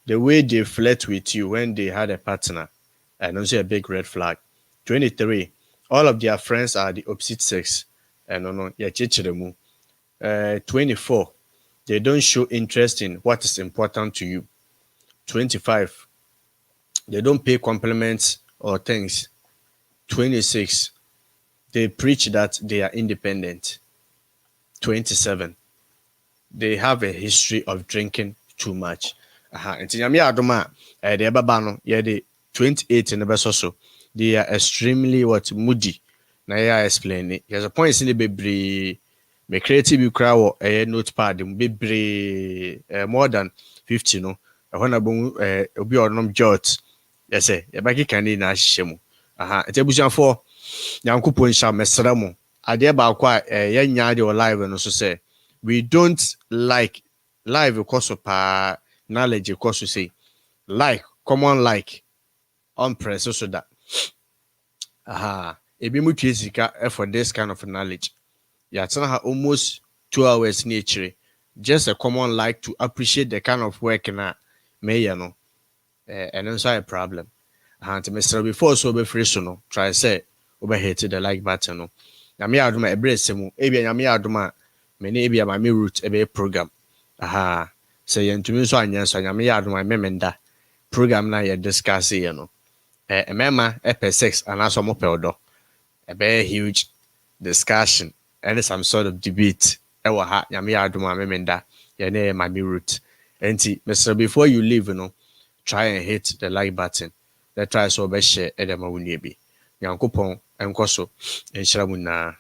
the way they flirt with you when they had a partner, and also a big red flag. 23, all of their friends are the opposite sex, and no, 24, they don't show interest in what is important to you. 25, they don't pay compliments or thanks. 26, they preach that they are independent. 27. They have a history of drinking too much. Nti nyame adoma they baba no ye the 28 in the best also. They are extremely moody. Na ya explain it. There's a point in the bebre me creative crowd a notepad bebre more than 50 no. When abon obi onom jot. Yes eh e baki kan na hye mu. Nti abusuafo Nyankopon sha mesra mo ade ba kwa yenya de live no so say we don't like live because of knowledge because we say like common like on press so that ebi mu twesika for this kind of knowledge ya tsana almost 2 hours nature just a common like to appreciate the kind of work na me no and also a problem to Mr. before so be free so no try say over hit the like button no nyame adoma ebresemu ebia nyame adoma me ne ebia ma me root ebe program say yentumi so anya so nyame adoma memenda program na ye discuss ye no emema epe 6 anaso mo peldo ebe huge discussion and some sort of debate ewa ha nyame adoma memenda ye ne ma me root enti Mr. before you leave no try and hit the like button let's try so be share edema wunie bi Nyankopon enkoso enhyira mu na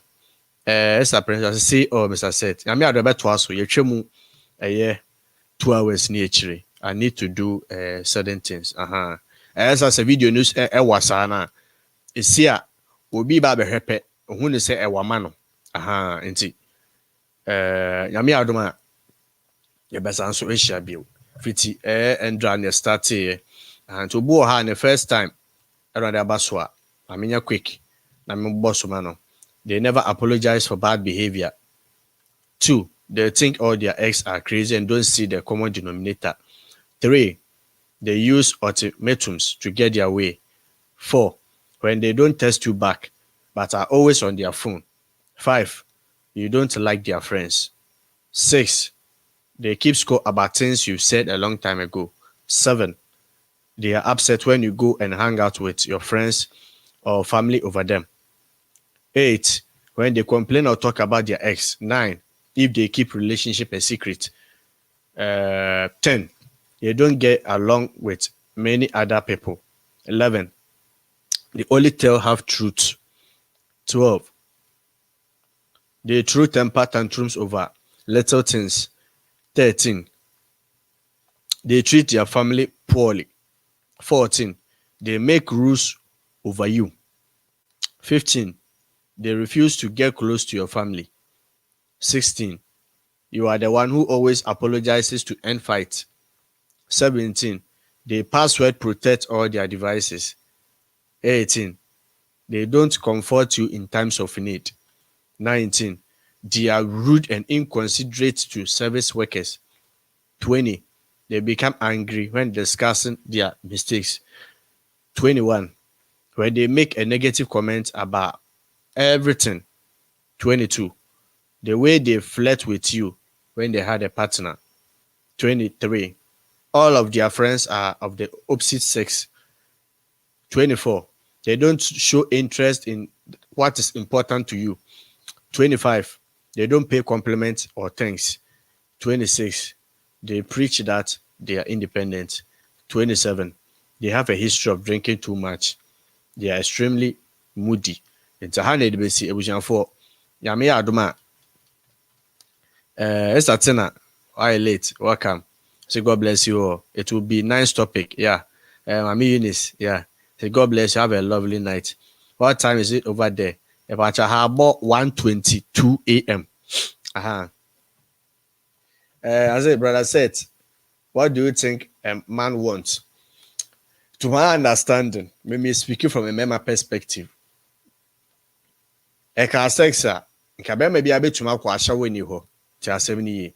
Esa princess say oh Mr. Seth I mean adobe to aso ye twemu 2 hours near chire I need to do certain things as a video news wasa na esi a obi ba be hwepe ohun ne say ewama no nti nyame adom a ye besa nso ehia bio fiti endra ne start and to bo ha the first time around abaso a amenya quick na me boss ma no they never apologize for bad behavior. 2, they think all their ex are crazy and don't see the common denominator. 3, they use ultimatums to get their way. 4, when they don't text you back but are always on their phone. 5, you don't like their friends. 6, they keep score about things you said a long time ago. 7, they are upset when you go and hang out with your friends or family over them. 8, when they complain or talk about their ex. 9, if they keep relationship a secret. 10, they don't get along with many other people. 11, they only tell half truths. 12, they throw temper tantrums over little things. 13, they treat their family poorly. 14, they make rules over you. 15, they refuse to get close to your family. 16, you are the one who always apologizes to end fights. 17, they password protect all their devices. 18, they don't comfort you in times of need. 19, they are rude and inconsiderate to service workers. 20, they become angry when discussing their mistakes. 21, when they make a negative comment about everything. 22, the way they flirt with you when they had a partner. 23, all of their friends are of the opposite sex. 24, they don't show interest in what is important to you. 25, they don't pay compliments or thanks. 26, they preach that they are independent. 27, they have a history of drinking too much. They are extremely moody. It's a hundred basi ebujan for Yame Adoma. Estatina, why late? Welcome. Say God bless you all. It will be nice topic. Yeah. Mami Eunice. Yeah. Say God bless you. Have a lovely night. What time is it over there? About about 1:22 a.m. I said, brother said, what do you think a man wants? To my understanding, maybe speaking from a member perspective, Eka sexa, nkabe maybe a bit to my kwasha when you ho, till 70.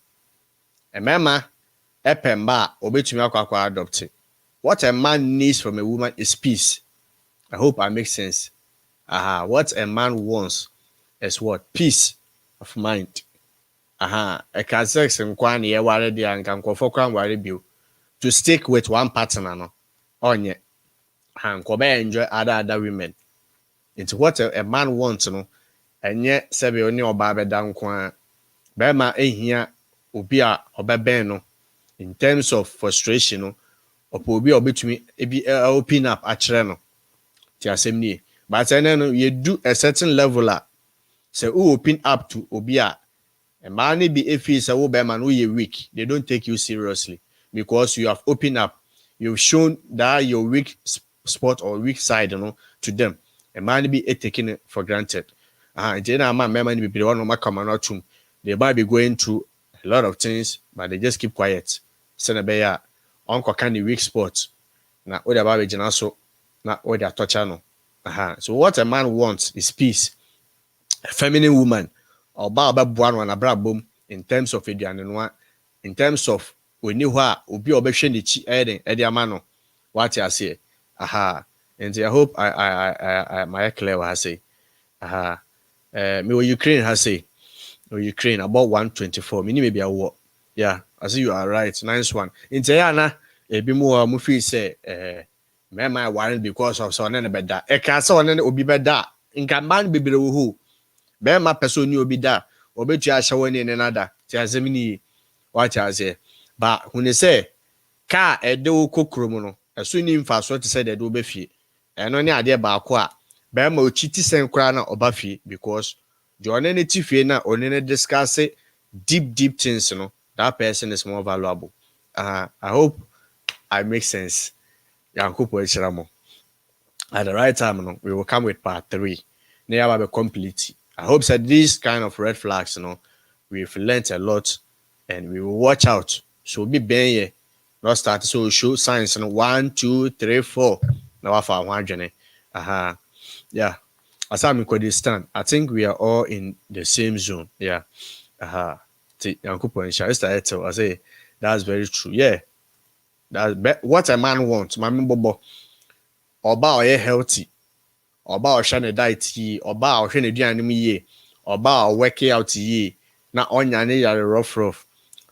A member, a pemba, obey to me adopt. What a man needs from a woman is peace. I hope I make sense. What a man wants is what? Peace of mind. Eka sex and kwan ye worry the and can kwan worry you to stick with one partner no. Onye. Kobe enjoy other women. It's what a man wants, no. And yet, Sebi only oba beda nkwa. Bema ehia obi a obeben no. In terms of frustration, no. Obi obetumi ebi open up achre no. Ti asem ni. But then you do a certain level say who open up to obi a man be efi say wo be man who you weak. They don't take you seriously because you have opened up. You've shown that your weak spot or weak side, to them. A man be taken it for granted. They might be going through a lot of things, but they just keep quiet. Senabeya, uncle kind of weak spots. Now, what about Janaso? Not what they're touching. So, what a man wants is peace. A feminine woman, or Baba Buan and Abrabum, in terms of Edian, in terms of we knew her, Ubi Obeshin, Ediamano. What I say, and I hope I my clear what I say, me Ukraine has say, Ukraine about 124, maybe a war, yeah. I see you are right, nice one. In Tayana, a bit more Mufi say, my warrant because of son and better. A castle and will be better. In Kamban be below who, bear my person you be there, or bet you are showing in another. Tiazemini, what I say, but when they say, car a do cookroom. Soon in fast what said do be fee. And only idea ba kwa. Bema uchiti sen krana or buffy because the onenity fee na onene discuss deep things, that person is more valuable. I hope I make sense. Yankupo Echiramo. At the right time, we will come with part 3. Now have a complete. I hope that these kind of red flags, we've learned a lot and we will watch out. So be ben here. Not start so show signs 1, 2, 3, 4. Now I found one journey. Yeah. As I'm in stand, I think we are all in the same zone. Yeah. Yankupo and Seth, I say that's very true. Yeah. That's what a man wants. Mami Bobo. Oba oye healthy. Oba ohwe ne diet yi. Oba ohwe ne duane mu yi. Oba work out yi. Na onya ne yare rough.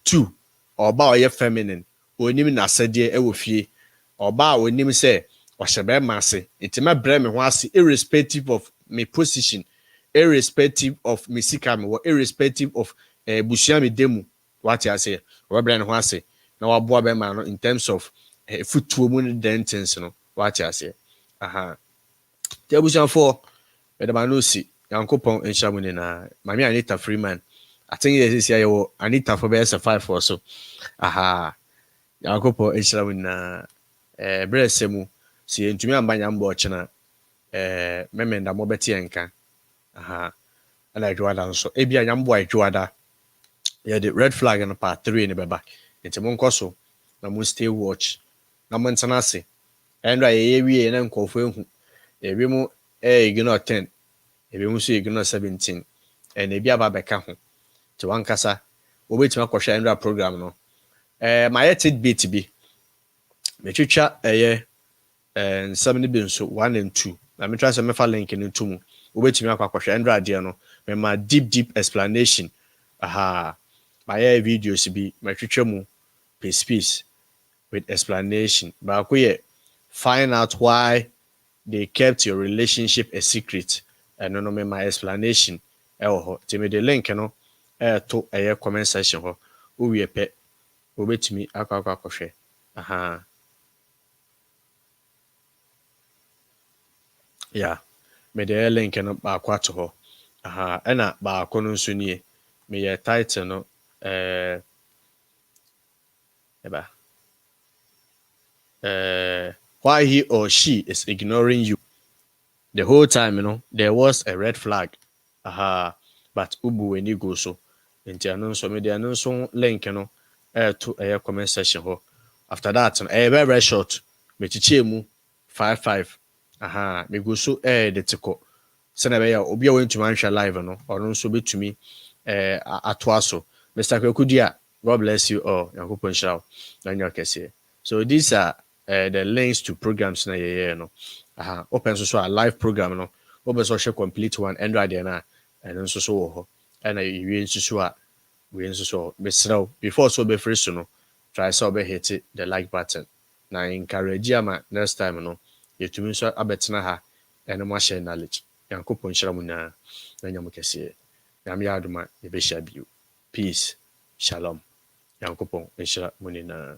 2. Oba oye feminine. Onim na sede e wo fie. Oba onim se ohye be mase. Intima bre me ho ase irrespective of my position, irrespective of me sika me, irrespective of busua me demu. What I say? Oba bre ne ho ase. Na waboa be ma no in terms of footwo mu ne dentins no. What I say? Tebusan for Medamanusi, Yankopon and Shamunina, Mammy Anita Freeman. I think this is Anita for best 5 or so. Yankopo and Shamuna, Bresemu, see to me and Banyam Bochana, Memenda Mobetianka. And I draw down so. Ebia Yamboy Juada. Yeah, the red flag and part 3 in the back. It's a moncoso. Namun still watch. Naman Sanasi. And I and uncle for ebi mu ignore 10, ebi mu so ignore 17, and ebi aba beka ho te wankasa obetuma kwhwe endra program no my tidbit bi metwitwa nsam ne bi nso 1 and 2 na metwa se mefa link ne ntumu obetuma kwhwe endra de no me ma deep explanation my videos bi metwitwa mu piece with explanation ba ko ye find out why they kept your relationship a secret. And no my explanation. To me the link, to a comment section. Who we a pet, wait to me, akakoshe. Yeah, me the link and ba kwato. Ena ba kono sunye. Me a title no, why he or she is ignoring you. The whole time, there was a red flag. But ubu when you go so. Into announce me the announce link, to a comment section. After that, very short. Me chichemu 55. Me go so the tiko. Senabaya obi went to mancha live or no so be to me atwaso. Mr. Kokudia, God bless you all. Yankopon shall. So these are the links to programs na no. Open so a live program no. Open so complete one and right there na and so and you so we so before so be free so no. Try so be hit the like button. Na encourage ama next time no. Yetumi so abetena ha and mo share knowledge. Yankopon shira mu na nyam kese. Nyam ya aduma ye be share biu. Peace. Shalom. Yankopon shira mu na